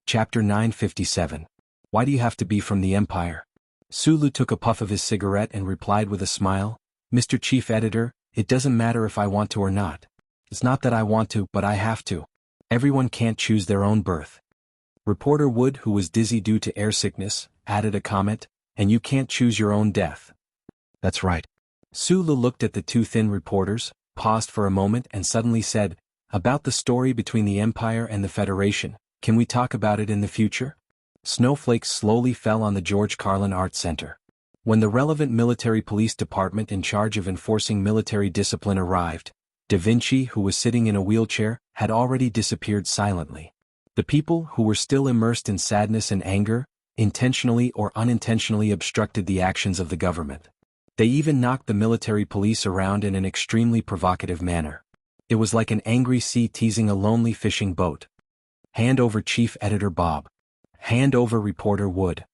S1: Chapter 957. Why do you have to be from the Empire? Sulu took a puff of his cigarette and replied with a smile, "Mr. Chief Editor, it doesn't matter if I want to or not. It's not that I want to, but I have to. Everyone can't choose their own birth." Reporter Wood, who was dizzy due to air sickness, added a comment, "And you can't choose your own death." "That's right." Sulu looked at the two thin reporters, paused for a moment and suddenly said, "About the story between the Empire and the Federation, can we talk about it in the future?" Snowflakes slowly fell on the George Carlin Art Center. When the relevant military police department in charge of enforcing military discipline arrived, Da Vinci, who was sitting in a wheelchair, had already disappeared silently. The people, who were still immersed in sadness and anger, intentionally or unintentionally obstructed the actions of the government. They even knocked the military police around in an extremely provocative manner. It was like an angry sea teasing a lonely fishing boat. Hand over Chief Editor Bob. Hand over Reporter Wood.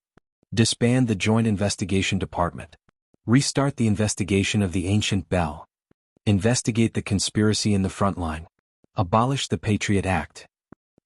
S1: Disband the Joint Investigation Department. Restart the investigation of the ancient bell. Investigate the conspiracy in the front line. Abolish the Patriot Act.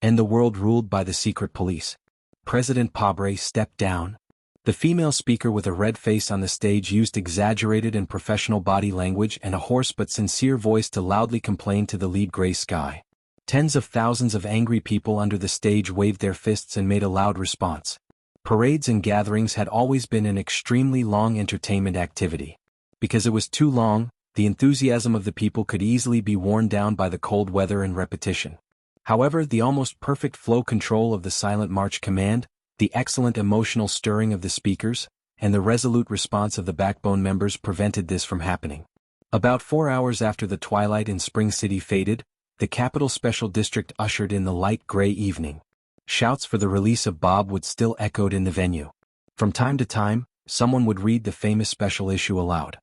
S1: End the world ruled by the secret police. President Pabre stepped down. The female speaker with a red face on the stage used exaggerated and professional body language and a hoarse but sincere voice to loudly complain to the lead gray sky. Tens of thousands of angry people under the stage waved their fists and made a loud response. Parades and gatherings had always been an extremely long entertainment activity. Because it was too long, the enthusiasm of the people could easily be worn down by the cold weather and repetition. However, the almost perfect flow control of the silent march command, the excellent emotional stirring of the speakers, and the resolute response of the backbone members prevented this from happening. About 4 hours after the twilight in Spring City faded, the Capital Special District ushered in the light gray evening. Shouts for the release of Bob Wood still echoed in the venue. From time to time, someone would read the famous special issue aloud.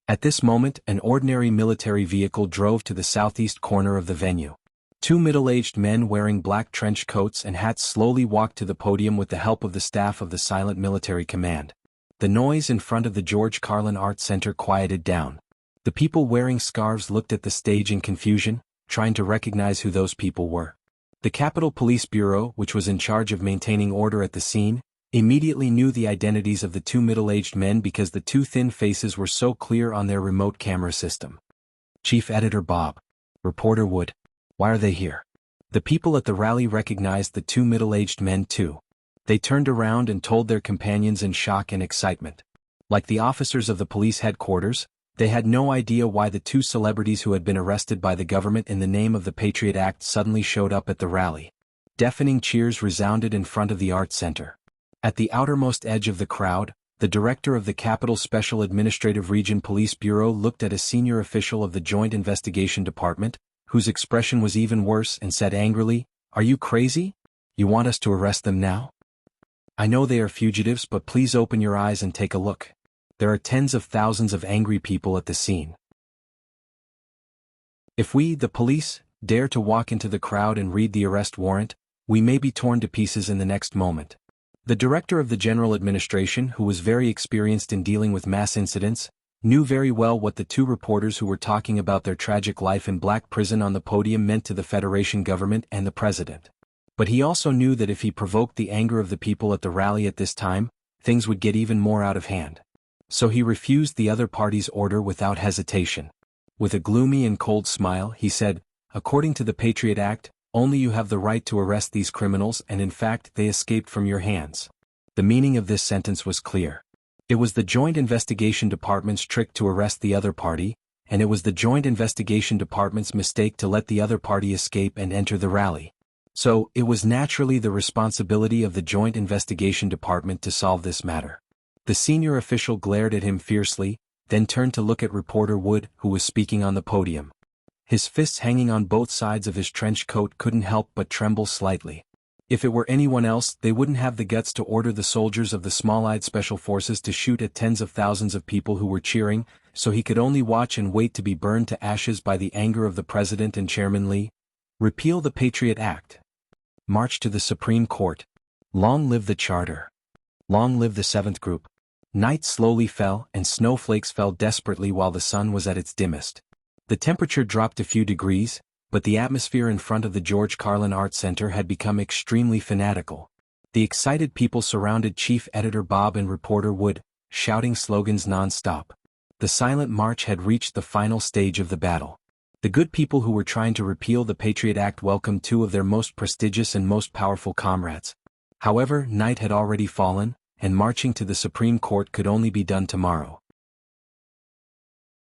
S1: At this moment, an ordinary military vehicle drove to the southeast corner of the venue. Two middle-aged men wearing black trench coats and hats slowly walked to the podium with the help of the staff of the Silent Military Command. The noise in front of the George Carlin Art Center quieted down. The people wearing scarves looked at the stage in confusion, trying to recognize who those people were. The Capitol Police Bureau, which was in charge of maintaining order at the scene, immediately knew the identities of the two middle-aged men because the two thin faces were so clear on their remote camera system. Chief Editor Bob. Reporter Wood. Why are they here? The people at the rally recognized the two middle-aged men too. They turned around and told their companions in shock and excitement. Like the officers of the police headquarters, they had no idea why the two celebrities who had been arrested by the government in the name of the Patriot Act suddenly showed up at the rally. Deafening cheers resounded in front of the Art Center. At the outermost edge of the crowd, the director of the Capital Special Administrative Region Police Bureau looked at a senior official of the Joint Investigation Department, whose expression was even worse, and said angrily, "Are you crazy? You want us to arrest them now? I know they are fugitives, but please open your eyes and take a look. There are tens of thousands of angry people at the scene. If we, the police, dare to walk into the crowd and read the arrest warrant, we may be torn to pieces in the next moment." The director of the General Administration, who was very experienced in dealing with mass incidents, knew very well what the two reporters who were talking about their tragic life in black prison on the podium meant to the Federation government and the president. But he also knew that if he provoked the anger of the people at the rally at this time, things would get even more out of hand. So he refused the other party's order without hesitation. With a gloomy and cold smile, he said, "According to the Patriot Act, only you have the right to arrest these criminals, and in fact they escaped from your hands." The meaning of this sentence was clear. It was the Joint Investigation Department's trick to arrest the other party, and it was the Joint Investigation Department's mistake to let the other party escape and enter the rally. So, it was naturally the responsibility of the Joint Investigation Department to solve this matter. The senior official glared at him fiercely, then turned to look at reporter Wood, who was speaking on the podium. His fists hanging on both sides of his trench coat couldn't help but tremble slightly. If it were anyone else, they wouldn't have the guts to order the soldiers of the Small-Eyed Special Forces to shoot at tens of thousands of people who were cheering, so he could only watch and wait to be burned to ashes by the anger of the President and Chairman Lee. Repeal the Patriot Act. March to the Supreme Court. Long live the Charter. Long live the Seventh Group. Night slowly fell, and snowflakes fell desperately while the sun was at its dimmest. The temperature dropped a few degrees, but the atmosphere in front of the George Carlin Art Center had become extremely fanatical. The excited people surrounded Chief Editor Bob and reporter Wood, shouting slogans non-stop. The silent march had reached the final stage of the battle. The good people who were trying to repeal the Patriot Act welcomed two of their most prestigious and most powerful comrades. However, night had already fallen, and marching to the Supreme Court could only be done tomorrow.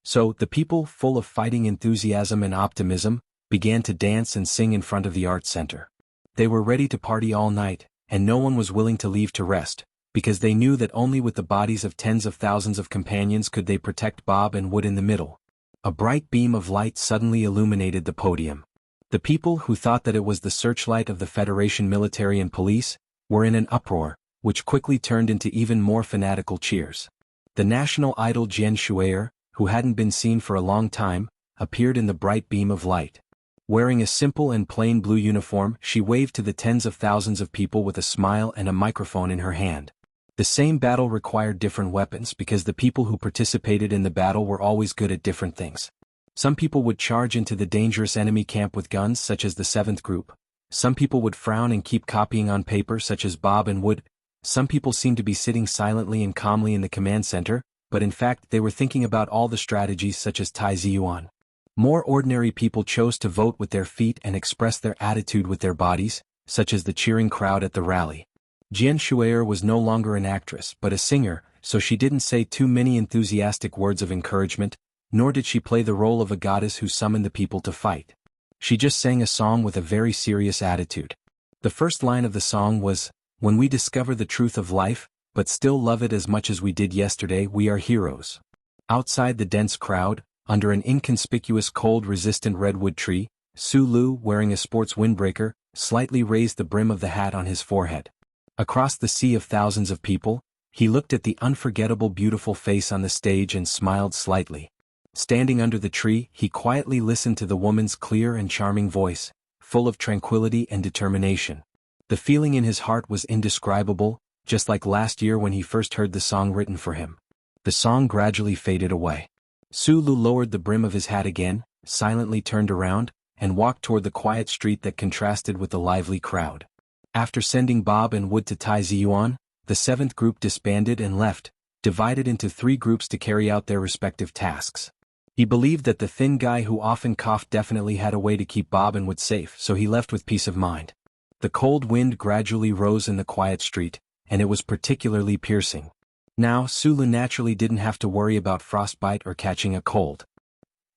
S1: So, the people, full of fighting enthusiasm and optimism, began to dance and sing in front of the Art Center. They were ready to party all night, and no one was willing to leave to rest, because they knew that only with the bodies of tens of thousands of companions could they protect Bob and Wood in the middle. A bright beam of light suddenly illuminated the podium. The people, who thought that it was the searchlight of the Federation military and police, were in an uproar, which quickly turned into even more fanatical cheers. The national idol Jian Shuier, who hadn't been seen for a long time, appeared in the bright beam of light. Wearing a simple and plain blue uniform, she waved to the tens of thousands of people with a smile and a microphone in her hand. The same battle required different weapons because the people who participated in the battle were always good at different things. Some people would charge into the dangerous enemy camp with guns such as the Seventh Group. Some people would frown and keep copying on paper such as Bob and Wood. Some people seemed to be sitting silently and calmly in the command center, but in fact they were thinking about all the strategies such as Tai Ziyuan. More ordinary people chose to vote with their feet and express their attitude with their bodies, such as the cheering crowd at the rally. Jian Shuier was no longer an actress but a singer, so she didn't say too many enthusiastic words of encouragement, nor did she play the role of a goddess who summoned the people to fight. She just sang a song with a very serious attitude. The first line of the song was, "When we discover the truth of life, but still love it as much as we did yesterday, we are heroes." Outside the dense crowd, under an inconspicuous cold-resistant redwood tree, Su Lu, wearing a sports windbreaker, slightly raised the brim of the hat on his forehead. Across the sea of thousands of people, he looked at the unforgettable beautiful face on the stage and smiled slightly. Standing under the tree, he quietly listened to the woman's clear and charming voice, full of tranquility and determination. The feeling in his heart was indescribable, just like last year when he first heard the song written for him. The song gradually faded away. Su Lu lowered the brim of his hat again, silently turned around, and walked toward the quiet street that contrasted with the lively crowd. After sending Bob and Wood to Tai Ziyuan, the Seventh Group disbanded and left, divided into 3 groups to carry out their respective tasks. He believed that the thin guy who often coughed definitely had a way to keep Bob and Wood safe, so he left with peace of mind. The cold wind gradually rose in the quiet street, and it was particularly piercing. Now, Sulu naturally didn't have to worry about frostbite or catching a cold.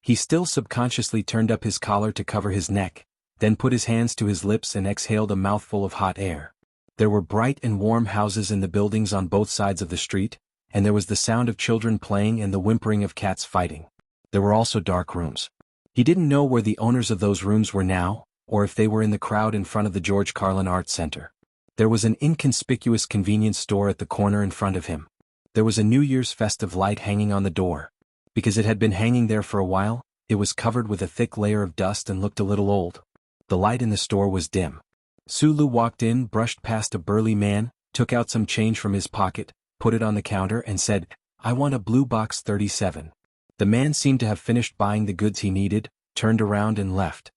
S1: He still subconsciously turned up his collar to cover his neck, then put his hands to his lips and exhaled a mouthful of hot air. There were bright and warm houses in the buildings on both sides of the street, and there was the sound of children playing and the whimpering of cats fighting. There were also dark rooms. He didn't know where the owners of those rooms were now, or if they were in the crowd in front of the George Carlin Arts Center. There was an inconspicuous convenience store at the corner in front of him. There was a New Year's festive light hanging on the door. Because it had been hanging there for a while, it was covered with a thick layer of dust and looked a little old. The light in the store was dim. Sulu walked in, brushed past a burly man, took out some change from his pocket, put it on the counter and said, "I want a blue box 37. The man seemed to have finished buying the goods he needed, turned around and left.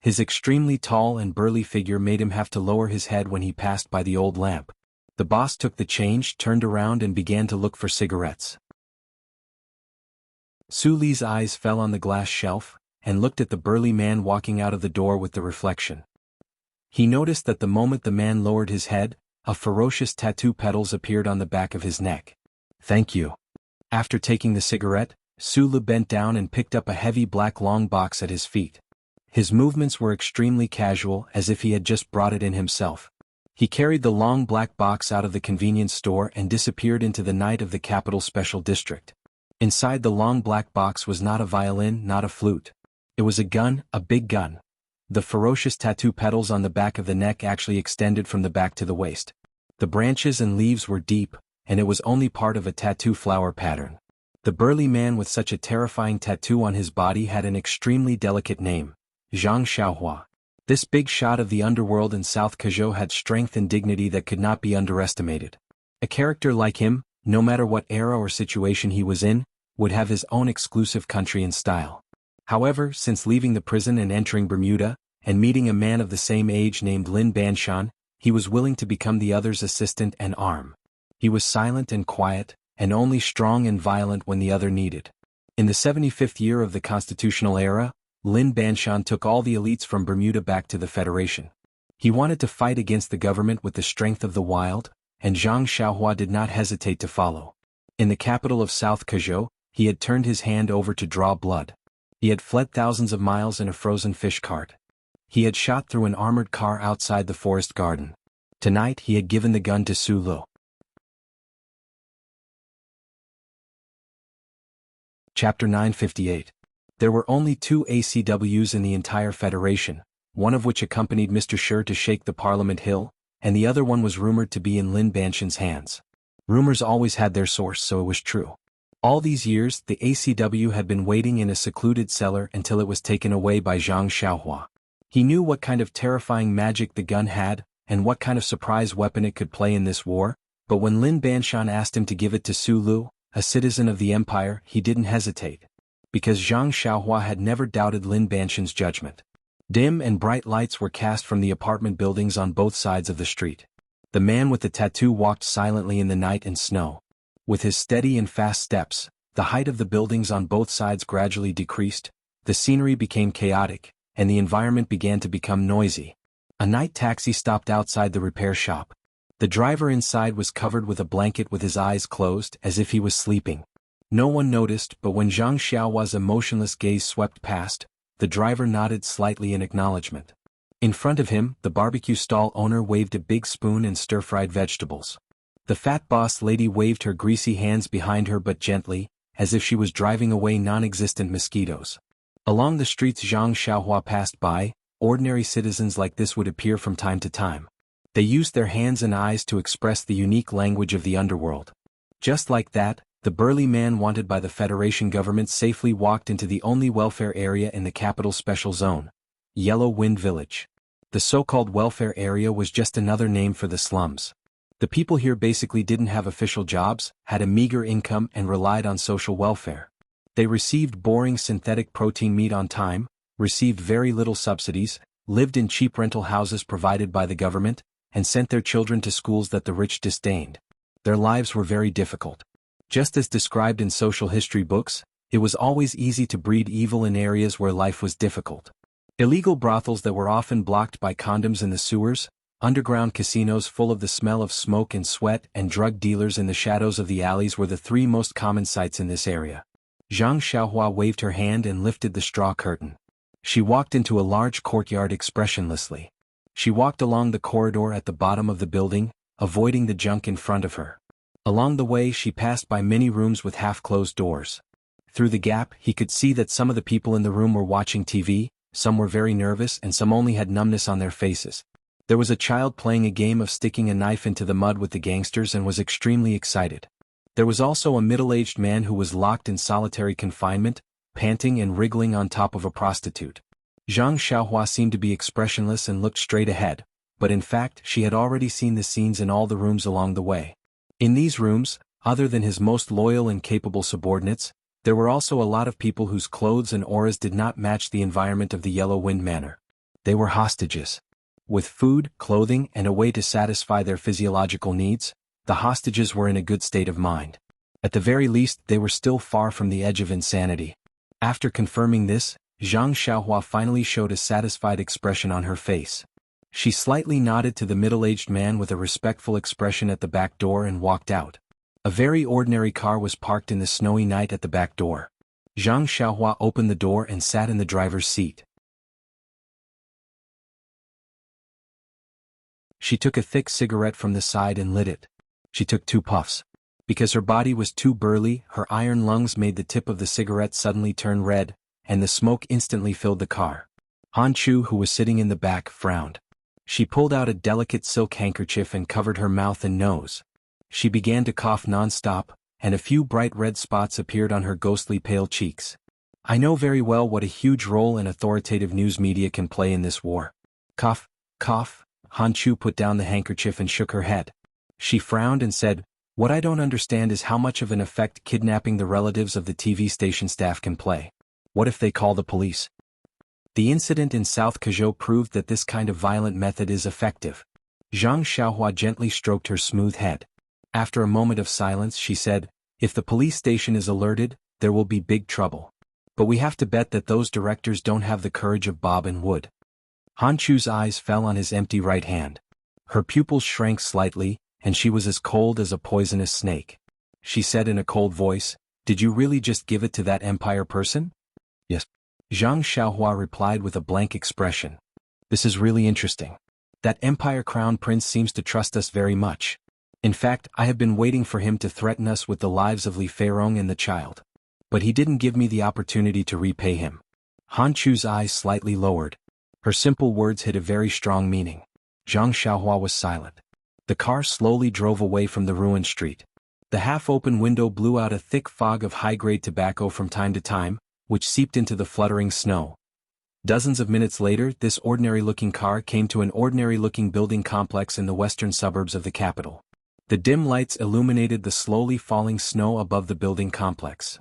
S1: His extremely tall and burly figure made him have to lower his head when he passed by the old lamp. The boss took the change, turned around and began to look for cigarettes. Suli's eyes fell on the glass shelf, and looked at the burly man walking out of the door with the reflection. He noticed that the moment the man lowered his head, a ferocious tattoo petals appeared on the back of his neck. "Thank you." After taking the cigarette, Sulu bent down and picked up a heavy black long box at his feet. His movements were extremely casual, as if he had just brought it in himself. He carried the long black box out of the convenience store and disappeared into the night of the Capital Special District. Inside the long black box was not a violin, not a flute. It was a gun, a big gun. The ferocious tattoo petals on the back of the neck actually extended from the back to the waist. The branches and leaves were deep, and it was only part of a tattoo flower pattern. The burly man with such a terrifying tattoo on his body had an extremely delicate name, Zhang Xiaohua. This big shot of the underworld in South Kazhou had strength and dignity that could not be underestimated. A character like him, no matter what era or situation he was in, would have his own exclusive country and style. However, since leaving the prison and entering Bermuda, and meeting a man of the same age named Lin Banshan, he was willing to become the other's assistant and arm. He was silent and quiet, and only strong and violent when the other needed. In the 75th year of the constitutional era, Lin Banshan took all the elites from Bermuda back to the Federation. He wanted to fight against the government with the strength of the wild, and Zhang Xiaohua did not hesitate to follow. In the capital of South Kazhou, he had turned his hand over to draw blood. He had fled thousands of miles in a frozen fish cart. He had shot through an armored car outside the forest garden. Tonight he had given the gun to Sulu. Chapter 958. There were only 2 ACWs in the entire Federation, one of which accompanied Mr. Sher to shake the Parliament Hill, and the other one was rumored to be in Lin Banshan's hands. Rumors always had their source, so it was true. All these years, the ACW had been waiting in a secluded cellar until it was taken away by Zhang Xiaohua. He knew what kind of terrifying magic the gun had, and what kind of surprise weapon it could play in this war, but when Lin Banshan asked him to give it to Sulu, a citizen of the Empire, he didn't hesitate. Because Zhang Xiaohua had never doubted Lin Banshan's judgment. Dim and bright lights were cast from the apartment buildings on both sides of the street. The man with the tattoo walked silently in the night and snow. With his steady and fast steps, the height of the buildings on both sides gradually decreased, the scenery became chaotic, and the environment began to become noisy. A night taxi stopped outside the repair shop. The driver inside was covered with a blanket with his eyes closed as if he was sleeping. No one noticed, but when Zhang Xiaohua's emotionless gaze swept past, the driver nodded slightly in acknowledgement. In front of him, the barbecue stall owner waved a big spoon and stir-fried vegetables. The fat boss lady waved her greasy hands behind her but gently, as if she was driving away non-existent mosquitoes. Along the streets Zhang Xiaohua passed by, ordinary citizens like this would appear from time to time. They used their hands and eyes to express the unique language of the underworld. Just like that, the burly man wanted by the Federation government safely walked into the only welfare area in the capital special zone, Yellow Wind Village. The so-called welfare area was just another name for the slums. The people here basically didn't have official jobs, had a meager income and relied on social welfare. They received boring synthetic protein meat on time, received very little subsidies, lived in cheap rental houses provided by the government, and sent their children to schools that the rich disdained. Their lives were very difficult. Just as described in social history books, It was always easy to breed evil in areas where life was difficult. Illegal brothels that were often blocked by condoms in the sewers, underground casinos full of the smell of smoke and sweat, and drug dealers in the shadows of the alleys were the three most common sights in this area. Zhang Xiaohua waved her hand and lifted the straw curtain. She walked into a large courtyard expressionlessly. She walked along the corridor at the bottom of the building, avoiding the junk in front of her. Along the way she passed by many rooms with half-closed doors. Through the gap he could see that some of the people in the room were watching TV, some were very nervous and some only had numbness on their faces. There was a child playing a game of sticking a knife into the mud with the gangsters and was extremely excited. There was also a middle-aged man who was locked in solitary confinement, panting and wriggling on top of a prostitute. Zhang Xiaohua seemed to be expressionless and looked straight ahead, but in fact she had already seen the scenes in all the rooms along the way. In these rooms, other than his most loyal and capable subordinates, there were also a lot of people whose clothes and auras did not match the environment of the Yellow Wind Manor. They were hostages. With food, clothing, and a way to satisfy their physiological needs, the hostages were in a good state of mind. At the very least, they were still far from the edge of insanity. After confirming this, Zhang Xiaohua finally showed a satisfied expression on her face. She slightly nodded to the middle-aged man with a respectful expression at the back door and walked out. A very ordinary car was parked in the snowy night at the back door. Zhang Xiaohua opened the door and sat in the driver's seat. She took a thick cigarette from the side and lit it. She took 2 puffs. Because her body was too burly, her iron lungs made the tip of the cigarette suddenly turn red, and the smoke instantly filled the car. Han Chu, who was sitting in the back, frowned. She pulled out a delicate silk handkerchief and covered her mouth and nose. She began to cough non-stop, and a few bright red spots appeared on her ghostly pale cheeks. I know very well what a huge role an authoritative news media can play in this war. Cough, cough. Han Chu put down the handkerchief and shook her head. She frowned and said, "What I don't understand is how much of an effect kidnapping the relatives of the TV station staff can play. What if they call the police?" The incident in South Kazhou proved that this kind of violent method is effective. Zhang Xiaohua gently stroked her smooth head. After a moment of silence she said, "If the police station is alerted, there will be big trouble. But we have to bet that those directors don't have the courage of Bob and Wood." Han Chu's eyes fell on his empty right hand. Her pupils shrank slightly, and she was as cold as a poisonous snake. She said in a cold voice, "Did you really just give it to that Empire person?" "Yes." Zhang Xiaohua replied with a blank expression. "This is really interesting. That Empire Crown Prince seems to trust us very much. In fact, I have been waiting for him to threaten us with the lives of Li Feirong and the child. But he didn't give me the opportunity to repay him." Han Chu's eyes slightly lowered. Her simple words had a very strong meaning. Zhang Xiaohua was silent. The car slowly drove away from the ruined street. The half-open window blew out a thick fog of high-grade tobacco from time to time, which seeped into the fluttering snow. Dozens of minutes later, this ordinary-looking car came to an ordinary-looking building complex in the western suburbs of the capital. The dim lights illuminated the slowly falling snow above the building complex.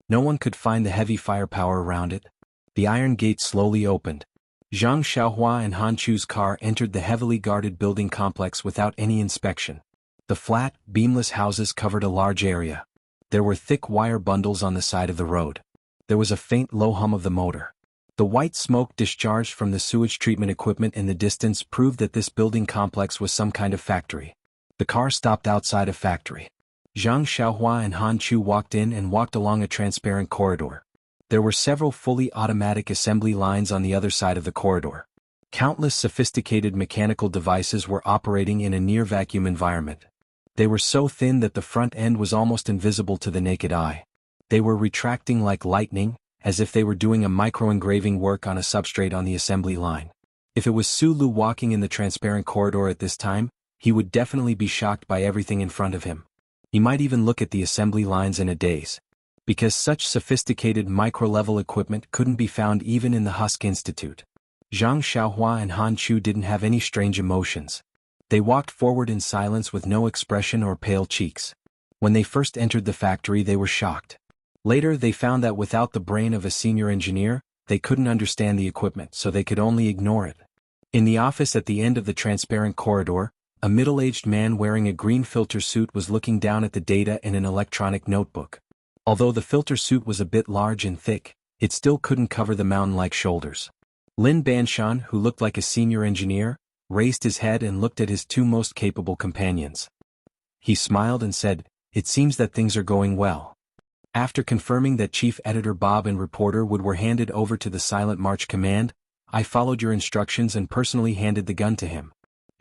S1: No one could find the heavy firepower around it. The iron gate slowly opened. Zhang Xiaohua and Han Chu's car entered the heavily guarded building complex without any inspection. The flat, beamless houses covered a large area. There were thick wire bundles on the side of the road. There was a faint low hum of the motor. The white smoke discharged from the sewage treatment equipment in the distance proved that this building complex was some kind of factory. The car stopped outside a factory. Zhang Xiaohua and Han Chu walked in and walked along a transparent corridor. There were several fully automatic assembly lines on the other side of the corridor. Countless sophisticated mechanical devices were operating in a near-vacuum environment. They were so thin that the front end was almost invisible to the naked eye. They were retracting like lightning, as if they were doing a micro-engraving work on a substrate on the assembly line. If it was Su Lu walking in the transparent corridor at this time, he would definitely be shocked by everything in front of him. He might even look at the assembly lines in a daze. Because such sophisticated micro-level equipment couldn't be found even in the Husk Institute. Zhang Xiaohua and Han Chu didn't have any strange emotions. They walked forward in silence with no expression or pale cheeks. When they first entered the factory they were shocked. Later they found that without the brain of a senior engineer, they couldn't understand the equipment so they could only ignore it. In the office at the end of the transparent corridor, a middle-aged man wearing a green filter suit was looking down at the data in an electronic notebook. Although the filter suit was a bit large and thick, it still couldn't cover the mountain-like shoulders. Lin Banshan, who looked like a senior engineer, raised his head and looked at his two most capable companions. He smiled and said, "It seems that things are going well." After confirming that Chief Editor Bob and reporter Wood were handed over to the Silent March Command, I followed your instructions and personally handed the gun to him.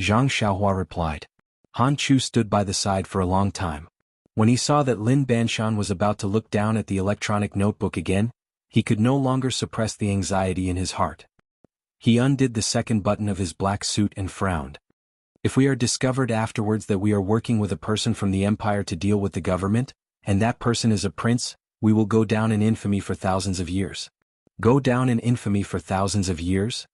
S1: Zhang Xiaohua replied. Han Chu stood by the side for a long time. When he saw that Lin Banshan was about to look down at the electronic notebook again, he could no longer suppress the anxiety in his heart. He undid the second button of his black suit and frowned. If we are discovered afterwards that we are working with a person from the Empire to deal with the government, and that person is a prince, we will go down in infamy for thousands of years. Go down in infamy for thousands of years?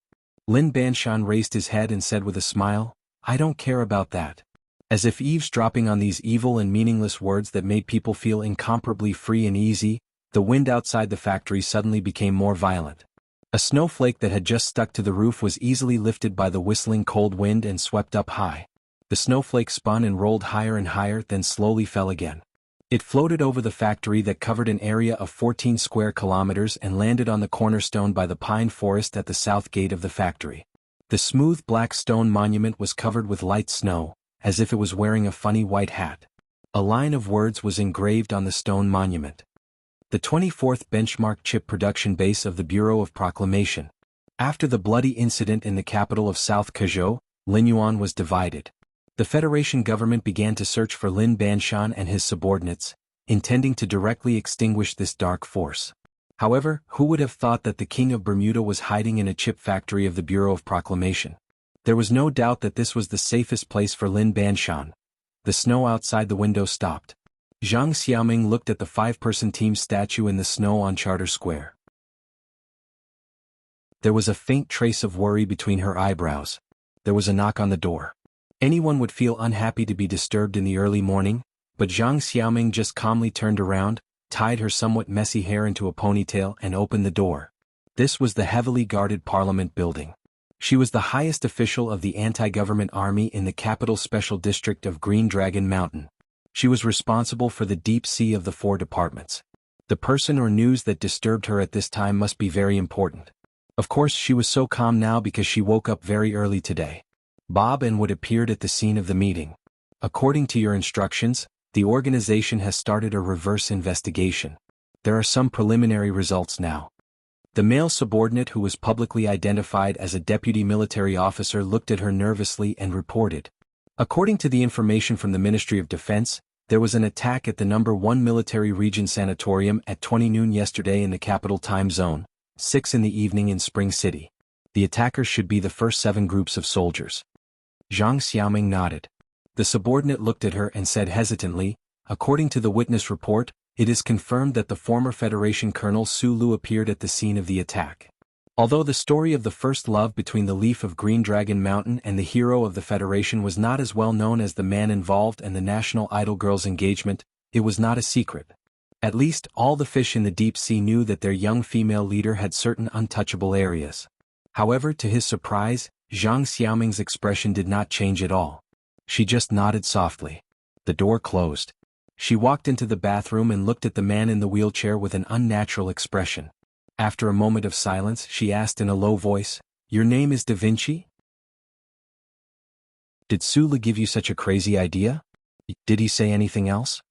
S1: Lin Banshan raised his head and said with a smile, "I don't care about that." As if eavesdropping on these evil and meaningless words that made people feel incomparably free and easy, the wind outside the factory suddenly became more violent. A snowflake that had just stuck to the roof was easily lifted by the whistling cold wind and swept up high. The snowflake spun and rolled higher and higher, then slowly fell again. It floated over the factory that covered an area of 14 square kilometers and landed on the cornerstone by the pine forest at the south gate of the factory. The smooth black stone monument was covered with light snow, as if it was wearing a funny white hat. A line of words was engraved on the stone monument. The 24th benchmark chip production base of the Bureau of Proclamation. After the bloody incident in the capital of South Kazhou, Linyuan was divided. The Federation government began to search for Lin Banshan and his subordinates, intending to directly extinguish this dark force. However, who would have thought that the King of Bermuda was hiding in a chip factory of the Bureau of Proclamation? There was no doubt that this was the safest place for Lin Banshan. The snow outside the window stopped. Zhang Xiaoming looked at the 5-person team statue in the snow on Charter Square. There was a faint trace of worry between her eyebrows. There was a knock on the door. Anyone would feel unhappy to be disturbed in the early morning, but Zhang Xiaoming just calmly turned around, tied her somewhat messy hair into a ponytail and opened the door. This was the heavily guarded Parliament building. She was the highest official of the anti-government army in the capital special district of Green Dragon Mountain. She was responsible for the deep sea of the 4 departments. The person or news that disturbed her at this time must be very important. Of course, she was so calm now because she woke up very early today. Bob and Wood appeared at the scene of the meeting. According to your instructions, the organization has started a reverse investigation. There are some preliminary results now. The male subordinate who was publicly identified as a deputy military officer looked at her nervously and reported. According to the information from the Ministry of Defense, there was an attack at the No. 1 Military Region Sanatorium at 20 noon yesterday in the capital time zone, 6 in the evening in Spring City. The attackers should be the first 7 groups of soldiers. Zhang Xiaoming nodded. The subordinate looked at her and said hesitantly, "According to the witness report, it is confirmed that the former Federation Colonel Su Lu appeared at the scene of the attack." Although the story of the first love between the Leaf of Green Dragon Mountain and the hero of the Federation was not as well known as the man involved and the National Idol girl's engagement, it was not a secret. At least, all the fish in the deep sea knew that their young female leader had certain untouchable areas. However, to his surprise, Zhang Xiaoming's expression did not change at all. She just nodded softly. The door closed. She walked into the bathroom and looked at the man in the wheelchair with an unnatural expression. After a moment of silence, she asked in a low voice, "Your name is Da Vinci? Did Sula give you such a crazy idea? Did he say anything else?"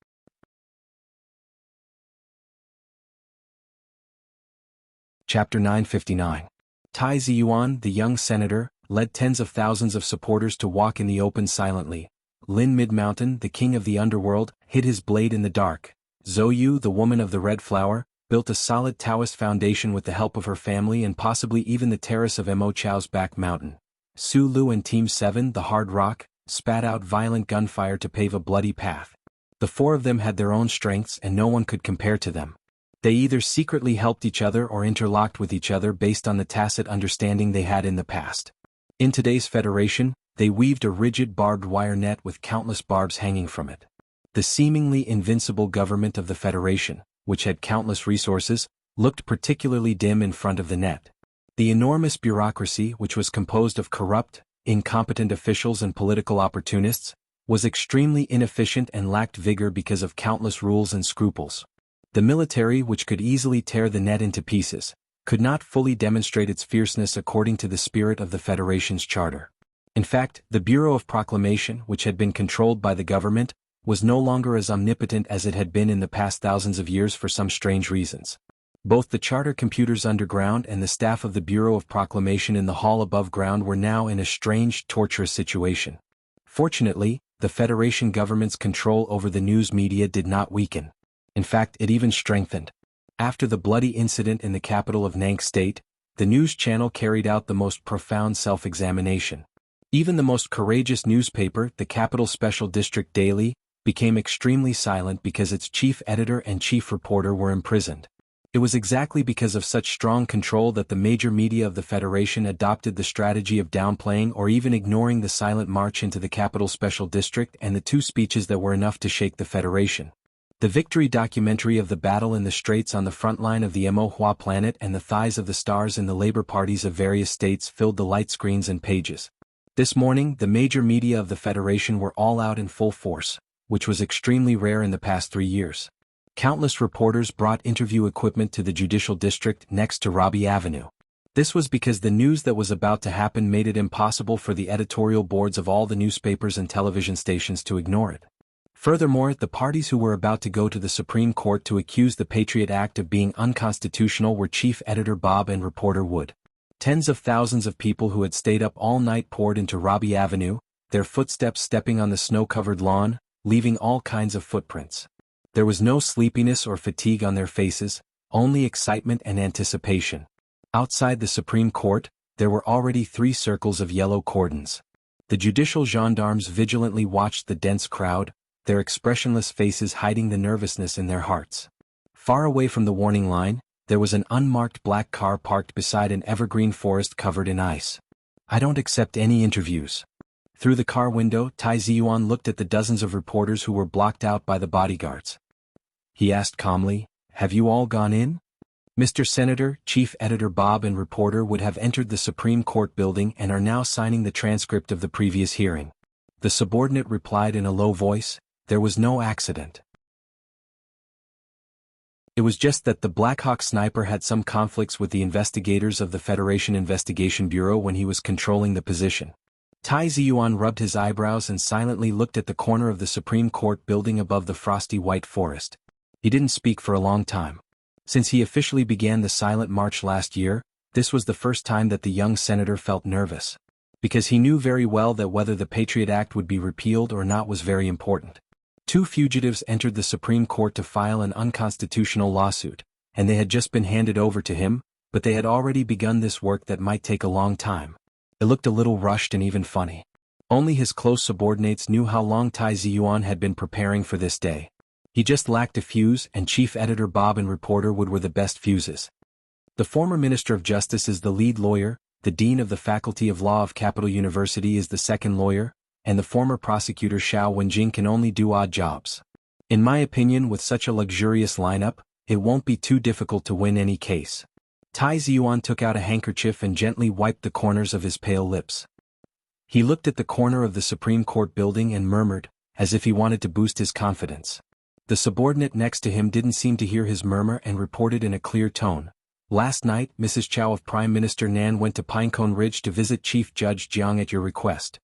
S1: Chapter 959. Tai Ziyuan, the young senator, led tens of thousands of supporters to walk in the open silently. Lin Mid-Mountain, the king of the underworld, hid his blade in the dark. Zhou Yu, the woman of the red flower, built a solid Taoist foundation with the help of her family and possibly even the terrace of Mo Chao's back mountain. Su Lu and Team 7, the hard rock, spat out violent gunfire to pave a bloody path. The 4 of them had their own strengths and no one could compare to them. They either secretly helped each other or interlocked with each other based on the tacit understanding they had in the past. In today's Federation, they weaved a rigid barbed wire net with countless barbs hanging from it. The seemingly invincible government of the Federation, which had countless resources, looked particularly dim in front of the net. The enormous bureaucracy, which was composed of corrupt, incompetent officials and political opportunists, was extremely inefficient and lacked vigor because of countless rules and scruples. The military, which could easily tear the net into pieces, could not fully demonstrate its fierceness according to the spirit of the Federation's charter. In fact, the Bureau of Proclamation, which had been controlled by the government, was no longer as omnipotent as it had been in the past thousands of years for some strange reasons. Both the charter computers underground and the staff of the Bureau of Proclamation in the hall above ground were now in a strange, torturous situation. Fortunately, the Federation government's control over the news media did not weaken. In fact, it even strengthened. After the bloody incident in the capital of Nank State, the news channel carried out the most profound self-examination. Even the most courageous newspaper, the Capital Special District Daily, became extremely silent because its chief editor and chief reporter were imprisoned. It was exactly because of such strong control that the major media of the Federation adopted the strategy of downplaying or even ignoring the silent march into the Capital Special District and the two speeches that were enough to shake the Federation. The victory documentary of the battle in the Straits on the front line of the Mo Hua planet and the thighs of the stars in the labor parties of various states filled the light screens and pages. This morning, the major media of the Federation were all out in full force, which was extremely rare in the past 3 years. Countless reporters brought interview equipment to the judicial district next to Robbie Avenue. This was because the news that was about to happen made it impossible for the editorial boards of all the newspapers and television stations to ignore it. Furthermore, the parties who were about to go to the Supreme Court to accuse the Patriot Act of being unconstitutional were Chief Editor Bob and Reporter Wood. Tens of thousands of people who had stayed up all night poured into Robbie Avenue, their footsteps stepping on the snow-covered lawn, leaving all kinds of footprints. There was no sleepiness or fatigue on their faces, only excitement and anticipation. Outside the Supreme Court, there were already 3 circles of yellow cordons. The judicial gendarmes vigilantly watched the dense crowd, their expressionless faces hiding the nervousness in their hearts. Far away from the warning line, there was an unmarked black car parked beside an evergreen forest covered in ice. "I don't accept any interviews." Through the car window, Tai Ziyuan looked at the dozens of reporters who were blocked out by the bodyguards. He asked calmly, "Have you all gone in?" Mr. Senator, Chief Editor Bob and Reporter Wood have entered the Supreme Court building and are now signing the transcript of the previous hearing. The subordinate replied in a low voice, "There was no accident. It was just that the Black Hawk sniper had some conflicts with the investigators of the Federation Investigation Bureau when he was controlling the position." Tai Ziyuan rubbed his eyebrows and silently looked at the corner of the Supreme Court building above the frosty white forest. He didn't speak for a long time. Since he officially began the silent march last year, this was the first time that the young senator felt nervous. Because he knew very well that whether the Patriot Act would be repealed or not was very important. 2 fugitives entered the Supreme Court to file an unconstitutional lawsuit, and they had just been handed over to him, but they had already begun this work that might take a long time. It looked a little rushed and even funny. Only his close subordinates knew how long Tai Ziyuan had been preparing for this day. He just lacked a fuse, and Chief Editor Bob and Reporter Wood were the best fuses. The former Minister of Justice is the lead lawyer, the Dean of the Faculty of Law of Capital University is the second lawyer, and the former prosecutor Xiao Wenjing can only do odd jobs. In my opinion, with such a luxurious lineup, it won't be too difficult to win any case. Tai Ziyuan took out a handkerchief and gently wiped the corners of his pale lips. He looked at the corner of the Supreme Court building and murmured, as if he wanted to boost his confidence. The subordinate next to him didn't seem to hear his murmur and reported in a clear tone, "Last night, Mrs. Chow of Prime Minister Nan went to Pinecone Ridge to visit Chief Judge Jiang at your request."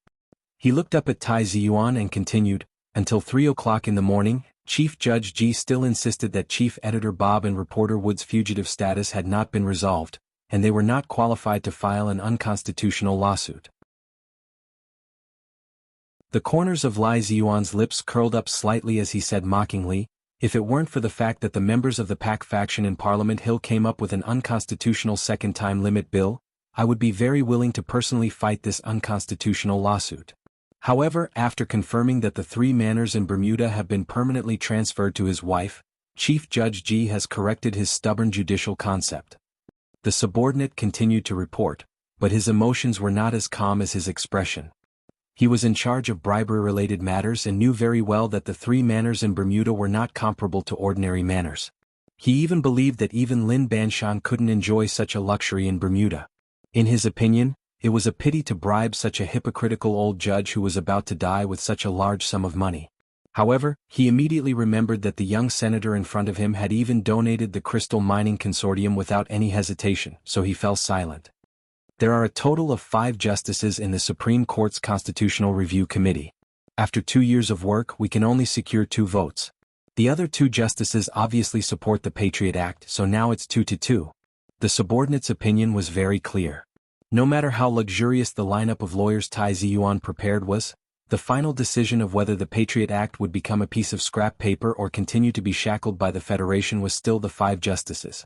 S1: He looked up at Tai Ziyuan and continued, "Until 3 o'clock in the morning, Chief Judge Ji still insisted that Chief Editor Bob and Reporter Wood's fugitive status had not been resolved, and they were not qualified to file an unconstitutional lawsuit." The corners of Lai Ziyuan's lips curled up slightly as he said mockingly, "If it weren't for the fact that the members of the PAC faction in Parliament Hill came up with an unconstitutional second-time limit bill, I would be very willing to personally fight this unconstitutional lawsuit." However, after confirming that the 3 manors in Bermuda have been permanently transferred to his wife, Chief Judge Ji has corrected his stubborn judicial concept. The subordinate continued to report, but his emotions were not as calm as his expression. He was in charge of bribery-related matters and knew very well that the 3 manors in Bermuda were not comparable to ordinary manors. He even believed that even Lin Banshan couldn't enjoy such a luxury in Bermuda. In his opinion, it was a pity to bribe such a hypocritical old judge who was about to die with such a large sum of money. However, he immediately remembered that the young senator in front of him had even donated the crystal mining consortium without any hesitation, so he fell silent. There are a total of 5 justices in the Supreme Court's Constitutional Review Committee. After 2 years of work, we can only secure 2 votes. The other 2 justices obviously support the Patriot Act, so now it's 2-2. The subordinate's opinion was very clear. No matter how luxurious the lineup of lawyers Tai Ziyuan prepared was, the final decision of whether the Patriot Act would become a piece of scrap paper or continue to be shackled by the Federation was still the 5 justices.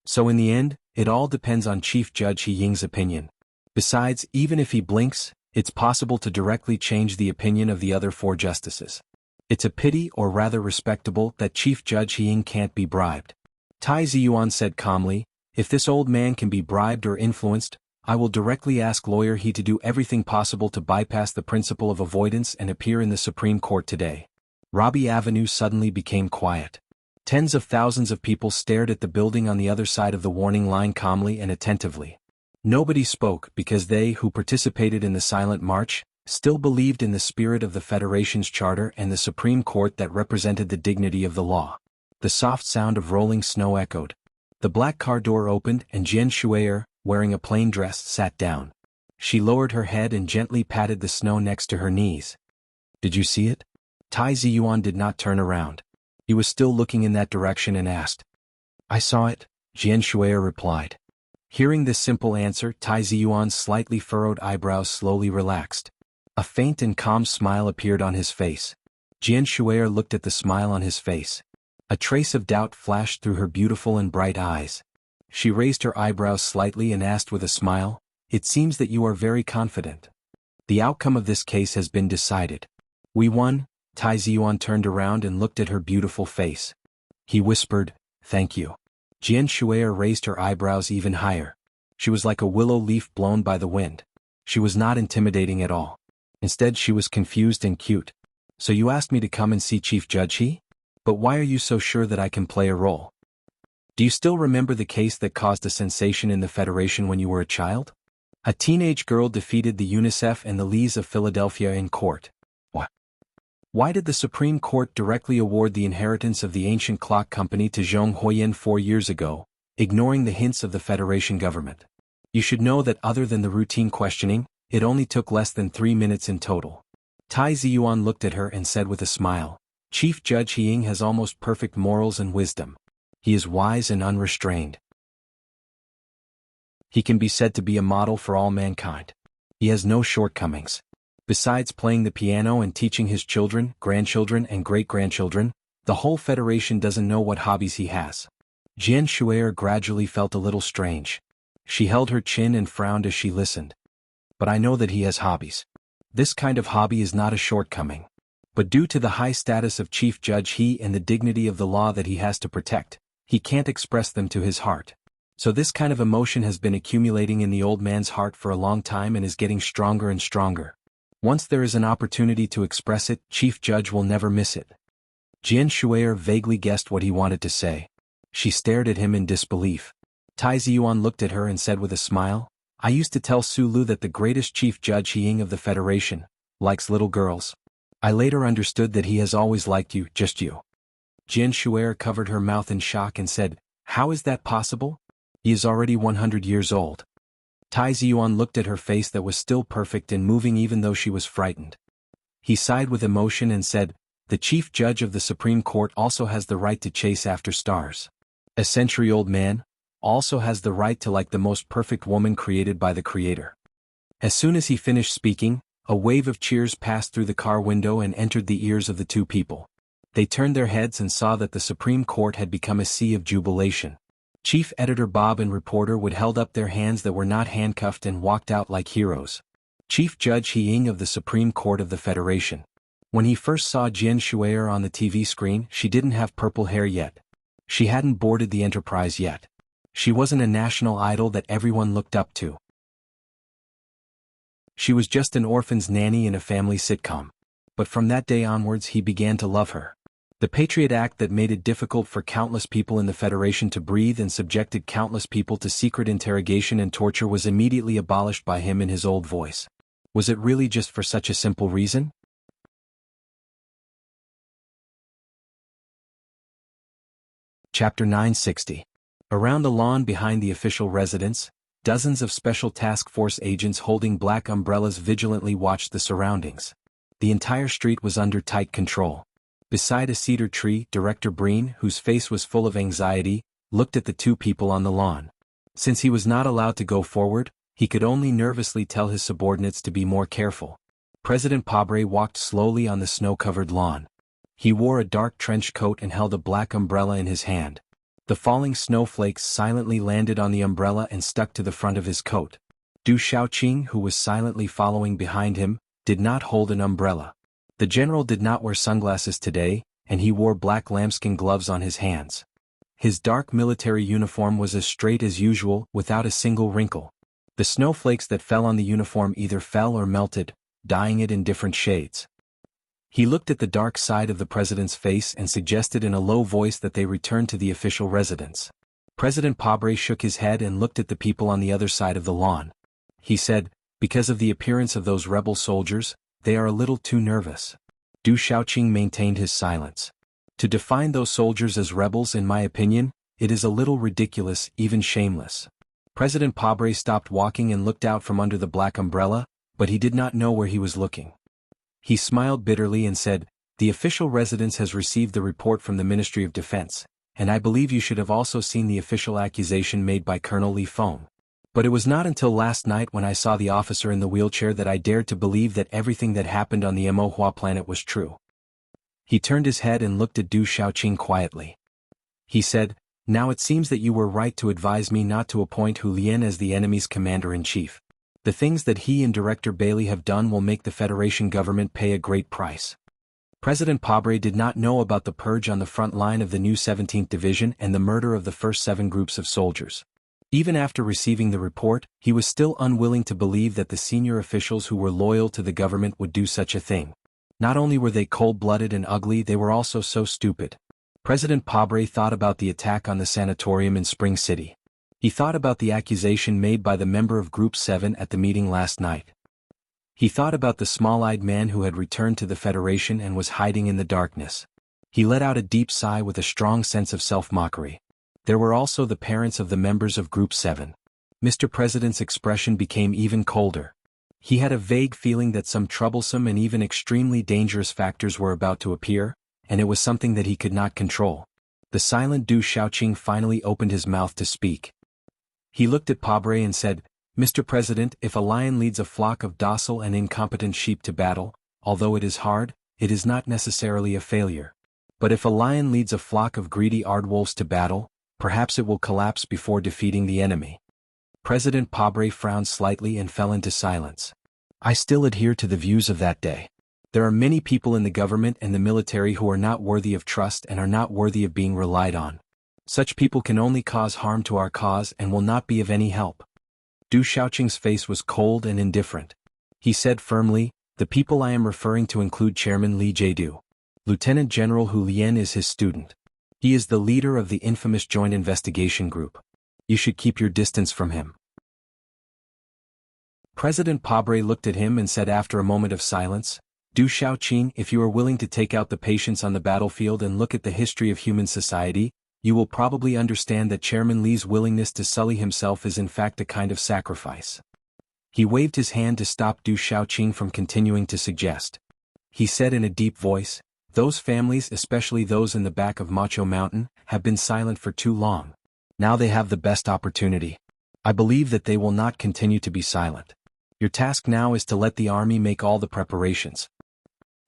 S1: So in the end, it all depends on Chief Judge He Ying's opinion. Besides, even if he blinks, it's possible to directly change the opinion of the other 4 justices. It's a pity, or rather respectable, that Chief Judge He Ying can't be bribed. Tai Ziyuan said calmly, "If this old man can be bribed or influenced, I will directly ask Lawyer He to do everything possible to bypass the principle of avoidance and appear in the Supreme Court today." Robbie Avenue suddenly became quiet. Tens of thousands of people stared at the building on the other side of the warning line calmly and attentively. Nobody spoke because they who participated in the silent march still believed in the spirit of the Federation's charter and the Supreme Court that represented the dignity of the law. The soft sound of rolling snow echoed. The black car door opened and Jian Shuier, wearing a plain dress, sat down. She lowered her head and gently patted the snow next to her knees. "Did you see it?" Tai Ziyuan did not turn around. He was still looking in that direction and asked. "I saw it," Jian Shuier replied. Hearing this simple answer, Tai Ziyuan's slightly furrowed eyebrows slowly relaxed. A faint and calm smile appeared on his face. Jian Shuier looked at the smile on his face. A trace of doubt flashed through her beautiful and bright eyes. She raised her eyebrows slightly and asked with a smile, "It seems that you are very confident. The outcome of this case has been decided." "We won." Tai Ziyuan turned around and looked at her beautiful face. He whispered, "Thank you." Jian Shuier raised her eyebrows even higher. She was like a willow leaf blown by the wind. She was not intimidating at all. Instead, she was confused and cute. "So you asked me to come and see Chief Judge He? But why are you so sure that I can play a role? Do you still remember the case that caused a sensation in the Federation when you were a child? A teenage girl defeated the UNICEF and the Lees of Philadelphia in court. What? Why did the Supreme Court directly award the inheritance of the ancient clock company to Zhong Huoyan 4 years ago, ignoring the hints of the Federation government? You should know that other than the routine questioning, it only took less than 3 minutes in total." Tai Ziyuan looked at her and said with a smile, "Chief Judge He Ying has almost perfect morals and wisdom. He is wise and unrestrained. He can be said to be a model for all mankind. He has no shortcomings. Besides playing the piano and teaching his children, grandchildren and great-grandchildren, the whole Federation doesn't know what hobbies he has." Jian Shuier gradually felt a little strange. She held her chin and frowned as she listened. "But I know that he has hobbies. This kind of hobby is not a shortcoming. But due to the high status of Chief Judge He and the dignity of the law that he has to protect, he can't express them to his heart. So this kind of emotion has been accumulating in the old man's heart for a long time and is getting stronger and stronger. Once there is an opportunity to express it, Chief Judge will never miss it." Jian Shuier vaguely guessed what he wanted to say. She stared at him in disbelief. Tai Ziyuan looked at her and said with a smile, "I used to tell Su Lu that the greatest Chief Judge He Ying of the Federation likes little girls. I later understood that he has always liked you, just you." Jian Shuier covered her mouth in shock and said, "How is that possible? He is already 100 years old." Tai Ziyuan looked at her face that was still perfect and moving even though she was frightened. He sighed with emotion and said, "The Chief Judge of the Supreme Court also has the right to chase after stars. A century-old man also has the right to like the most perfect woman created by the Creator." As soon as he finished speaking, a wave of cheers passed through the car window and entered the ears of the 2 people. They turned their heads and saw that the Supreme Court had become a sea of jubilation. Chief Editor Bob and reporter Wood held up their hands that were not handcuffed and walked out like heroes. Chief Judge He Ying of the Supreme Court of the Federation. When he first saw Jian Shuier on the TV screen, she didn't have purple hair yet. She hadn't boarded the Enterprise yet. She wasn't a national idol that everyone looked up to. She was just an orphan's nanny in a family sitcom. But from that day onwards he began to love her. The Patriot Act that made it difficult for countless people in the Federation to breathe and subjected countless people to secret interrogation and torture was immediately abolished by him in his old voice. Was it really just for such a simple reason? Chapter 960. Around the lawn behind the official residence, dozens of Special Task Force agents holding black umbrellas vigilantly watched the surroundings. The entire street was under tight control. Beside a cedar tree, Director Breen, whose face was full of anxiety, looked at the two people on the lawn. Since he was not allowed to go forward, he could only nervously tell his subordinates to be more careful. President Pabre walked slowly on the snow-covered lawn. He wore a dark trench coat and held a black umbrella in his hand. The falling snowflakes silently landed on the umbrella and stuck to the front of his coat. Du Xiaoqing, who was silently following behind him, did not hold an umbrella. The general did not wear sunglasses today, and he wore black lambskin gloves on his hands. His dark military uniform was as straight as usual, without a single wrinkle. The snowflakes that fell on the uniform either fell or melted, dyeing it in different shades. He looked at the dark side of the president's face and suggested in a low voice that they return to the official residence. President Pabre shook his head and looked at the people on the other side of the lawn. He said, "Because of the appearance of those rebel soldiers, they are a little too nervous." Du Xiaoqing maintained his silence. To define those soldiers as rebels, in my opinion, it is a little ridiculous, even shameless. President Pabre stopped walking and looked out from under the black umbrella, but he did not know where he was looking. He smiled bitterly and said, "The official residence has received the report from the Ministry of Defense, and I believe you should have also seen the official accusation made by Colonel Li Feng. But it was not until last night when I saw the officer in the wheelchair that I dared to believe that everything that happened on the Mohua planet was true." He turned his head and looked at Du Xiaoqing quietly. He said, "Now it seems that you were right to advise me not to appoint Hu Lian as the enemy's commander-in-chief. The things that he and Director Bailey have done will make the Federation government pay a great price." President Pabre did not know about the purge on the front line of the new 17th Division and the murder of the first 7 groups of soldiers. Even after receiving the report, he was still unwilling to believe that the senior officials who were loyal to the government would do such a thing. Not only were they cold-blooded and ugly, they were also so stupid. President Pabre thought about the attack on the sanatorium in Spring City. He thought about the accusation made by the member of Group 7 at the meeting last night. He thought about the small-eyed man who had returned to the Federation and was hiding in the darkness. He let out a deep sigh with a strong sense of self-mockery. There were also the parents of the members of Group 7. Mr. President's expression became even colder. He had a vague feeling that some troublesome and even extremely dangerous factors were about to appear, and it was something that he could not control. The silent Du Xiaoqing finally opened his mouth to speak. He looked at Pabre and said, "Mr. President, if a lion leads a flock of docile and incompetent sheep to battle, although it is hard, it is not necessarily a failure. But if a lion leads a flock of greedy aardwolves to battle, perhaps it will collapse before defeating the enemy." President Pabre frowned slightly and fell into silence. "I still adhere to the views of that day. There are many people in the government and the military who are not worthy of trust and are not worthy of being relied on. Such people can only cause harm to our cause and will not be of any help." Du Xiaoqing's face was cold and indifferent. He said firmly, "The people I am referring to include Chairman Li Jiedu. Lieutenant General Hu Lian is his student. He is the leader of the infamous Joint Investigation Group. You should keep your distance from him." President Pabre looked at him and said after a moment of silence, "Du Xiaoqing, if you are willing to take out the patients on the battlefield and look at the history of human society, you will probably understand that Chairman Li's willingness to sully himself is in fact a kind of sacrifice." He waved his hand to stop Du Xiaoqing from continuing to suggest. He said in a deep voice, "Those families, especially those in the back of Macho Mountain, have been silent for too long. Now they have the best opportunity. I believe that they will not continue to be silent. Your task now is to let the army make all the preparations.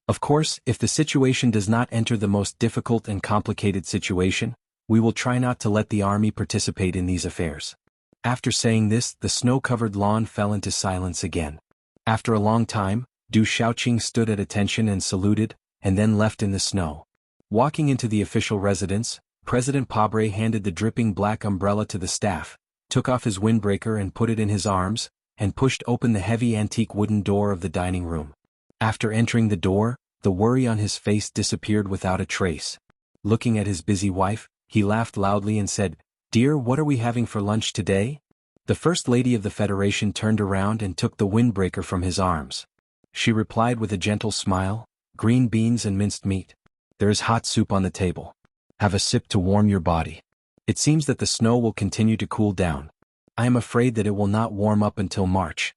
S1: Of course, if the situation does not enter the most difficult and complicated situation, we will try not to let the army participate in these affairs." After saying this, the snow-covered lawn fell into silence again. After a long time, Du Xiaoqing stood at attention and saluted, and then left in the snow. Walking into the official residence, President Pabre handed the dripping black umbrella to the staff, took off his windbreaker and put it in his arms, and pushed open the heavy antique wooden door of the dining room. After entering the door, the worry on his face disappeared without a trace. Looking at his busy wife, he laughed loudly and said, "Dear, what are we having for lunch today?" The First Lady of the Federation turned around and took the windbreaker from his arms. She replied with a gentle smile, "Green beans and minced meat. There is hot soup on the table." Have a sip to warm your body. It seems that the snow will continue to cool down. I am afraid that it will not warm up until March.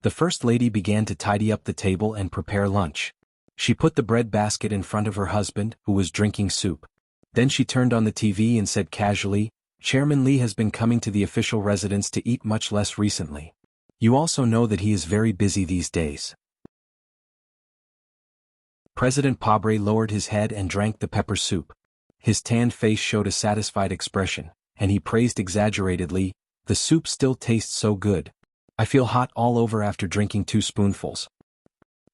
S1: The First Lady began to tidy up the table and prepare lunch. She put the bread basket in front of her husband, who was drinking soup. Then she turned on the TV and said casually, "Chairman Lee has been coming to the official residence to eat much less recently. You also know that he is very busy these days." President Pabre lowered his head and drank the pepper soup. His tanned face showed a satisfied expression, and he praised exaggeratedly, "The soup still tastes so good. I feel hot all over after drinking 2 spoonfuls.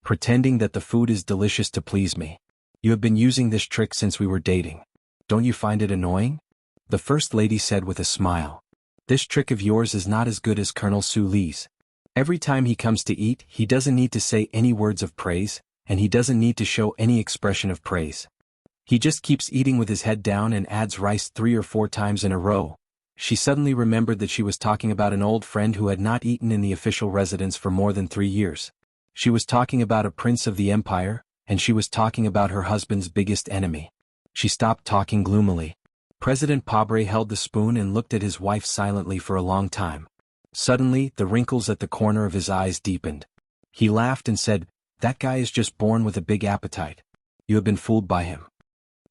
S1: Pretending that the food is delicious to please me. You have been using this trick since we were dating. Don't you find it annoying?" The First Lady said with a smile. "This trick of yours is not as good as Colonel Su Lee's. Every time he comes to eat, he doesn't need to say any words of praise, and he doesn't need to show any expression of praise. He just keeps eating with his head down and adds rice 3 or 4 times in a row." She suddenly remembered that she was talking about an old friend who had not eaten in the official residence for more than 3 years. She was talking about a prince of the empire, and she was talking about her husband's biggest enemy. She stopped talking gloomily. President Pabre held the spoon and looked at his wife silently for a long time. Suddenly, the wrinkles at the corner of his eyes deepened. He laughed and said, "That guy is just born with a big appetite. You have been fooled by him."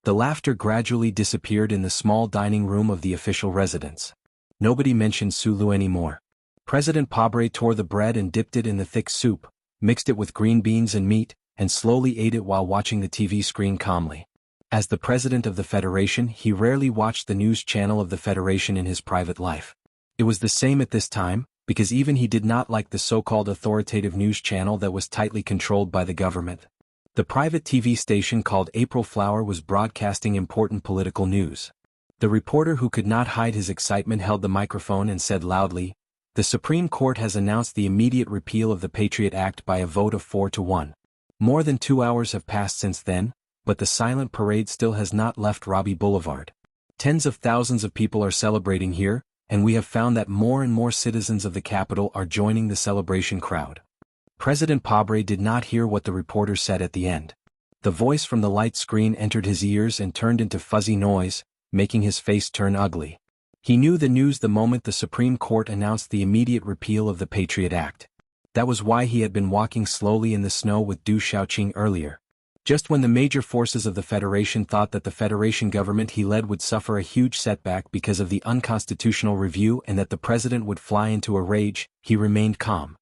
S1: The laughter gradually disappeared in the small dining room of the official residence. Nobody mentioned Sulu anymore. President Pabre tore the bread and dipped it in the thick soup, mixed it with green beans and meat, and slowly ate it while watching the TV screen calmly. As the President of the Federation, he rarely watched the news channel of the Federation in his private life. It was the same at this time, because even he did not like the so-called authoritative news channel that was tightly controlled by the government. The private TV station called April Flower was broadcasting important political news. The reporter who could not hide his excitement held the microphone and said loudly, "The Supreme Court has announced the immediate repeal of the Patriot Act by a vote of 4-1. More than 2 hours have passed since then, but the silent parade still has not left Robbie Boulevard. Tens of thousands of people are celebrating here, and we have found that more and more citizens of the capital are joining the celebration crowd." President Pabre did not hear what the reporter said at the end. The voice from the light screen entered his ears and turned into fuzzy noise, making his face turn ugly. He knew the news the moment the Supreme Court announced the immediate repeal of the Patriot Act. That was why he had been walking slowly in the snow with Du Xiaoqing earlier. Just when the major forces of the Federation thought that the Federation government he led would suffer a huge setback because of the unconstitutional review and that the president would fly into a rage, he remained calm.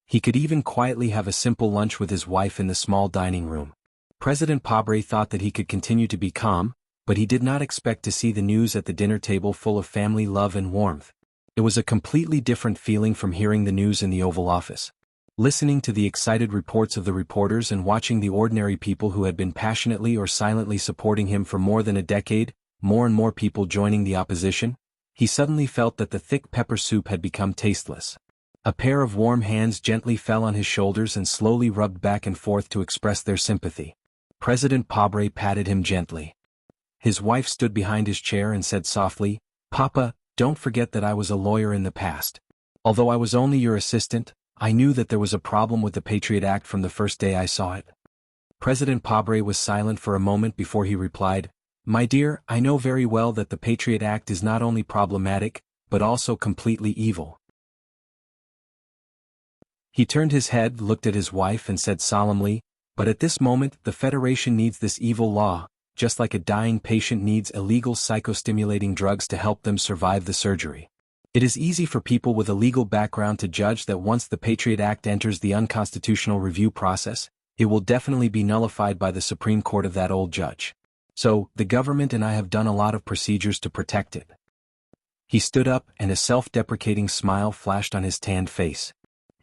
S1: He could even quietly have a simple lunch with his wife in the small dining room. President Pabre thought that he could continue to be calm, but he did not expect to see the news at the dinner table full of family love and warmth. It was a completely different feeling from hearing the news in the Oval Office. Listening to the excited reports of the reporters and watching the ordinary people who had been passionately or silently supporting him for more than a decade, more and more people joining the opposition, he suddenly felt that the thick pepper soup had become tasteless. A pair of warm hands gently fell on his shoulders and slowly rubbed back and forth to express their sympathy. President Pabre patted him gently. His wife stood behind his chair and said softly, "Papa, don't forget that I was a lawyer in the past. Although I was only your assistant, I knew that there was a problem with the Patriot Act from the first day I saw it." President Pabre was silent for a moment before he replied, "My dear, I know very well that the Patriot Act is not only problematic, but also completely evil." He turned his head, looked at his wife and said solemnly, "But at this moment the Federation needs this evil law, just like a dying patient needs illegal psychostimulating drugs to help them survive the surgery. It is easy for people with a legal background to judge that once the Patriot Act enters the unconstitutional review process, it will definitely be nullified by the Supreme Court of that old judge. So, the government and I have done a lot of procedures to protect it." He stood up and a self-deprecating smile flashed on his tanned face.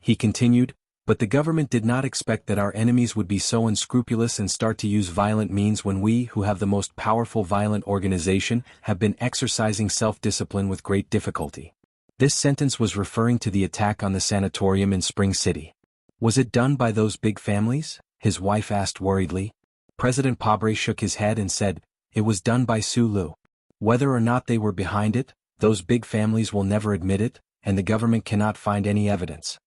S1: He continued, "But the government did not expect that our enemies would be so unscrupulous and start to use violent means when we, who have the most powerful violent organization, have been exercising self-discipline with great difficulty." This sentence was referring to the attack on the sanatorium in Spring City. "Was it done by those big families?" his wife asked worriedly. President Pabre shook his head and said, "It was done by Sulu. Whether or not they were behind it, those big families will never admit it, and the government cannot find any evidence."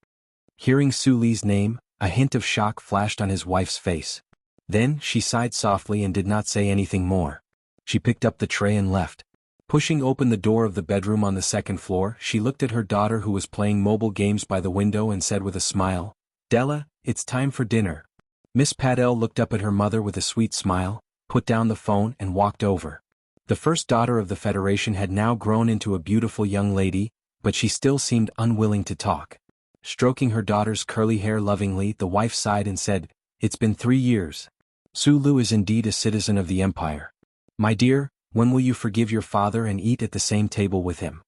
S1: Hearing Su Li's name, a hint of shock flashed on his wife's face. Then she sighed softly and did not say anything more. She picked up the tray and left. Pushing open the door of the bedroom on the second floor, she looked at her daughter who was playing mobile games by the window and said with a smile, "Della, it's time for dinner." Miss Padell looked up at her mother with a sweet smile, put down the phone and walked over. The first daughter of the Federation had now grown into a beautiful young lady, but she still seemed unwilling to talk. Stroking her daughter's curly hair lovingly, the wife sighed and said, "It's been 3 years. Sulu is indeed a citizen of the Empire. My dear, when will you forgive your father and eat at the same table with him?"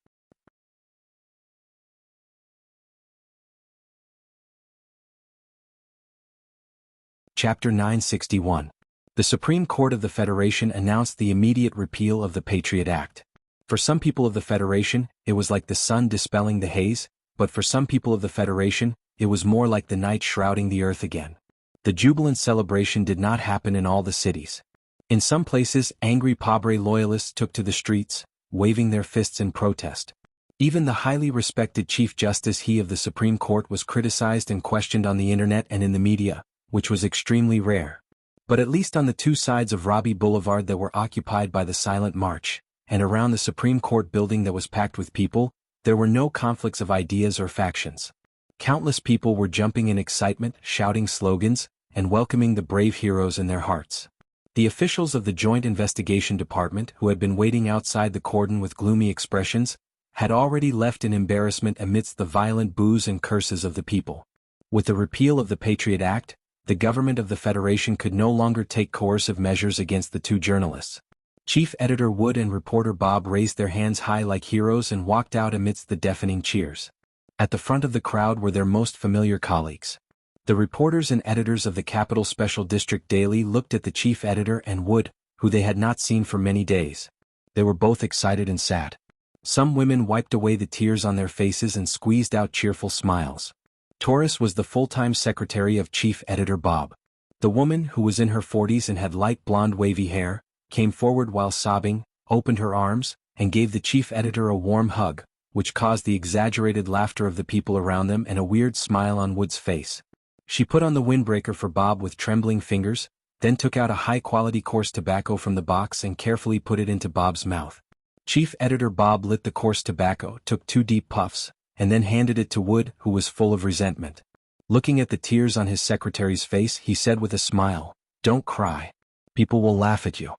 S1: Chapter 961. The Supreme Court of the Federation announced the immediate repeal of the Patriot Act. For some people of the Federation, it was like the sun dispelling the haze, but for some people of the Federation, it was more like the night shrouding the earth again. The jubilant celebration did not happen in all the cities. In some places, angry Padre loyalists took to the streets, waving their fists in protest. Even the highly respected Chief Justice of the Supreme Court was criticized and questioned on the internet and in the media, which was extremely rare. But at least on the two sides of Robbie Boulevard that were occupied by the Silent March, and around the Supreme Court building that was packed with people, there were no conflicts of ideas or factions. Countless people were jumping in excitement, shouting slogans, and welcoming the brave heroes in their hearts. The officials of the Joint Investigation Department, who had been waiting outside the cordon with gloomy expressions, had already left in embarrassment amidst the violent boos and curses of the people. With the repeal of the Patriot Act, the government of the Federation could no longer take coercive measures against the two journalists. Chief Editor Wood and reporter Bob raised their hands high like heroes and walked out amidst the deafening cheers. At the front of the crowd were their most familiar colleagues. The reporters and editors of the Capital Special District Daily looked at the chief editor and Wood, who they had not seen for many days. They were both excited and sad. Some women wiped away the tears on their faces and squeezed out cheerful smiles. Taurus was the full-time secretary of Chief Editor Bob. The woman, who was in her 40s and had light blonde wavy hair, came forward while sobbing, opened her arms, and gave the chief editor a warm hug, which caused the exaggerated laughter of the people around them and a weird smile on Wood's face. She put on the windbreaker for Bob with trembling fingers, then took out a high-quality coarse tobacco from the box and carefully put it into Bob's mouth. Chief Editor Bob lit the coarse tobacco, took 2 deep puffs, and then handed it to Wood, who was full of resentment. Looking at the tears on his secretary's face, he said with a smile, "Don't cry. People will laugh at you."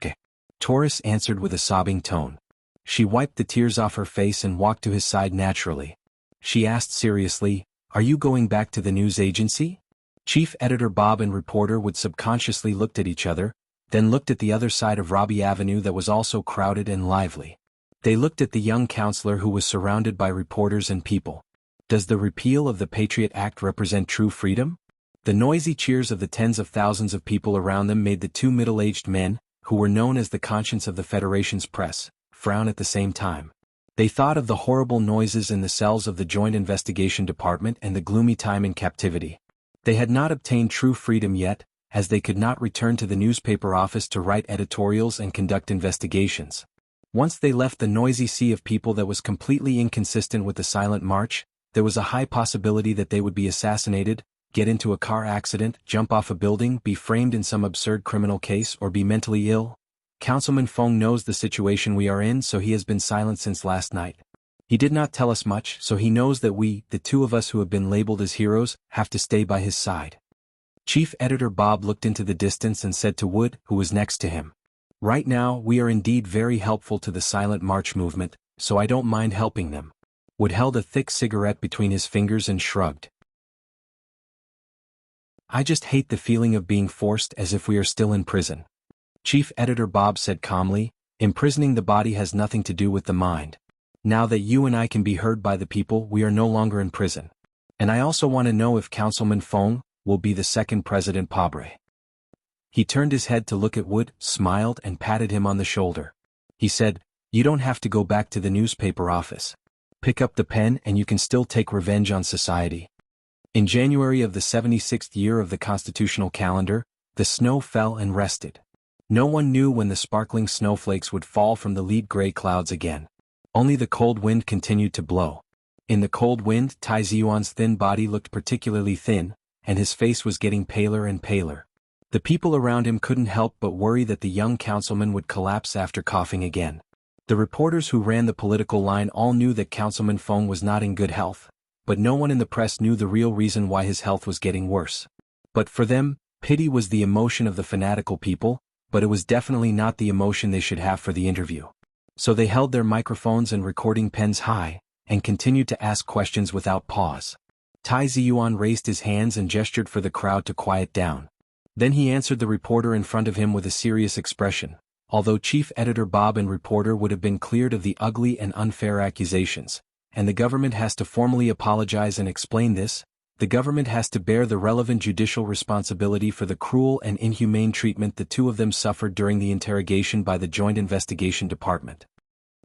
S1: "Okay." Taurus answered with a sobbing tone. She wiped the tears off her face and walked to his side naturally. She asked seriously, "Are you going back to the news agency?" Chief Editor Bob and reporter Wood subconsciously looked at each other, then looked at the other side of Robbie Avenue that was also crowded and lively. They looked at the young counselor who was surrounded by reporters and people. Does the repeal of the Patriot Act represent true freedom? The noisy cheers of the tens of thousands of people around them made the two middle-aged men, who were known as the conscience of the Federation's press, frown at the same time. They thought of the horrible noises in the cells of the Joint Investigation Department and the gloomy time in captivity. They had not obtained true freedom yet, as they could not return to the newspaper office to write editorials and conduct investigations. Once they left the noisy sea of people that was completely inconsistent with the Silent March, there was a high possibility that they would be assassinated, get into a car accident, jump off a building, be framed in some absurd criminal case, or be mentally ill. Councilman Fong knows the situation we are in, so he has been silent since last night. He did not tell us much, so he knows that we, the two of us who have been labeled as heroes, have to stay by his side. Chief Editor Bob looked into the distance and said to Wood, who was next to him, "Right now, we are indeed very helpful to the Silent March movement, so I don't mind helping them." Wood held a thick cigarette between his fingers and shrugged. "I just hate the feeling of being forced as if we are still in prison." Chief Editor Bob said calmly, "Imprisoning the body has nothing to do with the mind. Now that you and I can be heard by the people, we are no longer in prison. And I also want to know if Councilman Fong will be the second President Padre." He turned his head to look at Wood, smiled and patted him on the shoulder. He said, "You don't have to go back to the newspaper office. Pick up the pen and you can still take revenge on society." In January of the 76th year of the constitutional calendar, the snow fell and rested. No one knew when the sparkling snowflakes would fall from the lead-gray clouds again. Only the cold wind continued to blow. In the cold wind, Tai Ziyuan's thin body looked particularly thin, and his face was getting paler and paler. The people around him couldn't help but worry that the young councilman would collapse after coughing again. The reporters who ran the political line all knew that Councilman Fong was not in good health, but no one in the press knew the real reason why his health was getting worse. But for them, pity was the emotion of the fanatical people, but it was definitely not the emotion they should have for the interview. So they held their microphones and recording pens high, and continued to ask questions without pause. Tai Ziyuan raised his hands and gestured for the crowd to quiet down. Then he answered the reporter in front of him with a serious expression. Although Chief Editor Bob and reporter would have been cleared of the ugly and unfair accusations, and the government has to formally apologize and explain this, the government has to bear the relevant judicial responsibility for the cruel and inhumane treatment the two of them suffered during the interrogation by the Joint Investigation Department.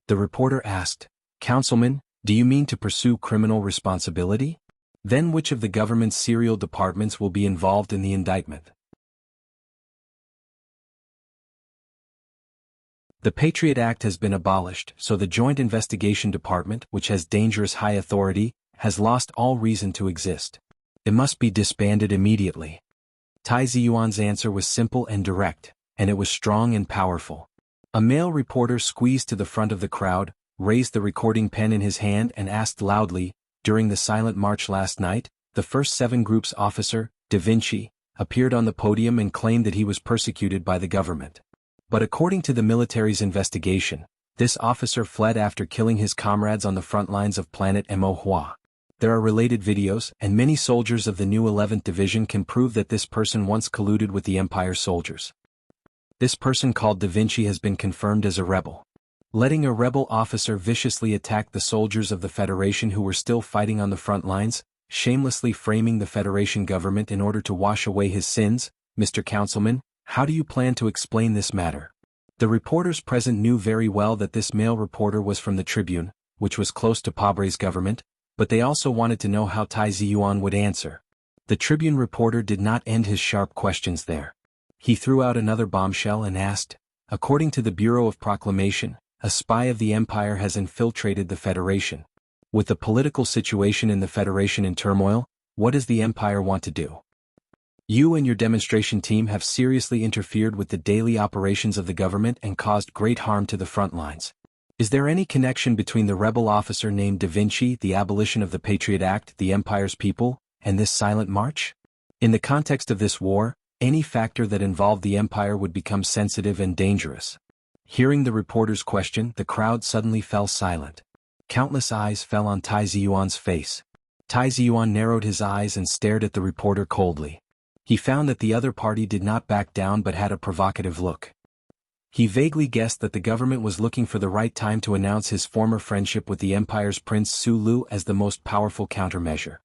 S1: The reporter asked, "Councilman, do you mean to pursue criminal responsibility? Then which of the government's serial departments will be involved in the indictment?" The Patriot Act has been abolished, so the Joint Investigation Department, which has dangerous high authority, has lost all reason to exist. It must be disbanded immediately. Tai Ziyuan's answer was simple and direct, and it was strong and powerful. A male reporter squeezed to the front of the crowd, raised the recording pen in his hand and asked loudly, "During the silent march last night, the first 7 Group's officer, Da Vinci, appeared on the podium and claimed that he was persecuted by the government. But according to the military's investigation, this officer fled after killing his comrades on the front lines of Planet Mo. There are related videos, and many soldiers of the new 11th Division can prove that this person once colluded with the Empire soldiers. This person called Da Vinci has been confirmed as a rebel. Letting a rebel officer viciously attack the soldiers of the Federation who were still fighting on the front lines, shamelessly framing the Federation government in order to wash away his sins. Mr. Councilman, how do you plan to explain this matter?" The reporters present knew very well that this male reporter was from the Tribune, which was close to Pobre's government, but they also wanted to know how Tai Ziyuan would answer. The Tribune reporter did not end his sharp questions there. He threw out another bombshell and asked, "According to the Bureau of Proclamation, a spy of the Empire has infiltrated the Federation. With the political situation in the Federation in turmoil, what does the Empire want to do? You and your demonstration team have seriously interfered with the daily operations of the government and caused great harm to the front lines. Is there any connection between the rebel officer named Da Vinci, the abolition of the Patriot Act, the Empire's people, and this silent march? In the context of this war, any factor that involved the Empire would become sensitive and dangerous." Hearing the reporter's question, the crowd suddenly fell silent. Countless eyes fell on Tai Ziyuan's face. Tai Ziyuan narrowed his eyes and stared at the reporter coldly. He found that the other party did not back down but had a provocative look. He vaguely guessed that the government was looking for the right time to announce his former friendship with the Empire's Prince Su Lu as the most powerful countermeasure.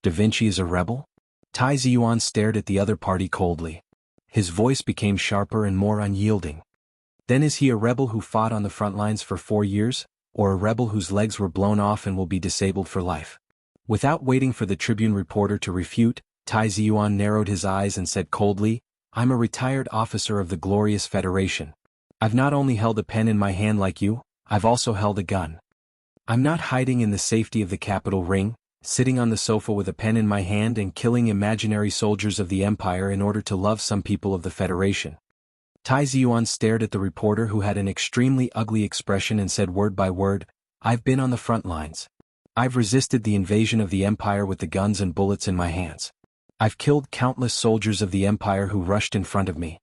S1: Da Vinci is a rebel? Tai Ziyuan stared at the other party coldly. His voice became sharper and more unyielding. Then is he a rebel who fought on the front lines for 4 years, or a rebel whose legs were blown off and will be disabled for life? Without waiting for the Tribune reporter to refute, Tai Ziyuan narrowed his eyes and said coldly, "I'm a retired officer of the glorious Federation. I've not only held a pen in my hand like you, I've also held a gun. I'm not hiding in the safety of the Capitol ring, sitting on the sofa with a pen in my hand and killing imaginary soldiers of the Empire in order to love some people of the Federation." Tai Ziyuan stared at the reporter who had an extremely ugly expression and said word by word, "I've been on the front lines. I've resisted the invasion of the Empire with the guns and bullets in my hands. I've killed countless soldiers of the Empire who rushed in front of me.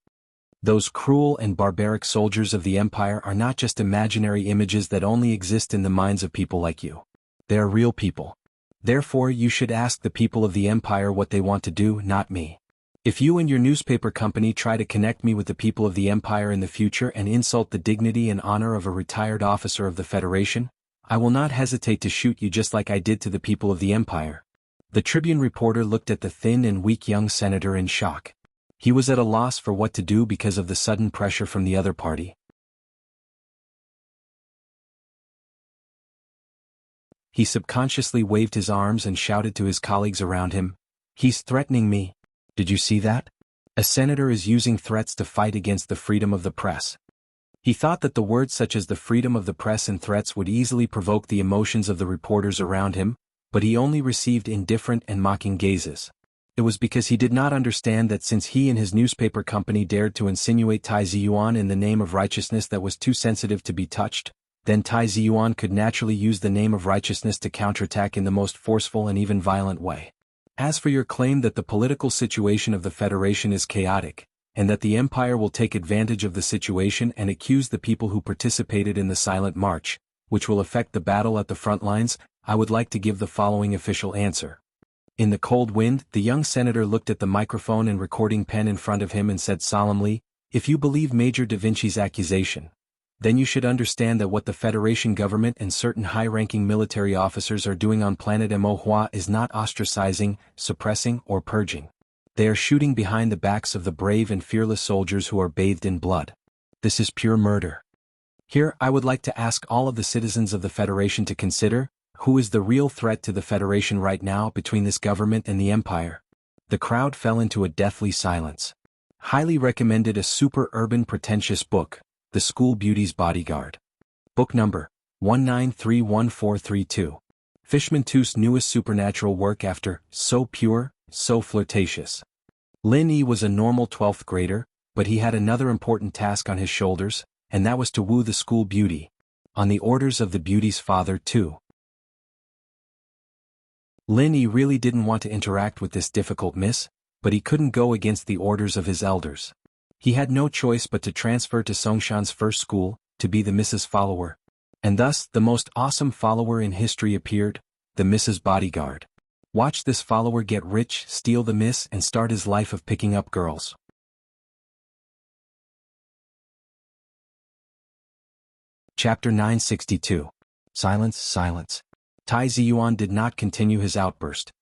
S1: Those cruel and barbaric soldiers of the Empire are not just imaginary images that only exist in the minds of people like you. They are real people. Therefore you should ask the people of the Empire what they want to do, not me. If you and your newspaper company try to connect me with the people of the Empire in the future and insult the dignity and honor of a retired officer of the Federation, I will not hesitate to shoot you just like I did to the people of the Empire." The Tribune reporter looked at the thin and weak young senator in shock. He was at a loss for what to do because of the sudden pressure from the other party. He subconsciously waved his arms and shouted to his colleagues around him, "He's threatening me. Did you see that? A senator is using threats to fight against the freedom of the press." He thought that the words such as the freedom of the press and threats would easily provoke the emotions of the reporters around him, but he only received indifferent and mocking gazes. It was because he did not understand that since he and his newspaper company dared to insinuate Tai Ziyuan in the name of righteousness that was too sensitive to be touched, then Tai Ziyuan could naturally use the name of righteousness to counterattack in the most forceful and even violent way. As for your claim that the political situation of the Federation is chaotic, and that the Empire will take advantage of the situation and accuse the people who participated in the silent march, which will affect the battle at the front lines, I would like to give the following official answer. In the cold wind, the young senator looked at the microphone and recording pen in front of him and said solemnly, "If you believe Major Da Vinci's accusation, then you should understand that what the Federation government and certain high-ranking military officers are doing on planet Emohua is not ostracizing, suppressing, or purging. They are shooting behind the backs of the brave and fearless soldiers who are bathed in blood. This is pure murder." Here, I would like to ask all of the citizens of the Federation to consider, who is the real threat to the Federation right now between this government and the Empire? The crowd fell into a deathly silence. Highly recommended a super urban pretentious book, The School Beauty's Bodyguard. Book number 193142. Fishman Too's newest supernatural work after So Pure, So Flirtatious. Lin Yi was a normal 12th grader, but he had another important task on his shoulders, and that was to woo the school beauty. On the orders of the beauty's father too. Lin Yi really didn't want to interact with this difficult miss, but he couldn't go against the orders of his elders. He had no choice but to transfer to Songshan's first school, to be the Mrs. Follower. And thus, the most awesome follower in history appeared, the Mrs. Bodyguard. Watch this follower get rich, steal the miss, and start his life of picking up girls. Chapter 962. Silence, silence. Tai Ziyuan did not continue his outburst.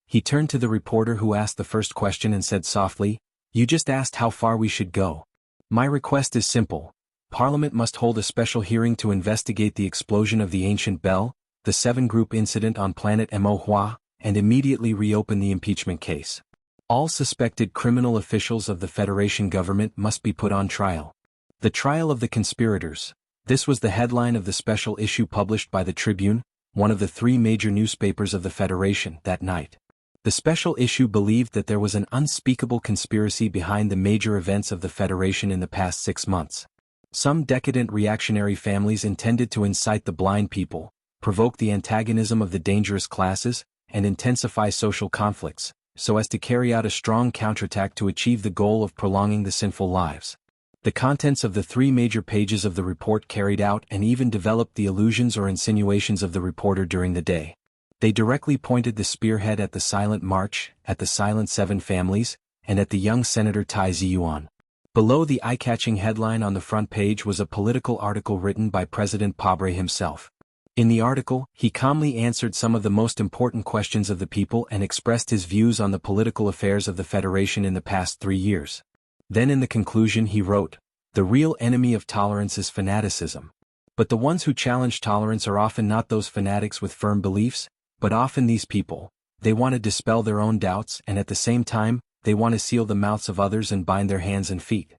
S1: He turned to the reporter who asked the first question and said softly, "You just asked how far we should go. My request is simple. Parliament must hold a special hearing to investigate the explosion of the ancient bell, the 7-group incident on planet Emohua, and immediately reopen the impeachment case. All suspected criminal officials of the Federation government must be put on trial. The trial of the conspirators." This was the headline of the special issue published by the Tribune, one of the 3 major newspapers of the Federation, that night. The special issue believed that there was an unspeakable conspiracy behind the major events of the Federation in the past 6 months. Some decadent reactionary families intended to incite the blind people, provoke the antagonism of the dangerous classes, and intensify social conflicts, so as to carry out a strong counterattack to achieve the goal of prolonging the sinful lives. The contents of the 3 major pages of the report carried out and even developed the illusions or insinuations of the reporter during the day. They directly pointed the spearhead at the silent march, at the silent 7 families, and at the young Senator Tai Ziyuan. Below the eye-catching headline on the front page was a political article written by President Pabre himself. In the article, he calmly answered some of the most important questions of the people and expressed his views on the political affairs of the Federation in the past 3 years. Then in the conclusion he wrote, "The real enemy of tolerance is fanaticism. But the ones who challenge tolerance are often not those fanatics with firm beliefs, but often these people. They want to dispel their own doubts and at the same time, they want to seal the mouths of others and bind their hands and feet.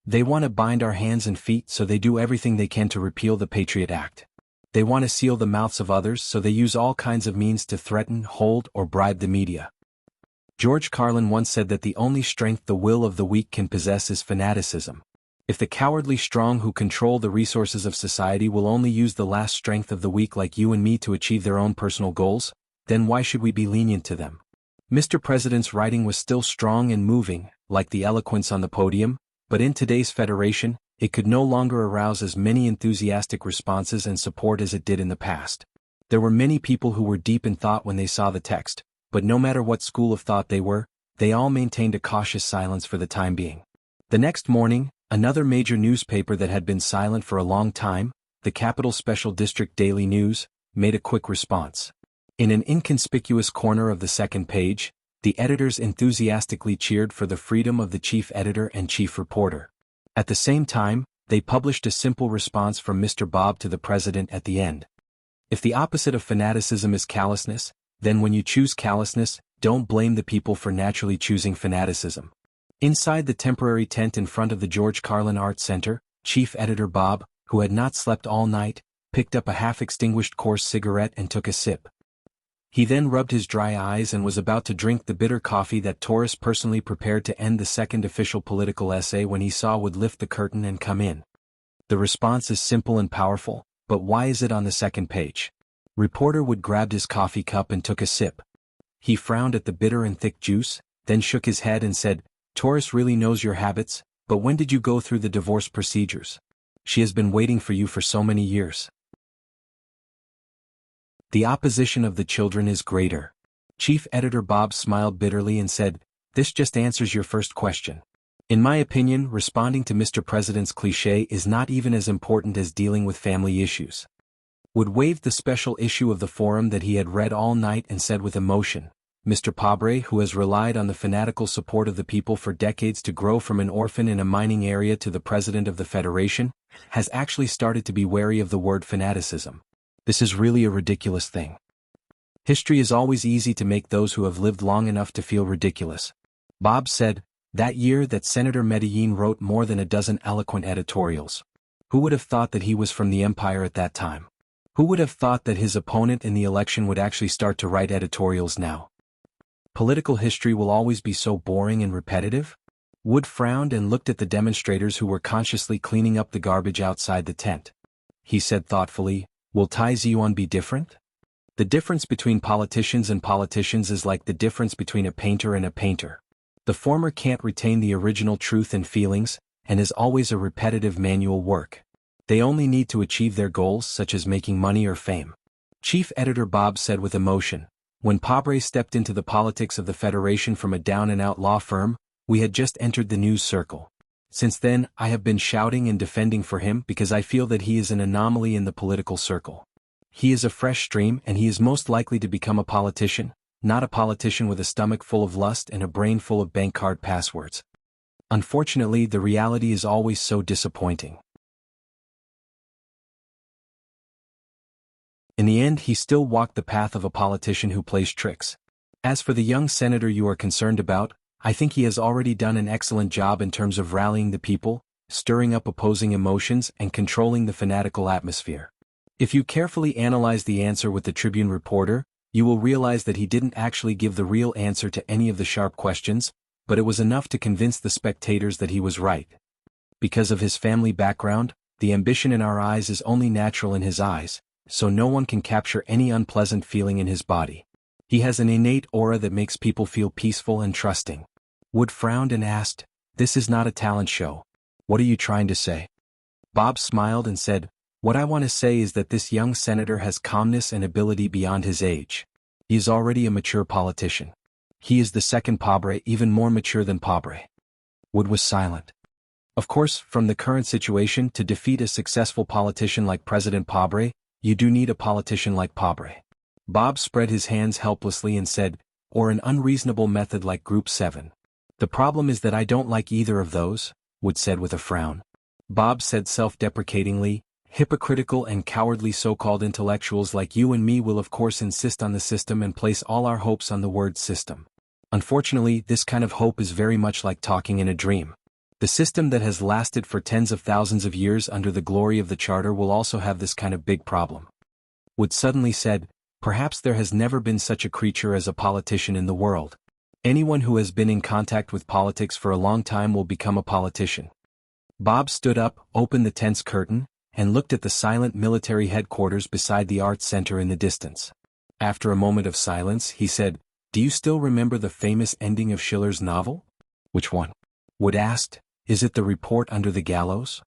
S1: They want to bind our hands and feet so they do everything they can to repeal the Patriot Act. They want to seal the mouths of others so they use all kinds of means to threaten, hold, or bribe the media." George Carlin once said that the only strength the will of the weak can possess is fanaticism. If the cowardly strong who control the resources of society will only use the last strength of the weak like you and me to achieve their own personal goals, then why should we be lenient to them? Mr. President's writing was still strong and moving, like the eloquence on the podium, but in today's Federation, it could no longer arouse as many enthusiastic responses and support as it did in the past. There were many people who were deep in thought when they saw the text, but no matter what school of thought they were, they all maintained a cautious silence for the time being. The next morning, another major newspaper that had been silent for a long time, the Capital Special District Daily News, made a quick response. In an inconspicuous corner of the second page, the editors enthusiastically cheered for the freedom of the chief editor and chief reporter. At the same time, they published a simple response from Mr. Bob to the president at the end. "If the opposite of fanaticism is callousness, then when you choose callousness, don't blame the people for naturally choosing fanaticism." Inside the temporary tent in front of the George Carlin Art Center, Chief Editor Bob, who had not slept all night, picked up a half-extinguished coarse cigarette and took a sip. He then rubbed his dry eyes and was about to drink the bitter coffee that Taurus personally prepared to end the second official political essay when he saw Wood lift the curtain and come in. The response is simple and powerful, but why is it on the second page? Reporter Wood grabbed his coffee cup and took a sip. He frowned at the bitter and thick juice, then shook his head and said, Taurus really knows your habits, but when did you go through the divorce procedures? She has been waiting for you for so many years. The opposition of the children is greater. Chief Editor Bob smiled bitterly and said, this just answers your first question. In my opinion, responding to Mr. President's cliché is not even as important as dealing with family issues. Wood waved the special issue of the Forum that he had read all night and said with emotion, Mr. Pabre, who has relied on the fanatical support of the people for decades to grow from an orphan in a mining area to the President of the Federation, has actually started to be wary of the word fanaticism. This is really a ridiculous thing. History is always easy to make those who have lived long enough to feel ridiculous. Bob said, that year that Senator Medellin wrote more than a dozen eloquent editorials. Who would have thought that he was from the Empire at that time? Who would have thought that his opponent in the election would actually start to write editorials now? Political history will always be so boring and repetitive? Wood frowned and looked at the demonstrators who were consciously cleaning up the garbage outside the tent. He said thoughtfully, will Tai Ziyuan be different? The difference between politicians and politicians is like the difference between a painter and a painter. The former can't retain the original truth and feelings, and is always a repetitive manual work. They only need to achieve their goals such as making money or fame. Chief Editor Bob said with emotion, when Pabre stepped into the politics of the Federation from a down-and-out law firm, we had just entered the news circle. Since then, I have been shouting and defending for him because I feel that he is an anomaly in the political circle. He is a fresh stream and he is most likely to become a politician, not a politician with a stomach full of lust and a brain full of bank card passwords. Unfortunately, the reality is always so disappointing. In the end, he still walked the path of a politician who plays tricks. As for the young senator you are concerned about, I think he has already done an excellent job in terms of rallying the people, stirring up opposing emotions and controlling the fanatical atmosphere. If you carefully analyze the answer with the Tribune reporter, you will realize that he didn't actually give the real answer to any of the sharp questions, but it was enough to convince the spectators that he was right. Because of his family background, the ambition in our eyes is only natural in his eyes, so no one can capture any unpleasant feeling in his body. He has an innate aura that makes people feel peaceful and trusting. Wood frowned and asked, this is not a talent show. What are you trying to say? Bob smiled and said, what I want to say is that this young senator has calmness and ability beyond his age. He is already a mature politician. He is the second Pabre, even more mature than Pabre. Wood was silent. Of course, from the current situation, to defeat a successful politician like President Pabre, you do need a politician like Pabre. Bob spread his hands helplessly and said, or an unreasonable method like Group 7. The problem is that I don't like either of those, Wood said with a frown. Bob said self-deprecatingly, hypocritical and cowardly so-called intellectuals like you and me will of course insist on the system and place all our hopes on the word system. Unfortunately, this kind of hope is very much like talking in a dream. The system that has lasted for tens of thousands of years under the glory of the Charter will also have this kind of big problem. Wood suddenly said, perhaps there has never been such a creature as a politician in the world. Anyone who has been in contact with politics for a long time will become a politician. Bob stood up, opened the tent's curtain, and looked at the silent military headquarters beside the Arts Center in the distance. After a moment of silence, he said, do you still remember the famous ending of Schiller's novel? Which one? Wood asked, is it the report under the gallows?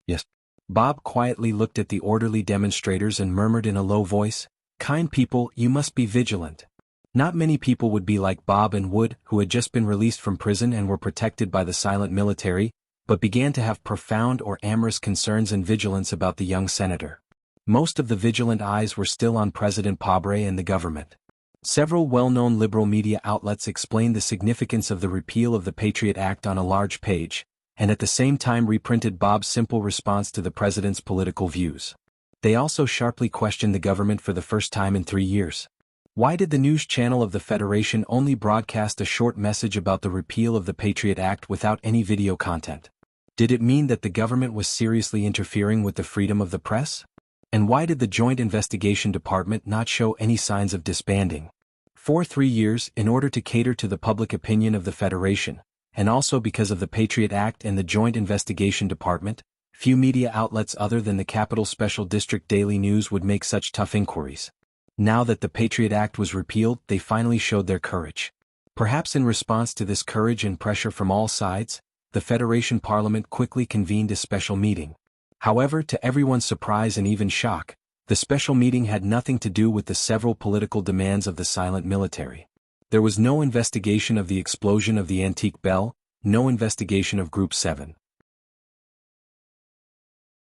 S1: Yes. Bob quietly looked at the orderly demonstrators and murmured in a low voice, kind people, you must be vigilant. Not many people would be like Bob and Wood, who had just been released from prison and were protected by the silent military, but began to have profound or amorous concerns and vigilance about the young senator. Most of the vigilant eyes were still on President Pabre and the government. Several well-known liberal media outlets explained the significance of the repeal of the Patriot Act on a large page, and at the same time reprinted Bob's simple response to the president's political views. They also sharply questioned the government for the first time in 3 years. Why did the news channel of the Federation only broadcast a short message about the repeal of the Patriot Act without any video content? Did it mean that the government was seriously interfering with the freedom of the press? And why did the Joint Investigation Department not show any signs of disbanding? For 3 years, in order to cater to the public opinion of the Federation, and also because of the Patriot Act and the Joint Investigation Department, few media outlets other than the Capital Special District Daily News would make such tough inquiries. Now that the Patriot Act was repealed, they finally showed their courage. Perhaps in response to this courage and pressure from all sides, the Federation Parliament quickly convened a special meeting. However, to everyone's surprise and even shock, the special meeting had nothing to do with the several political demands of the silent military. There was no investigation of the explosion of the antique bell, no investigation of Group 7.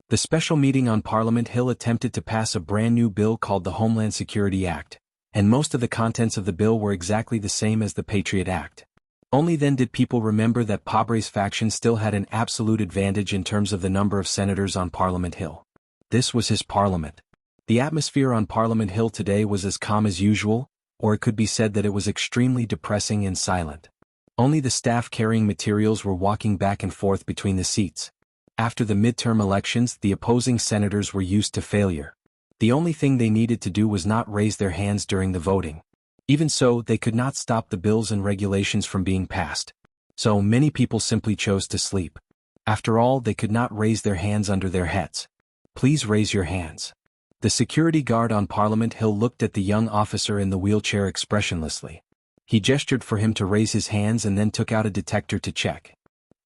S1: The special meeting on Parliament Hill attempted to pass a brand new bill called the Homeland Security Act, and most of the contents of the bill were exactly the same as the Patriot Act. Only then did people remember that Pobre's faction still had an absolute advantage in terms of the number of senators on Parliament Hill. This was his parliament. The atmosphere on Parliament Hill today was as calm as usual, or it could be said that it was extremely depressing and silent. Only the staff carrying materials were walking back and forth between the seats. After the midterm elections, the opposing senators were used to failure. The only thing they needed to do was not raise their hands during the voting. Even so, they could not stop the bills and regulations from being passed. So many people simply chose to sleep. After all, they could not raise their hands under their heads. Please raise your hands. The security guard on Parliament Hill looked at the young officer in the wheelchair expressionlessly. He gestured for him to raise his hands and then took out a detector to check.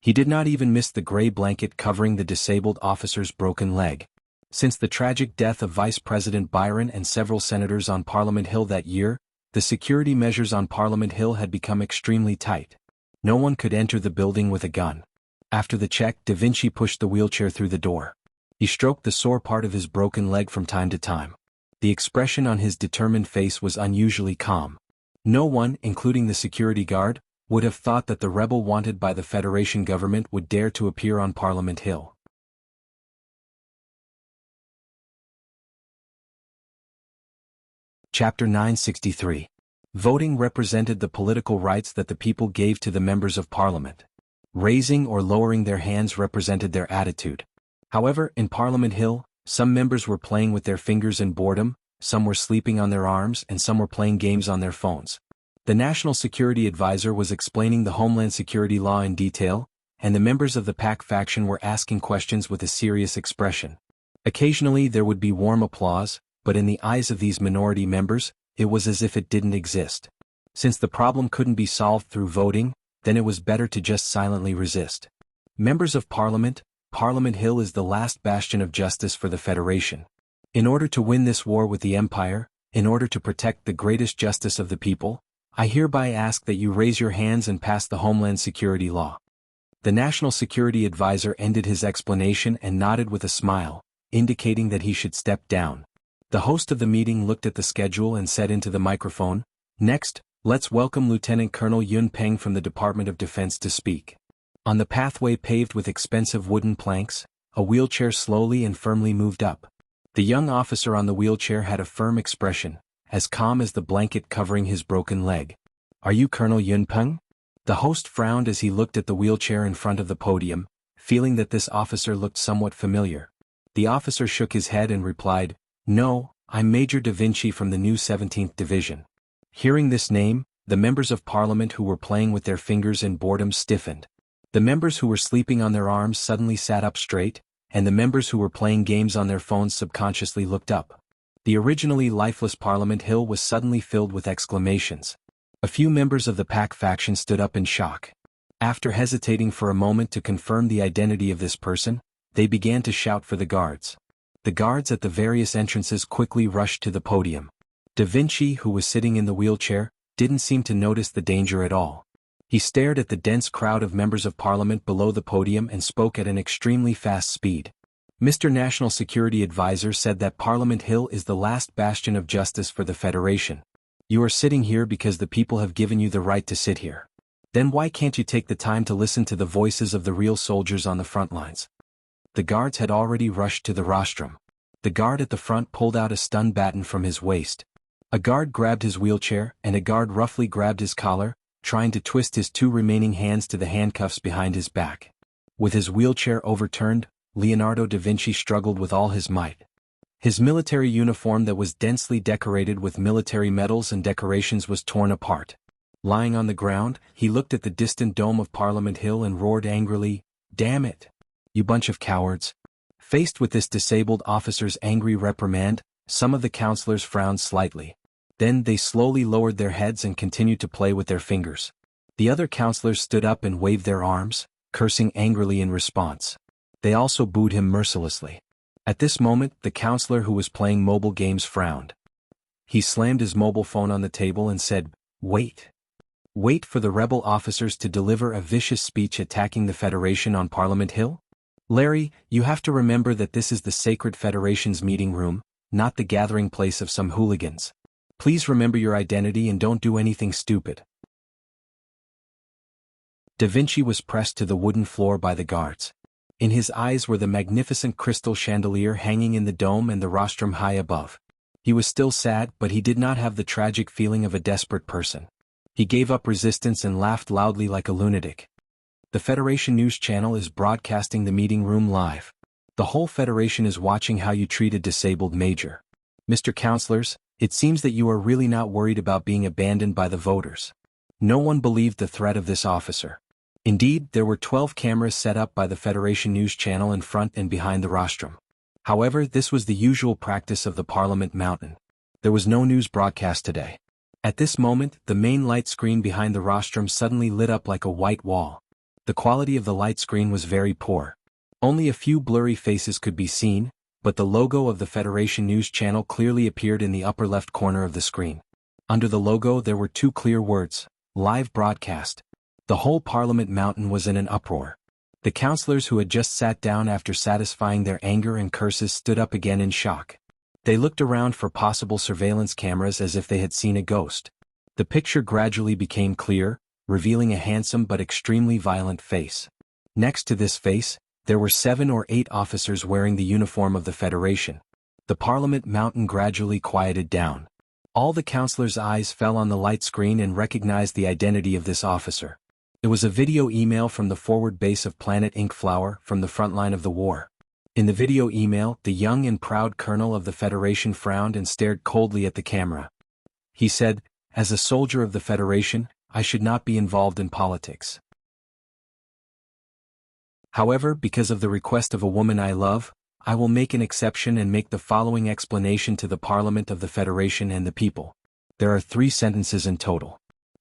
S1: He did not even miss the gray blanket covering the disabled officer's broken leg. Since the tragic death of Vice President Byron and several senators on Parliament Hill that year, the security measures on Parliament Hill had become extremely tight. No one could enter the building with a gun. After the check, Da Vinci pushed the wheelchair through the door. He stroked the sore part of his broken leg from time to time. The expression on his determined face was unusually calm. No one, including the security guard, would have thought that the rebel wanted by the Federation government would dare to appear on Parliament Hill. Chapter 963. Voting represented the political rights that the people gave to the members of Parliament. Raising or lowering their hands represented their attitude. However, in Parliament Hill, some members were playing with their fingers in boredom, some were sleeping on their arms, and some were playing games on their phones. The National Security Advisor was explaining the Homeland Security law in detail, and the members of the PAC faction were asking questions with a serious expression. Occasionally there would be warm applause, but in the eyes of these minority members, it was as if it didn't exist. Since the problem couldn't be solved through voting, then it was better to just silently resist. Members of Parliament, Parliament Hill is the last bastion of justice for the Federation. In order to win this war with the Empire, in order to protect the greatest justice of the people, I hereby ask that you raise your hands and pass the Homeland Security law. The National Security Advisor ended his explanation and nodded with a smile, indicating that he should step down. The host of the meeting looked at the schedule and said into the microphone, "Next, let's welcome Lieutenant Colonel Yun Peng from the Department of Defense to speak." On the pathway paved with expensive wooden planks, a wheelchair slowly and firmly moved up. The young officer on the wheelchair had a firm expression, as calm as the blanket covering his broken leg. "Are you Colonel Yun Peng?" The host frowned as he looked at the wheelchair in front of the podium, feeling that this officer looked somewhat familiar. The officer shook his head and replied, "No, I'm Major Da Vinci from the new 17th Division." Hearing this name, the members of Parliament who were playing with their fingers in boredom stiffened. The members who were sleeping on their arms suddenly sat up straight, and the members who were playing games on their phones subconsciously looked up. The originally lifeless Parliament Hill was suddenly filled with exclamations. A few members of the PAC faction stood up in shock. After hesitating for a moment to confirm the identity of this person, they began to shout for the guards. The guards at the various entrances quickly rushed to the podium. Da Vinci, who was sitting in the wheelchair, didn't seem to notice the danger at all. He stared at the dense crowd of members of Parliament below the podium and spoke at an extremely fast speed. "Mr. National Security Advisor said that Parliament Hill is the last bastion of justice for the Federation. You are sitting here because the people have given you the right to sit here. Then why can't you take the time to listen to the voices of the real soldiers on the front lines?" The guards had already rushed to the rostrum. The guard at the front pulled out a stun baton from his waist. A guard grabbed his wheelchair, and a guard roughly grabbed his collar, trying to twist his two remaining hands to the handcuffs behind his back. With his wheelchair overturned, Leonardo da Vinci struggled with all his might. His military uniform that was densely decorated with military medals and decorations was torn apart. Lying on the ground, he looked at the distant dome of Parliament Hill and roared angrily, "Damn it! You bunch of cowards." Faced with this disabled officer's angry reprimand, some of the councillors frowned slightly. Then they slowly lowered their heads and continued to play with their fingers. The other councillors stood up and waved their arms, cursing angrily in response. They also booed him mercilessly. At this moment, the councillor who was playing mobile games frowned. He slammed his mobile phone on the table and said, "Wait. Wait for the rebel officers to deliver a vicious speech attacking the Federation on Parliament Hill? Larry, you have to remember that this is the sacred Federation's meeting room, not the gathering place of some hooligans. Please remember your identity and don't do anything stupid." Da Vinci was pressed to the wooden floor by the guards. In his eyes were the magnificent crystal chandelier hanging in the dome and the rostrum high above. He was still sad, but he did not have the tragic feeling of a desperate person. He gave up resistance and laughed loudly like a lunatic. The Federation News Channel is broadcasting the meeting room live. The whole Federation is watching how you treat a disabled major. Mr. Councillors, it seems that you are really not worried about being abandoned by the voters. No one believed the threat of this officer. Indeed, there were 12 cameras set up by the Federation News Channel in front and behind the rostrum. However, this was the usual practice of the Parliament Mountain. There was no news broadcast today. At this moment, the main light screen behind the rostrum suddenly lit up like a white wall. The quality of the light screen was very poor. Only a few blurry faces could be seen, but the logo of the Federation News Channel clearly appeared in the upper left corner of the screen. Under the logo there were two clear words, "Live Broadcast." The whole Parliament Mountain was in an uproar. The councillors who had just sat down after satisfying their anger and curses stood up again in shock. They looked around for possible surveillance cameras as if they had seen a ghost. The picture gradually became clear, revealing a handsome but extremely violent face. Next to this face, there were 7 or 8 officers wearing the uniform of the Federation. The Parliament Mountain gradually quieted down. All the councillors' eyes fell on the light screen and recognized the identity of this officer. It was a video email from the forward base of Planet Inkflower from the front line of the war. In the video email, the young and proud colonel of the Federation frowned and stared coldly at the camera. He said, "As a soldier of the Federation, I should not be involved in politics. However, because of the request of a woman I love, I will make an exception and make the following explanation to the Parliament of the Federation and the people." There are 3 sentences in total.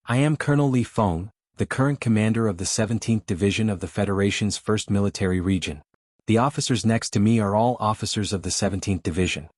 S1: "I am Colonel Li Feng, the current commander of the 17th Division of the Federation's 1st Military Region. The officers next to me are all officers of the 17th Division.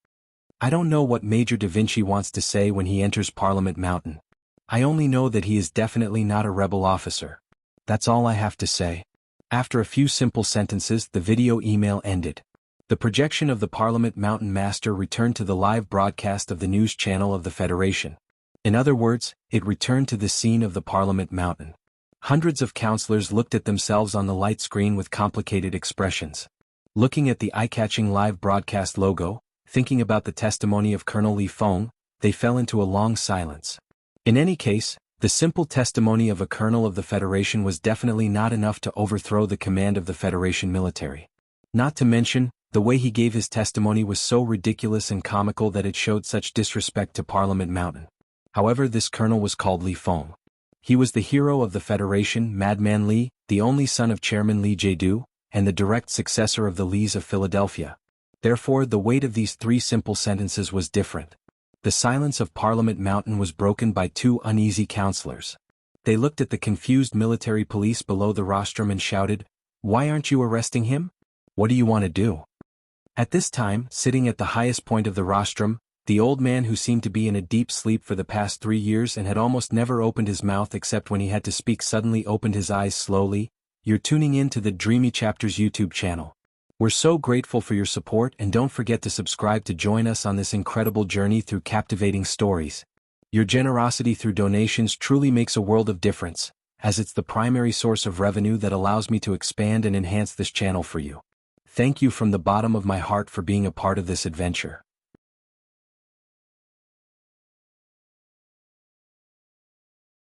S1: I don't know what Major Da Vinci wants to say when he enters Parliament Mountain. I only know that he is definitely not a rebel officer. That's all I have to say." After a few simple sentences, the video email ended. The projection of the Parliament Mountain Master returned to the live broadcast of the news channel of the Federation. In other words, it returned to the scene of the Parliament Mountain. Hundreds of councillors looked at themselves on the light screen with complicated expressions. Looking at the eye-catching live broadcast logo, thinking about the testimony of Colonel Li Feng, they fell into a long silence. In any case, the simple testimony of a colonel of the Federation was definitely not enough to overthrow the command of the Federation military. Not to mention, the way he gave his testimony was so ridiculous and comical that it showed such disrespect to Parliament Mountain. However, this colonel was called Li Feng. He was the hero of the Federation, Madman Li, the only son of Chairman Li Jiedu, and the direct successor of the Lees of Philadelphia. Therefore, the weight of these 3 simple sentences was different. The silence of Parliament Mountain was broken by 2 uneasy councillors. They looked at the confused military police below the rostrum and shouted, "Why aren't you arresting him? What do you want to do?" At this time, sitting at the highest point of the rostrum, the old man who seemed to be in a deep sleep for the past 3 years and had almost never opened his mouth except when he had to speak suddenly opened his eyes slowly. "You're tuning in to the Dreamy Chapters YouTube channel. We're so grateful for your support, and don't forget to subscribe to join us on this incredible journey through captivating stories. Your generosity through donations truly makes a world of difference, as it's the primary source of revenue that allows me to expand and enhance this channel for you. Thank you from the bottom of my heart for being a part of this adventure.